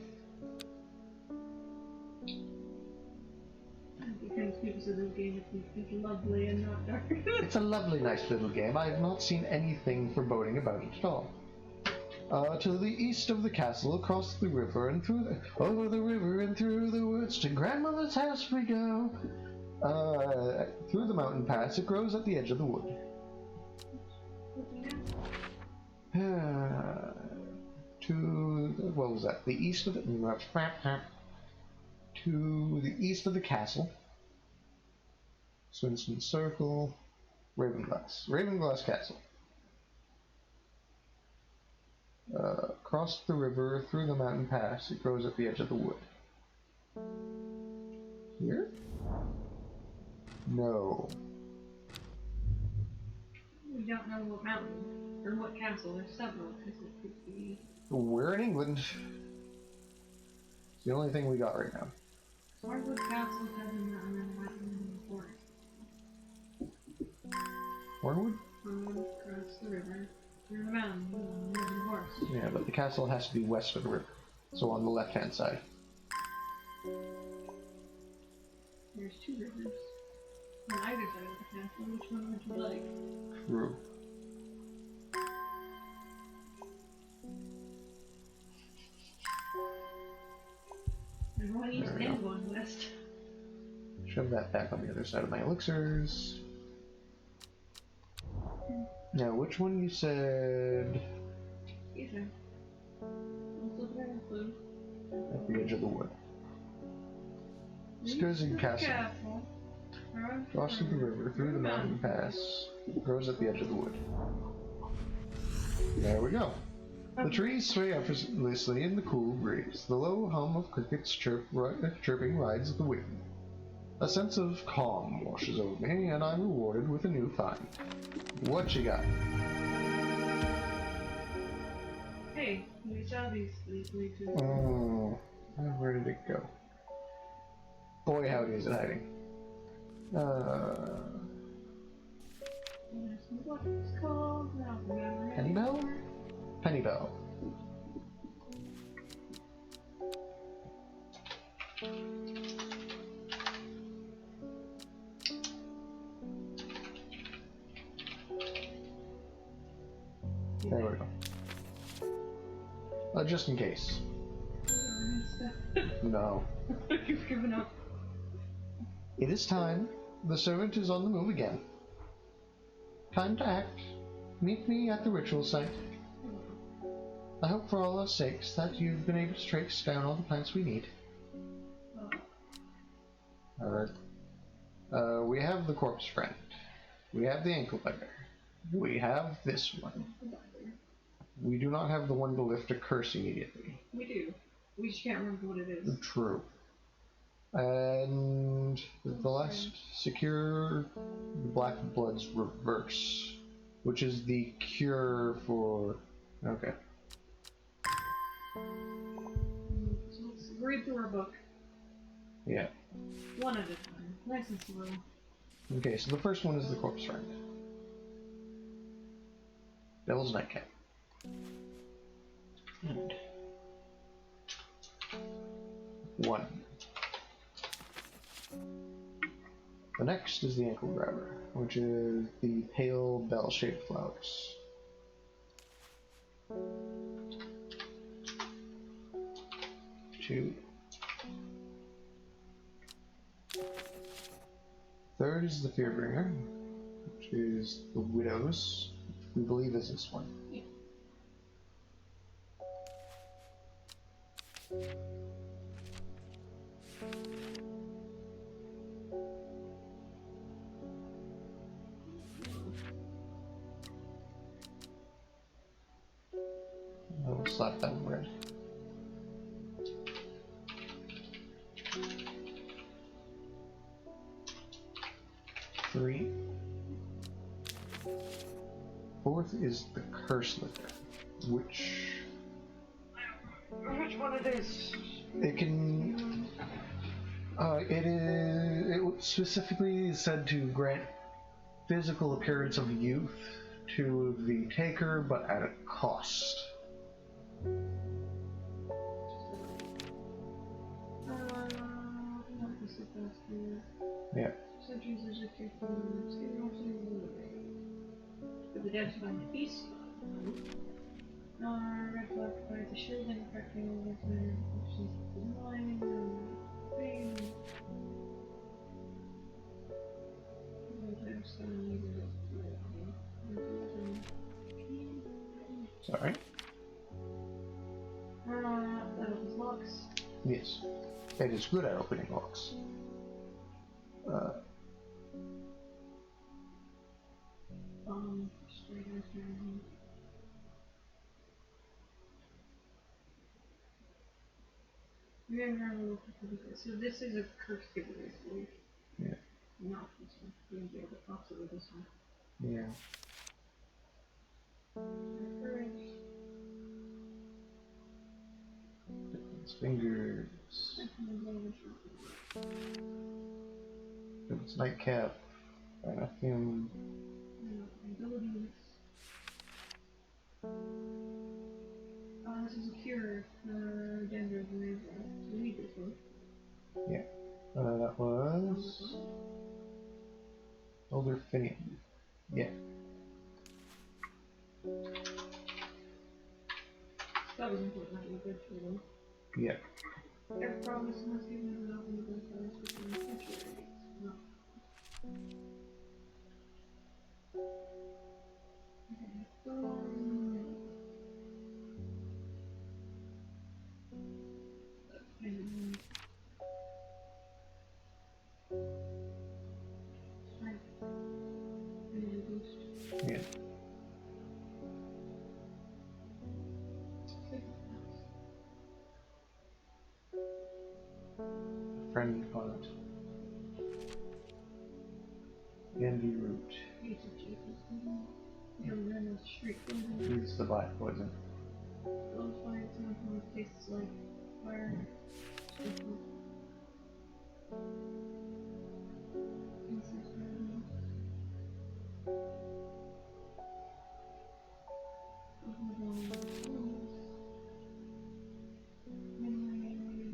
Because people say this game is lovely and not dark. It's a lovely, nice little game. I have not seen anything foreboding about it at all. To the east of the castle, across the river and over the river and through the woods, to grandmother's house we go. Through the mountain pass, it grows at the edge of the wood. What was that? The east of it. To the east of the castle. Swinston Circle. Ravenglass Castle. Across the river, through the mountain pass, it grows at the edge of the wood. Here? No. We don't know what mountain or what castle. There's several because it could be. We're in England. It's the only thing we got right now. Hardwood Castle has a mountain and a mountain in the forest. Wormwood? Across the river. Through the mountain. Near the horse. Yeah, but the castle has to be west of the river. So on the left-hand side. There's two rivers. On either side of the castle. Which one would you like? True. There's one east and one west. Shove that back on the other side of my elixirs. Now, which one you said? Either. Let's look at that clue. At the edge of the wood. Skirzen Castle. Cross the river, through the mountain pass. Grows at the edge of the wood. There we go. The trees sway effortlessly in the cool breeze. The low hum of crickets chirping rides the wind. A sense of calm washes over me, and I'm rewarded with a new find. What you got? Hey, we saw these places. Oh, where did it go? Boy, howdy is it hiding. What it's called? I don't remember. Penny Bell? Penny Bell. There we go. Just in case. No. You've given up. It is time. The servant is on the move again. Time to act. Meet me at the ritual site. I hope for all our sakes that you've been able to trace down all the plants we need. Alright. We have the corpse friend. We have the ankle beggar. We have this one. We do not have the one to lift a curse immediately. We do. We just can't remember what it is. True. And the last, secure the Black Blood's reverse, which is the cure for... Okay. So let's read through our book. Yeah. One at a time. Nice and slow. Okay, so the first one is the corpse friend. Devil's Nightcap. And 1. The next is the ankle grabber, which is the pale bell-shaped flowers. 2. Third is the Fearbringer, which is the widows. We believe is this one. Yeah. I will slap that one red. Three. Fourth is the Curse Lifter, which one it is? it can. It specifically is said to grant physical appearance of youth to the taker, but at a cost. Yeah. For the dead to find the beast. Red flag provides a shield and affecting the she's line thing. Sorry. That opens locks. Yes. It is good at opening locks. Straight after. So this is a curse giver, basically. Yeah. Not this one. You're gonna be able to possibly this one. Yeah. Courage. Its fingers. Its nightcap. Anathema. abilities. This is a cure for Denver's razor. So we need this one. Yeah. That was Elder Finian. Yeah. That was important. That was good for them. Yeah. Every promise must give them an open the first between sanctuaries. No. Yeah. Friend heart. Candy root. Use the black poison. Tastes like fire.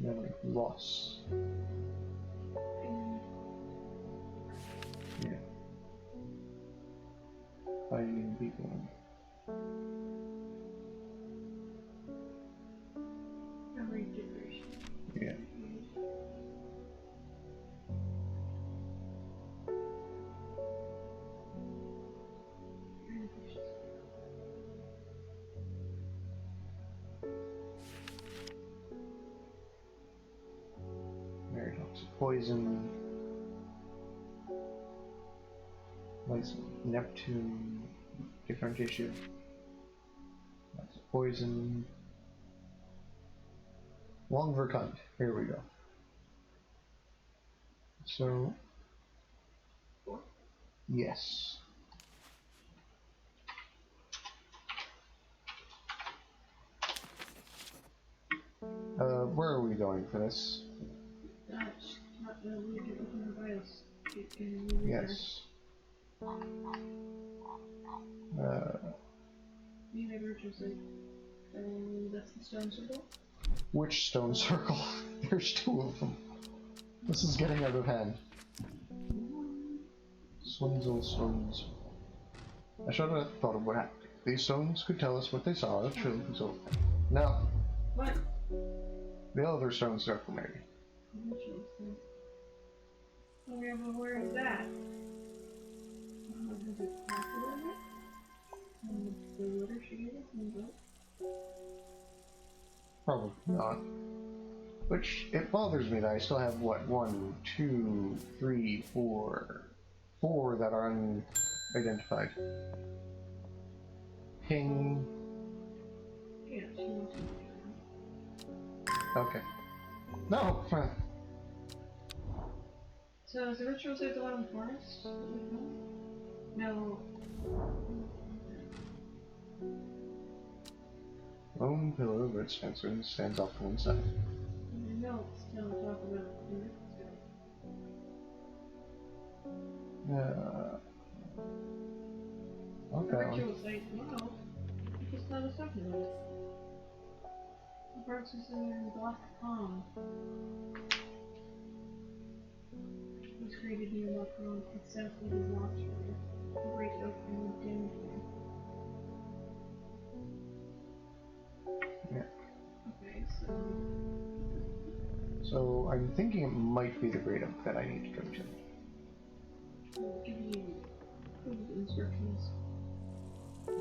Memory loss. Yeah. Finding people. Memory generation. Yeah. Very toxic poison. Nice Neptune. Different issue. That's poison. Long Verkund. Here we go. So, yes. Where are we going for this? That's not the weird open the bios. Yes. You never just like, that's the stone circle? Which stone circle? There's two of them. This is getting out of hand. Swinzel stones. I should have thought of what happened. These stones could tell us what they saw. That's true. So, no. What? The other stone circle, maybe. Oh yeah, but where is that? Has it passed a little bit? The water she gave us in the boat? Probably not. Which, it bothers me that I still have, what, 1, 2, 3, 4, 4 that are unidentified. Ping. Yeah, she wants to. Okay. No! So is the ritual safe the one in the forest? No. Lone pillar of red Spencer stands off to one side. I know it's still talk about the Okay. the ritual site, no. Just not a second of it. The parks is in Black Pond. It was created near Black Pond. It's south of the watchword. The great oak and the Denver. Yeah. Okay, so. So I'm thinking it might be the Great Oak that I need to go to. I'll give you the instructions.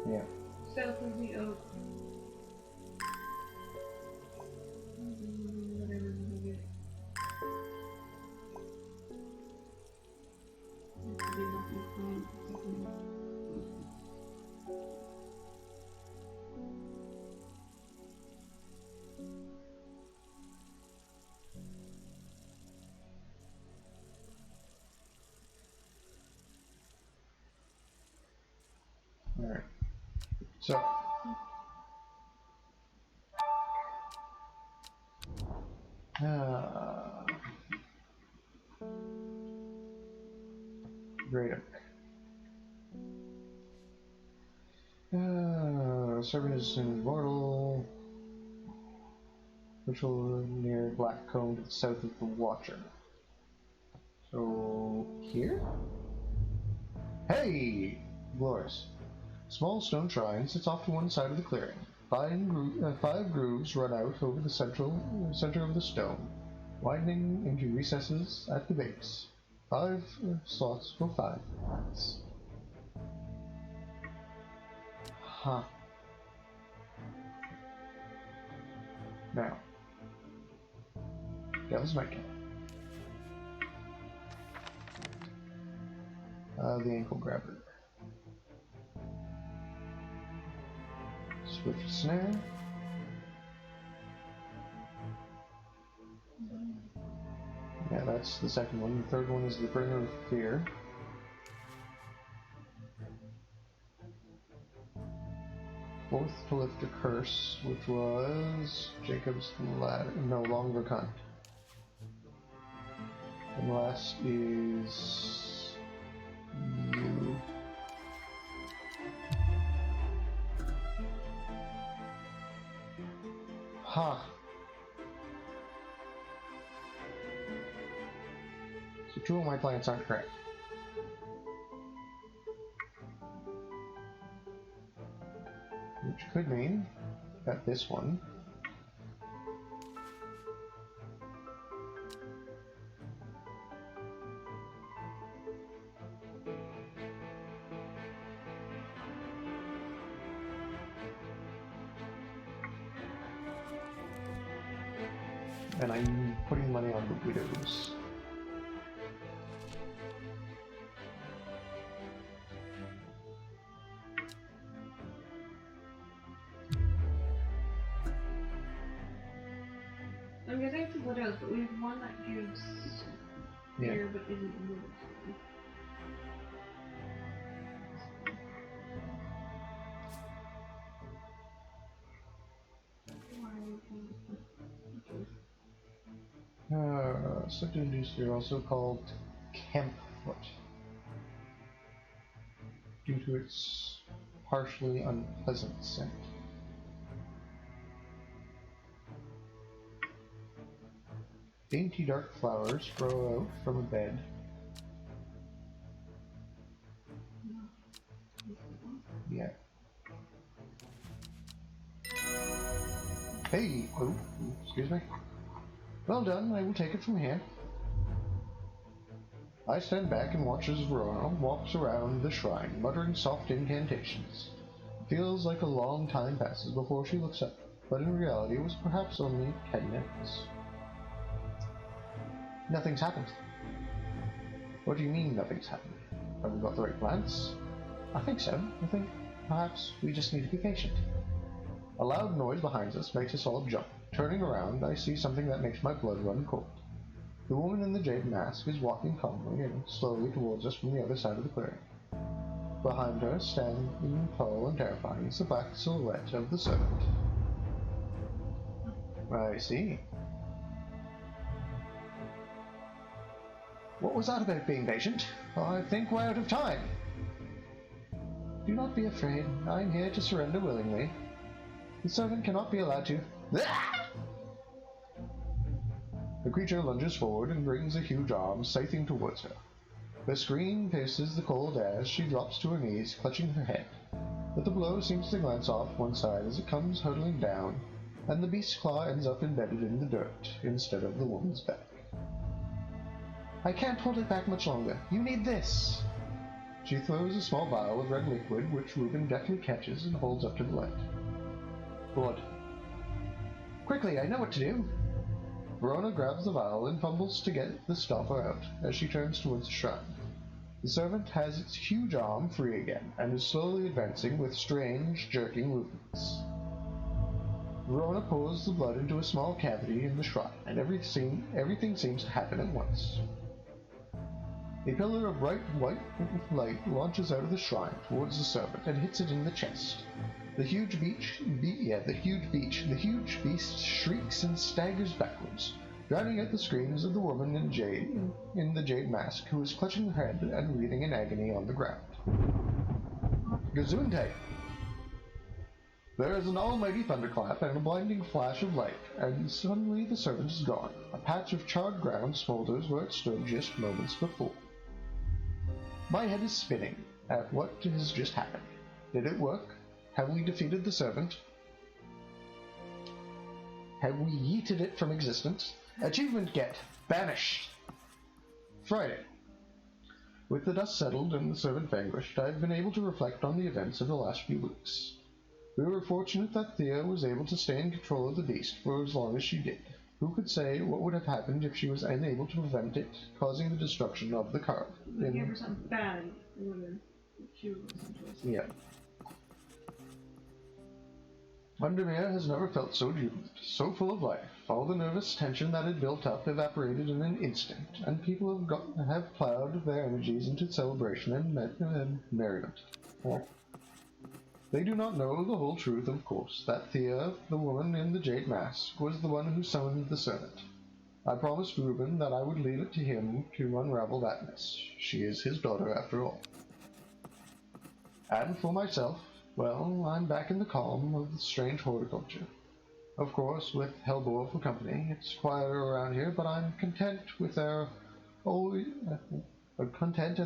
Yeah. South of the oak. Whatever you get. Have to be lucky to find something. Alright. So. Great Oak. Servant is immortal. Ritual near Black Cone to the south of the Watcher. So, here? Hey! Glorious. Small stone shrine sits off to one side of the clearing. Five grooves run out over the center of the stone, widening into recesses at the base. 5 slots for 5 paths. Huh. Now, Devil's Nightcap. The ankle grabber. Swift snare. Yeah, that's the second one. The third one is the bringer of fear. Fourth to lift a curse, which was Jacob's ladder. No, longer cunt. And last is you. Ha. So 2 of my plants aren't correct. Which could mean that this one and I'm putting money on the widows. I'm guessing it's widows, but we have one that gives fear but isn't moved. Subdued are also called Campfoot due to its partially unpleasant scent. Dainty dark flowers grow out from a bed. Yeah. Hey! Oh, excuse me. Well done, I will take it from here. I stand back and watch as Verona walks around the shrine, muttering soft incantations. It feels like a long time passes before she looks up, but in reality it was perhaps only 10 minutes. Nothing's happened. What do you mean nothing's happened? Have we got the right plants? I think so. I think perhaps we just need to be patient. A loud noise behind us makes us all jump. Turning around, I see something that makes my blood run cold. The woman in the jade mask is walking calmly and slowly towards us from the other side of the clearing. Behind her, standing tall and terrifying, is the black silhouette of the servant. I see. What was that about being patient? I think we're out of time. Do not be afraid. I am here to surrender willingly. The servant cannot be allowed to... The creature lunges forward and brings a huge arm scything towards her. The scream pierces the cold air as she drops to her knees, clutching her head. But the blow seems to glance off one side as it comes hurtling down, and the beast's claw ends up embedded in the dirt instead of the woman's back. I can't hold it back much longer. You need this! She throws a small vial of red liquid, which Reuben deftly catches and holds up to the light. Blood. Quickly, I know what to do! Verona grabs the vial and fumbles to get the stopper out as she turns towards the shrine. The servant has its huge arm free again and is slowly advancing with strange, jerking movements. Verona pours the blood into a small cavity in the shrine, and everything seems to happen at once. A pillar of bright white light launches out of the shrine towards the servant and hits it in the chest. The huge beast shrieks and staggers backwards, drowning out the screams of the woman in the jade mask, who is clutching her head and writhing in agony on the ground. Gesundheit! There is an almighty thunderclap and a blinding flash of light, and suddenly the servant is gone. A patch of charred ground smolders where it stood just moments before. My head is spinning at what has just happened. Did it work? Have we defeated the servant? Have we yeeted it from existence? Achievement get. Banished. Friday. With the dust settled and the servant vanquished, I have been able to reflect on the events of the last few weeks. We were fortunate that Thea was able to stay in control of the beast for as long as she did. Who could say what would have happened if she was unable to prevent it, causing the destruction of the car? If we gave her something bad, it would have... She would have... Yeah. Vandermeer has never felt so jubilant, so full of life. All the nervous tension that had built up evaporated in an instant, and people have plowed their energies into celebration and merriment. Well, they do not know the whole truth, of course, that Thea, the woman in the jade mask, was the one who summoned the servant. I promised Reuben that I would leave it to him to unravel that mess. She is his daughter, after all. And for myself, well, I'm back in the calm of the strange horticulture. Of course, with Hellboy for company, it's quieter around here, but I'm content and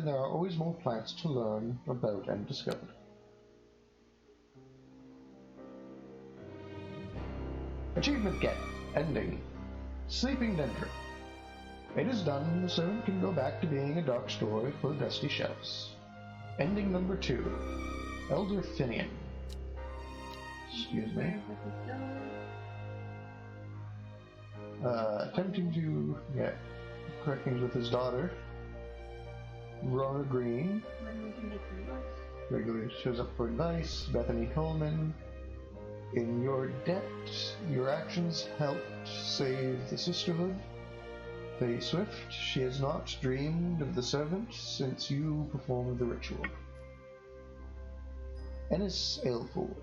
there are always more plants to learn about and discover. Achievement get. Ending. Sleeping Dendron. It is done. The servant can go back to being a dark story for dusty shelves. Ending number 2. Elder Finian. Excuse me. Attempting to get correct things with his daughter. Rona Green. Regularly shows up for advice. Bethany Coleman. In your debt, your actions helped save the sisterhood. Faye Swift, she has not dreamed of the servant since you performed the ritual. Ennis Aylford,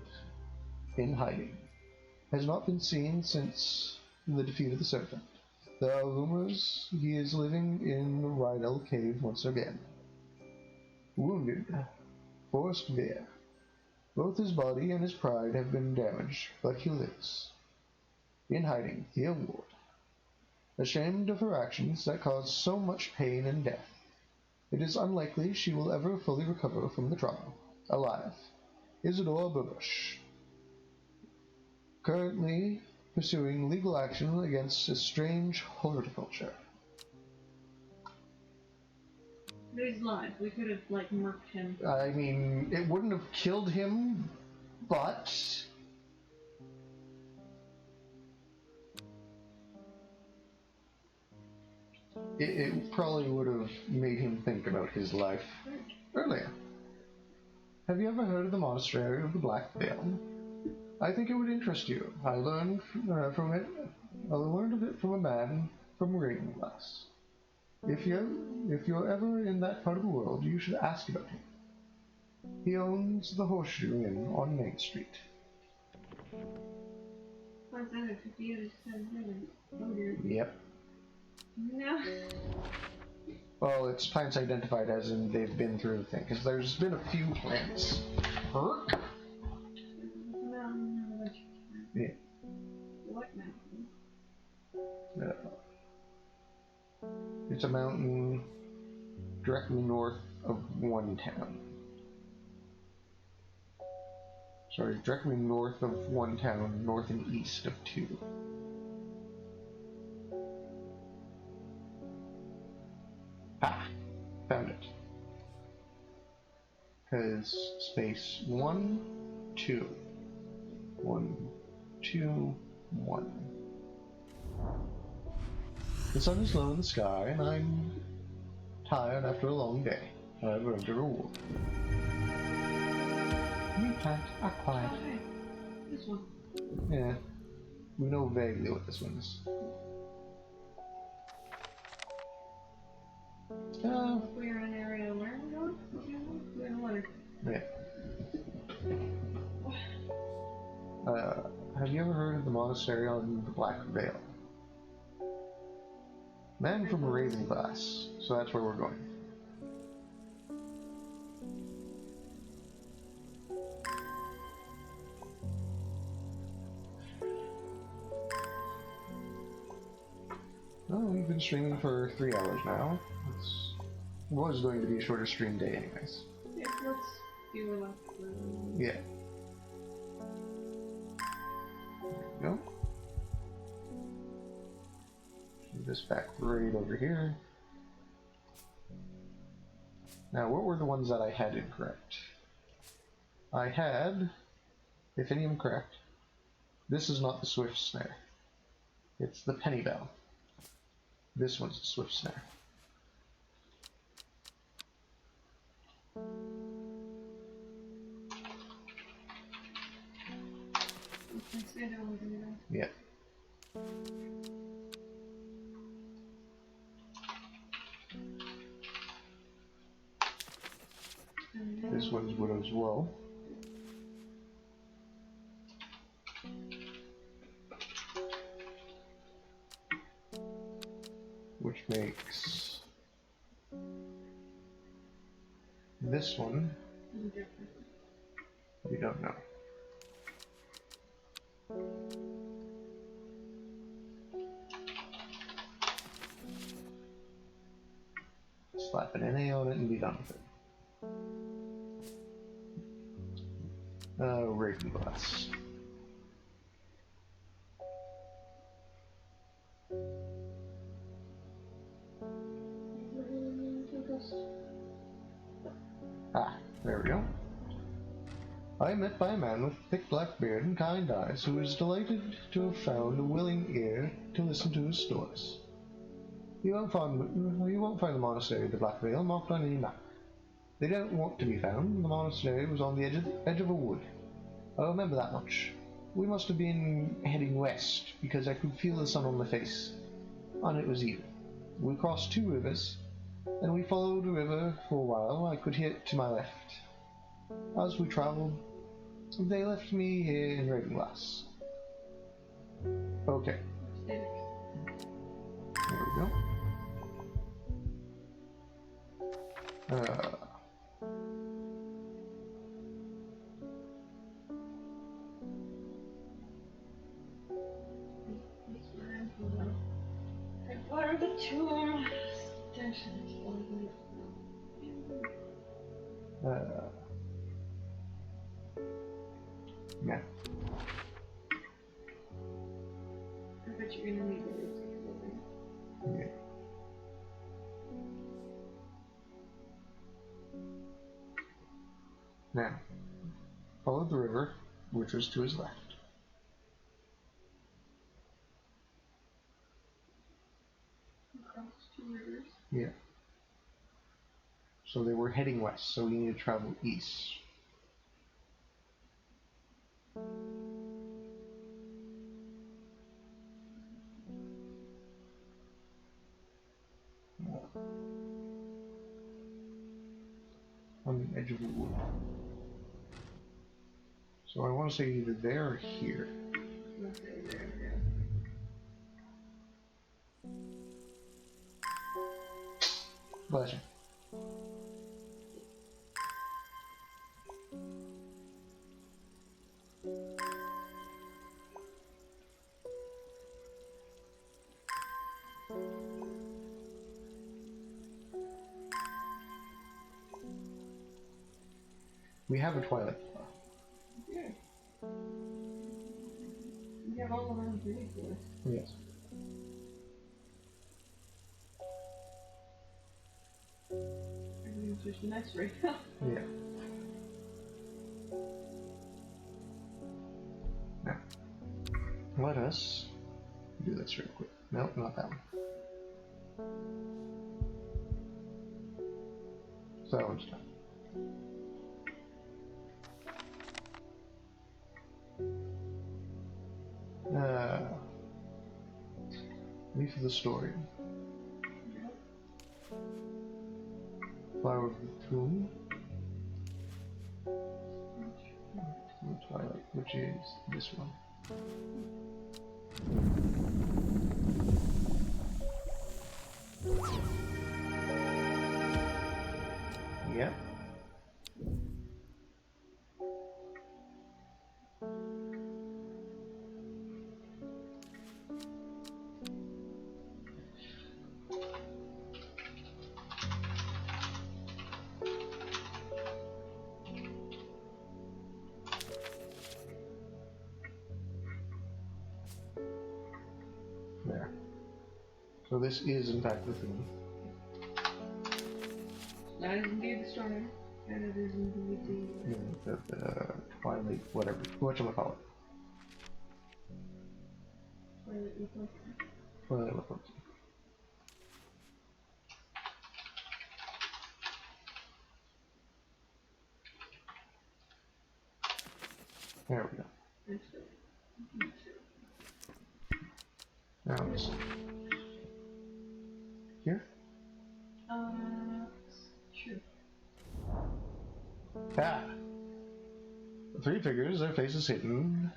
in hiding, has not been seen since the defeat of the serpent. There are rumors he is living in Rydell Cave once again. Wounded, Forrest Veer. Both his body and his pride have been damaged, but he lives. In hiding, Thea Ward. Ashamed of her actions that caused so much pain and death. It is unlikely she will ever fully recover from the trauma. Alive. Isidore Burbush. Currently pursuing legal action against a strange horticulture. He's alive. We could have, murked him. I mean, it wouldn't have killed him, but... It probably would have made him think about his life earlier. Have you ever heard of the Monastery of the Black Veil? I think it would interest you. I learned from it. I learned of it from a man from Ravenglass. If you're ever in that part of the world, you should ask about him. He owns the Horseshoe Inn on Main Street. Yep. No. Well, it's plants identified as in they've been through the thing, because there's been a few plants. Yeah. What mountain? It's a mountain directly north of one town. Sorry, directly north of one town, north and east of 2. Ah, found it. Because space 1, 2. 1, 2, 1. The sun is low in the sky, and I'm tired after a long day. I've earned a reward. You plants are quiet. Okay. This one. Yeah. We know vaguely what this one is. We're in an area where we're going? We're in water. Yeah. Have you ever heard of the monastery on the Black Veil? Man from Ravenglass, so that's where we're going. streaming for 3 hours now. It was going to be a shorter stream day anyways. Yeah, let's do a left room. Yeah. There we go. Move this back right over here. Now, what were the ones that I had incorrect? I had, if any of them correct, this is not the swift snare. It's the penny bell. This one's the swift snare. Yeah. This one's wood as well. Which makes this one, we don't know. Slap an NA on it and be done with it. Raven glass. Ah, there we go. I am met by a man with thick black beard and kind eyes who is delighted to have found a willing ear to listen to his stories. You won't find the monastery of the Black Veil marked on any map. They don't want to be found. The monastery was on the edge of a wood. I remember that much. We must have been heading west because I could feel the sun on my face, and it was evening. We crossed 2 rivers, and we followed the river for a while. I could hear it to my left. As we traveled, they left me here in Ravenglass. Okay. There we go. What are the tomb? Yeah. I bet you're gonna need it. Yeah. Now, follow the river, which was to his left. Across 2 rivers. Yeah. So they were heading west, so we need to travel east. On the edge of the wood. So I want to say either there or here. Let's say there, yeah. Bless you. We have a toilet. Yeah. You have all around beauty for us. Yes. Everything's just nice right now. Yeah. Now, let us do this real quick. Nope, not that one. So that one's done. Leaf of the story. Flower of the tomb. The twilight, which is this one. Yep. So this is in fact the thing. That is indeed the starter. And it is indeed the... The Twilight, whatever. Whatchamacallit. Twilight Reflection. Twilight Reflection. There we go. Now let's see. Here? Sure. Ah! The three figures, their faces hidden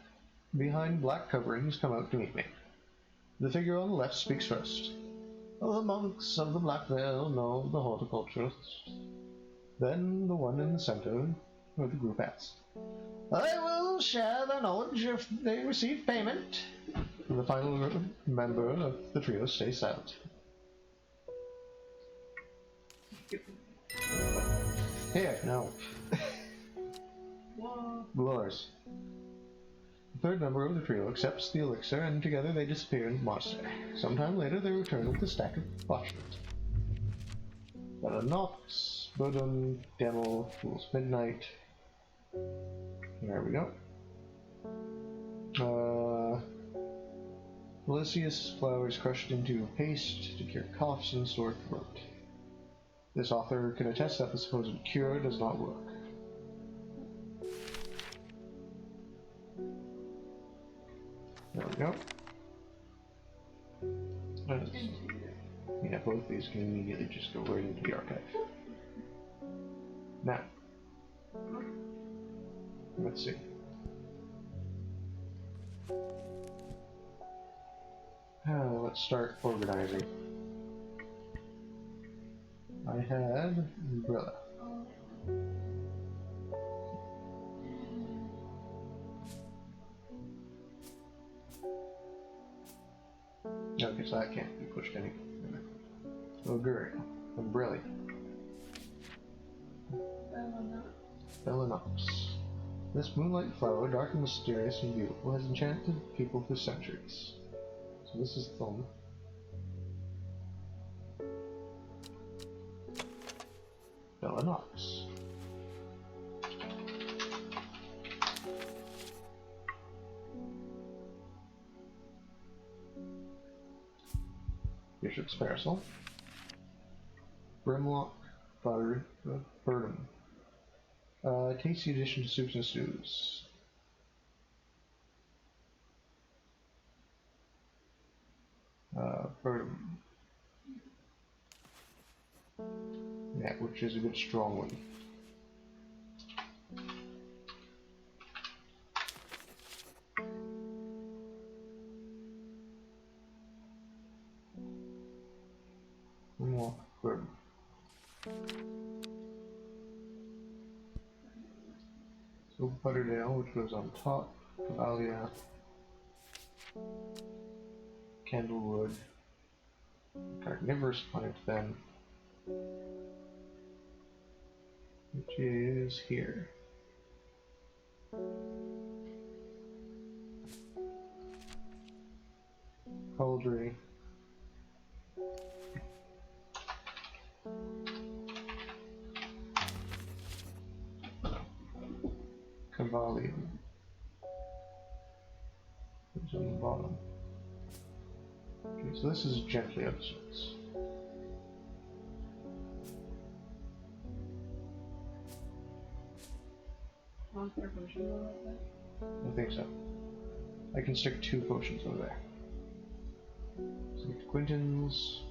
behind black coverings, come out to meet me. The figure on the left speaks first. Oh, the monks of the Black Veil know the horticulturists. Then the one in the center, where the group asks. I will share their knowledge if they receive payment. The final member of the trio stays silent. Here, no. Blurs. The third member of the trio accepts the elixir, and together they disappear in the monastery. Sometime later, they return with a stack of parchment. But a Nox, Bodum, Demo, Fool's Midnight. There we go. Melicious flowers crushed into paste to cure coughs and sore throat. This author can attest that the supposed cure does not work. There we go. Yeah, both these can immediately just go right into the archive. Now, let's see. Let's start organizing. I had umbrella. Okay, so that can't be pushed any. Auguria. Umbrella. Belanox. This moonlight flower, dark and mysterious and beautiful, has enchanted people for centuries. So this is Thumb. Belanox. Bishop's Parasol. Brimlock. Burnham. Tasty addition to soups and stews. Burnham. Yeah, which is a good strong one. Brimlock. Burnham. So Butterdale, which goes on top, Cavalia, Candlewood, Carnivorous Plant then, which is here. Cauldry. Cavalium. It's on the bottom. Okay, so this is gently upwards. I think so. I can stick 2 potions over there. So get Quinton's.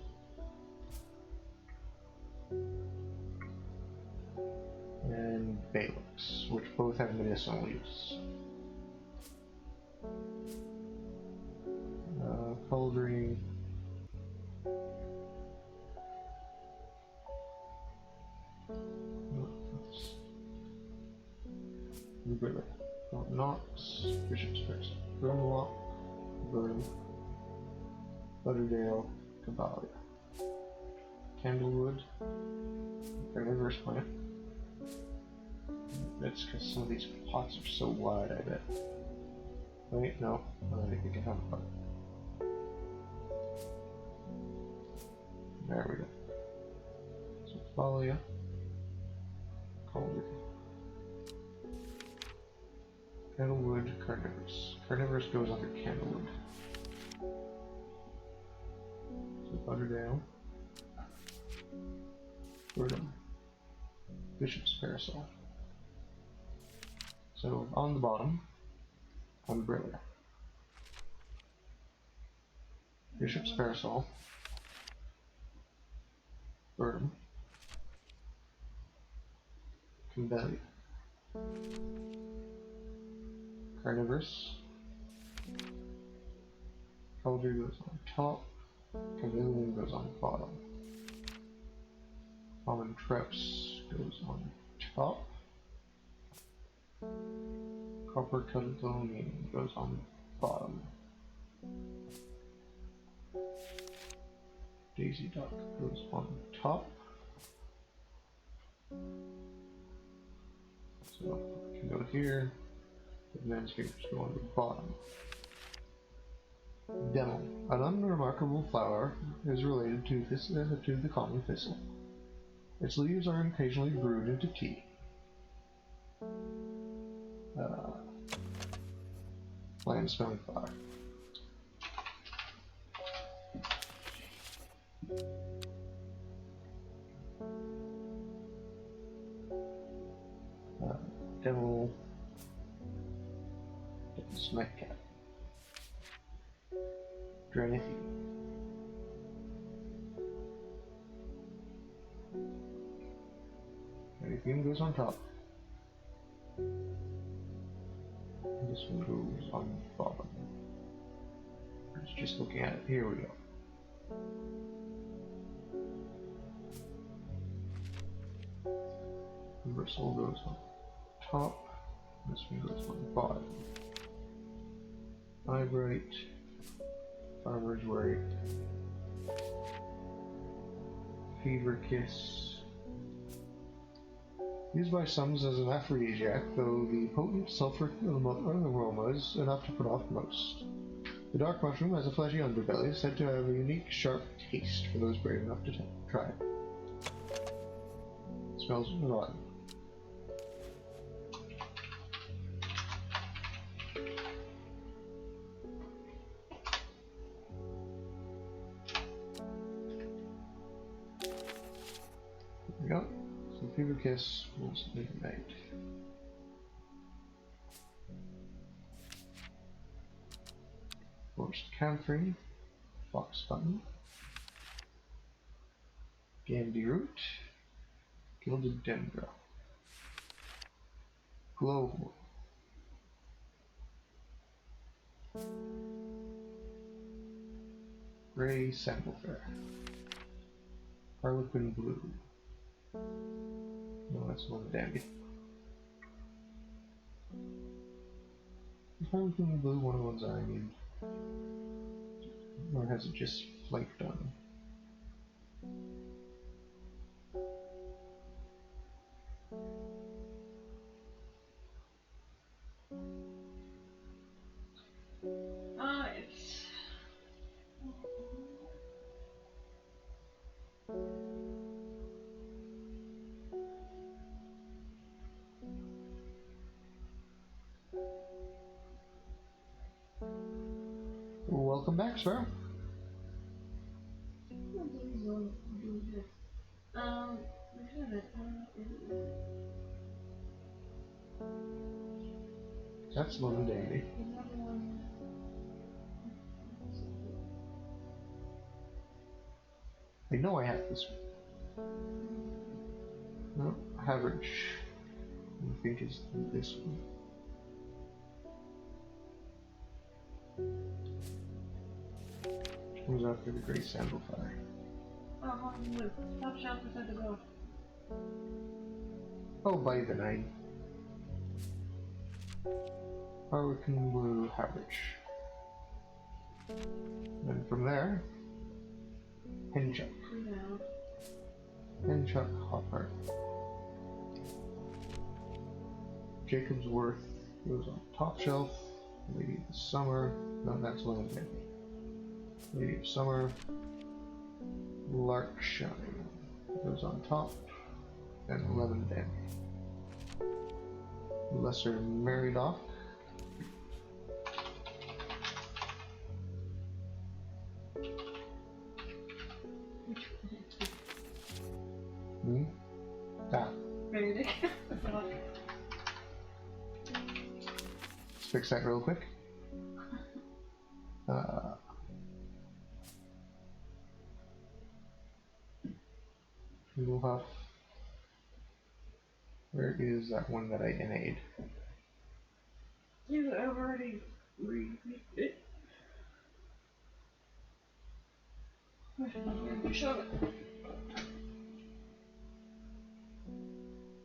And Balix, which both have medicinal use. Cauldry. Nox, Bishop's First, Grimlock, Burn, Butterdale, Cavalia, Candlewood, Carnivorous Plant. That's because some of these pots are so wide, I bet. Wait, no, I think we can have a pot. There we go. So Thalia, Calder, Candlewood, Carnivorous. Carnivorous goes under Candlewood. So Butterdale, Verdum, Bishop's Parasol. So on the bottom, Umbrella, Bishop's Parasol, Verdum, Convelia, Carnivorous, Calder goes on top, Chameleon goes on bottom, Common Treps goes on top, Copper Caledonia goes on bottom, Daisy Duck goes on top, so we can go here, the landscapes go on the bottom. Demo, an unremarkable flower, is related to the common thistle. Its leaves are occasionally brewed into tea. Land smelling flower. Demo, Smack Cat. Dranith. Dranith goes on top. And this one goes on bottom. I was just looking at it. Here we go. Bristle goes on top. This one goes on bottom. Eyebright. Farmer's Worry, Fever Kiss. Used by some as an aphrodisiac, though the potent sulfuric aroma is enough to put off most. The dark mushroom has a fleshy underbelly, said to have a unique, sharp taste for those brave enough to try it. It smells rotten. There we go. So Fever Kiss will make a night. Forced Camphor, Fox Button, Gandy Root, Gilded Dendra, Glow, Grey Sandalfare, Harlequin Blue. No, that's one dandy. Is Harlequin Blue one of the ones I need? Or has it just flaked on? It's... Welcome back, Sparrow. That's one dandy. I know I have this one. No, average. I think it's this one. Which comes after the Grey Sandalfire. Oh, look. Top shelf beside the door. Oh, by the nine. Harlequin Blue Average. And from there, Henchuck. Henchuck Hopper. Jacob's Worth goes on top shelf. Lady of the Summer. No, that's Lily. Lady of Summer. Larkshine goes on top, and 11 damage. Lesser Meridoc. Hmm? Ah. Meredith. Let's fix that real quick. Huff. Where is that one that I NA'd? I've already read it. Shove it.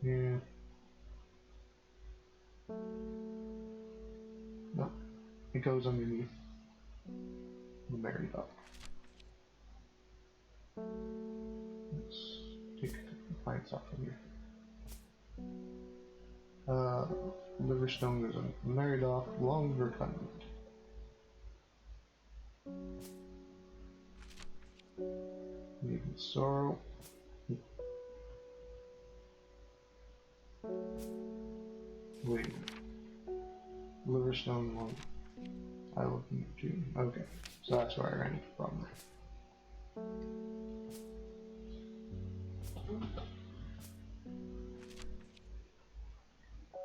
Yeah. No. It goes underneath the Meridoc. Let's take a couple of pints off of here. Liverstone goes on Meridoc, Longer Cund. Maiden Sorrow. Wait. Liverstone one. I look into. Okay. So that's where I ran into the problem there.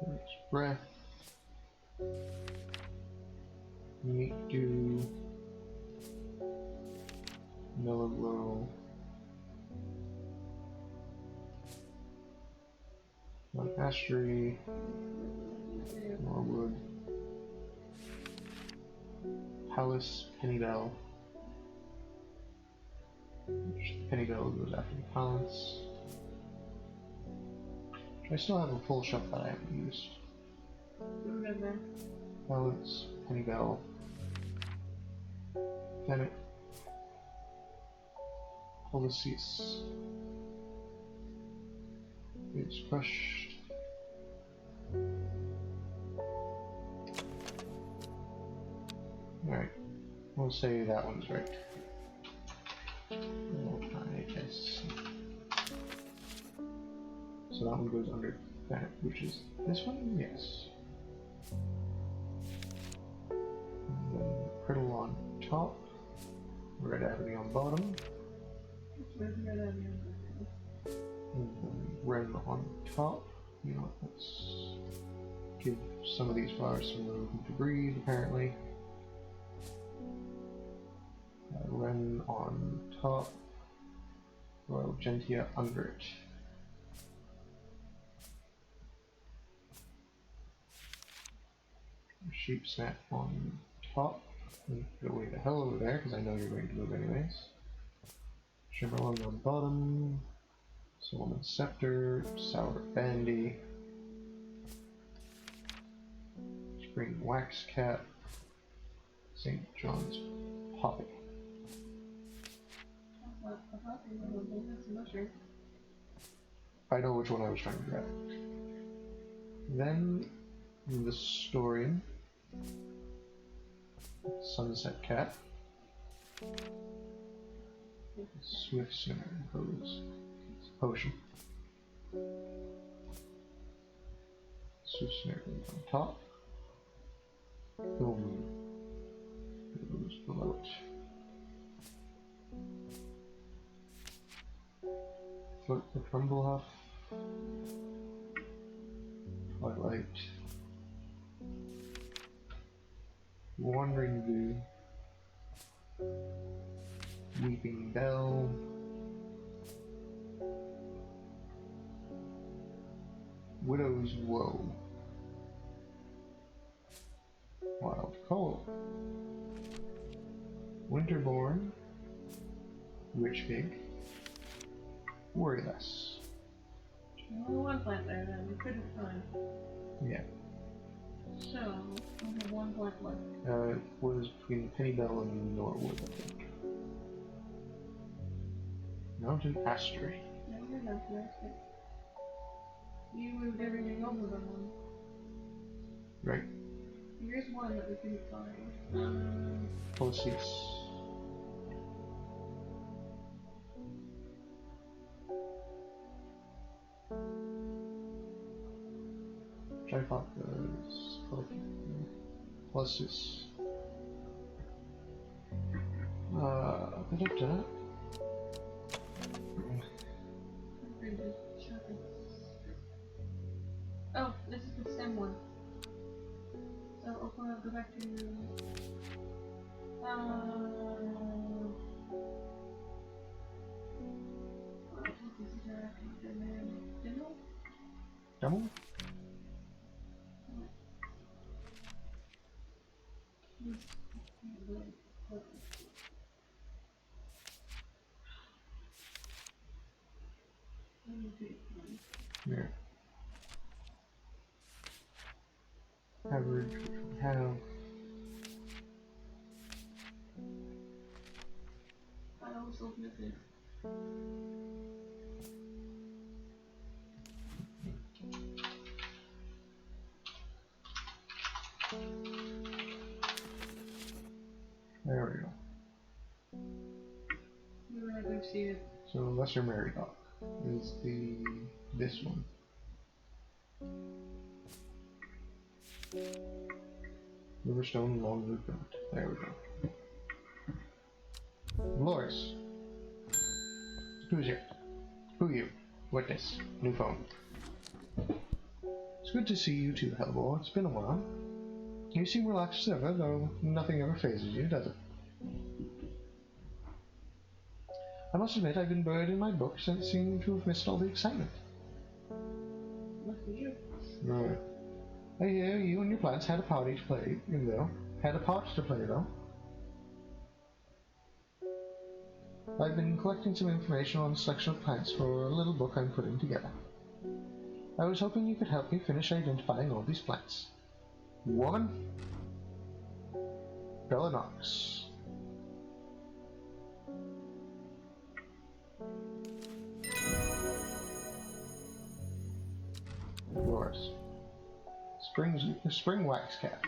There's Breath. Meat Dew. Mellow Glow. One Astery. Norwood. Palace, Pennybell. Pennybell goes after the Palace. I still have a full shelf that I haven't used. Remember. Palace, Pennybell. Bennett. Policies. It's crushed. Alright. We'll say that one's right. We'll try this. So that one goes under that, which is this one? Yes. And then Criddle on top. Red Avenue on bottom. Red Avenue. And then Ren on top. You know what, let's give some of these flowers some room to breathe, apparently. Ren on top. Royal Gentia under it. Sheep Snap on top. Get away the hell over there, because I know you're going to move anyways. Shimmerlung on bottom. Solomon's Scepter. Sour Bandy. Spring Wax Cap. St. John's Poppy. I know which one I was trying to grab. Then the Storian. Sunset Cat. Swift Snare goes Potion. Swift Snare goes on top. Boom. Goes below it. Float the Crumblehuff. Twilight. Wandering View. Weeping Bell. Widow's Woe. Wild Coal. Winterborn. Witch Pig. Worryless. Only one plant there that we couldn't find. Yeah. So, we have 1 plant left. It was between Pennybell and Norwood, I think. Mountain Astery. No, we're not there. You moved everything over the one. Right. Here's one that we couldn't find. Policies. I thought was plus this. Da-da-da. Oh, this is the stem one. So I'll go back to Demo? Yeah. Average have. I always open it. There we go. You're not going to see it. So Lesser Meridoc is this one. Riverstone Longer Burnt. There we go. Loris. Who's here? Who you? Witness. New phone. It's good to see you too, Hellboy. It's been a while. You seem relaxed as ever, though nothing ever phases you, does it? I must admit I've been buried in my books and seem to have missed all the excitement. Must be you. Right. I hear you and your plants had a party to play, though. Had a part to play, though. I've been collecting some information on a selection of plants for a little book I'm putting together. I was hoping you could help me finish identifying all these plants. Woman? Bella Knox. Yours. Spring wax cap.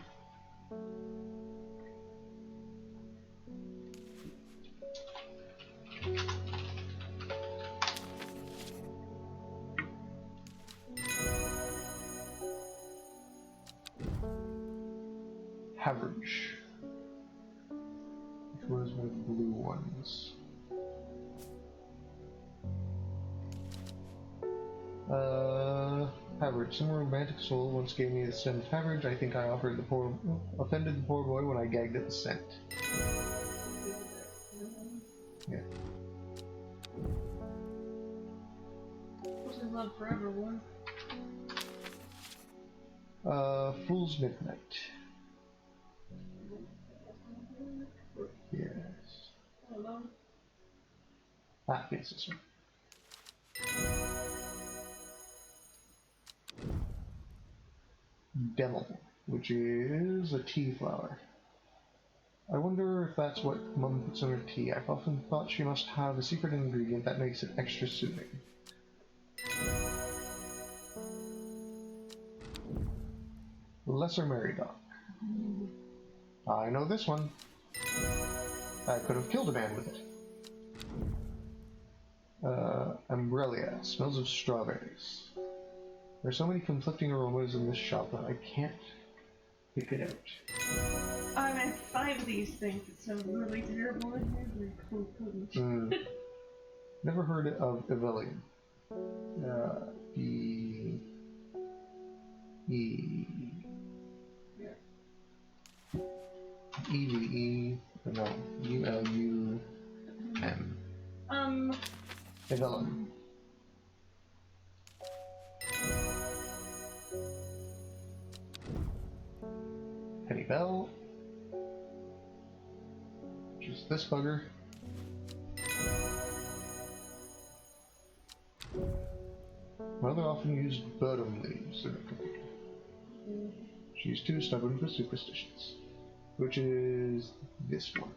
Average. Which was one of the blue ones. Average. Some romantic soul once gave me the scent of average. I think I offended the poor boy when I gagged at the scent. Yeah. What's his love forever one? Fool's Midnight. Yes. Hello? Ah, yes, this one. Demel, which is a tea flower. I wonder if that's what Mum puts in her tea. I've often thought she must have a secret ingredient that makes it extra soothing. Lesser Meridoc. I know this one. I could have killed a man with it. Umbrelia. Smells of strawberries. There are so many conflicting aromas in this shop that I can't pick it out. I have 5 of these things that sound really terrible in here. They're cool pudding. Never heard of Evelium. E-V-E, no, U-L-U-M. Evelium. Penny Bell. Which is this bugger. Mother often used Bodum leaves in her cooking. She's too stubborn for superstitions. Which is this one.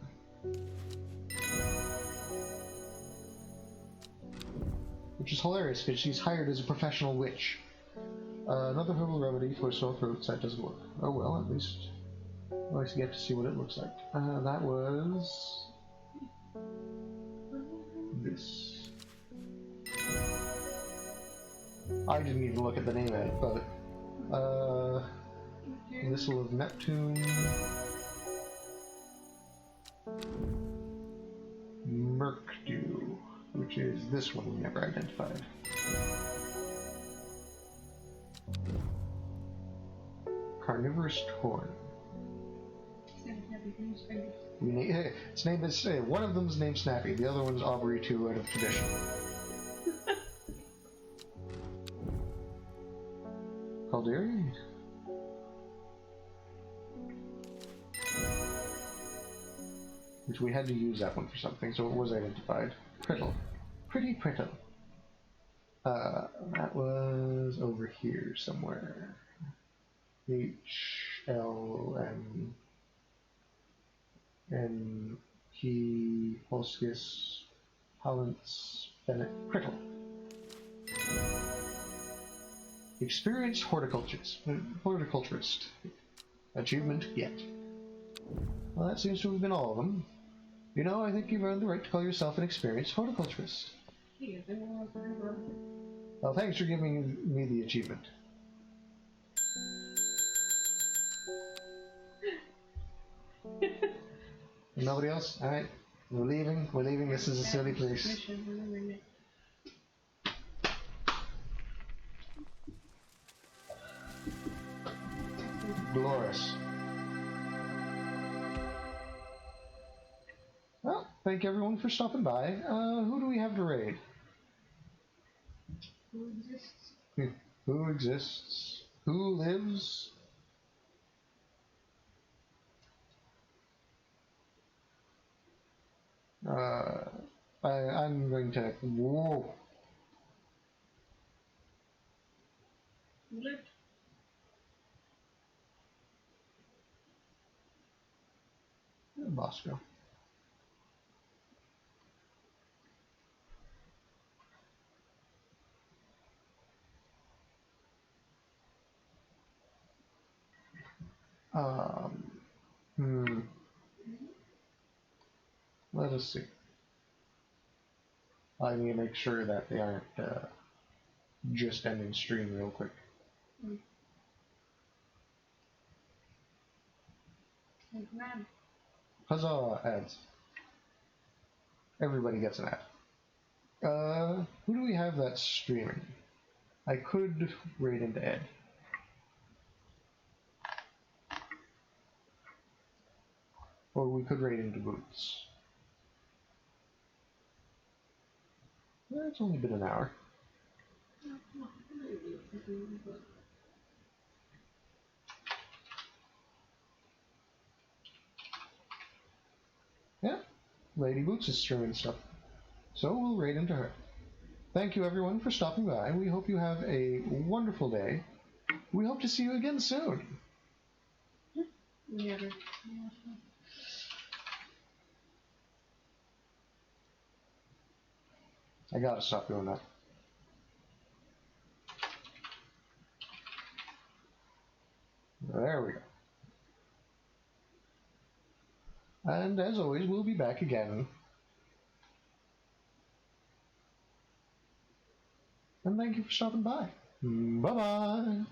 Which is hilarious because she's hired as a professional witch. Another herbal remedy for sore throats that doesn't work. Oh well, at least I get to see what it looks like. That was this. I didn't even look at the name of it, but Missile of Neptune. Merkdew, which is this one we never identified. Carnivorous Torn. Its name is one of them is named Snappy, the other one's Aubrey 2 out of tradition. Calderi? Which we had to use that one for something, so it was identified. Prittle. Pretty Prittle. That was over here somewhere. H, L, M, N, P, Holskis, Hollins, Bennett, Prittle. Experienced horticulturist. Achievement get. Well, that seems to have been all of them. You know, I think you've earned the right to call yourself an experienced horticulturist. Well, thanks for giving me the achievement. Nobody else? Alright. We're leaving. We're leaving. This is a silly place. Dolores. Well, thank everyone for stopping by. Who do we have to raid? Who exists? Who exists? Who lives? I'm going to... Whoa. Lived. Bosco. Let us see. I need to make sure that they aren't just ending stream real quick. Huzzah, ads. Everybody gets an ad. Who do we have that's streaming? I could raid into Ed. Or we could raid into Boots. It's only been an hour. Yeah, Lady Boots is streaming stuff. So we'll raid into her. Thank you everyone for stopping by. We hope you have a wonderful day. We hope to see you again soon. Yeah. I gotta stop doing that. There we go. And as always, we'll be back again. And thank you for stopping by. Bye-bye.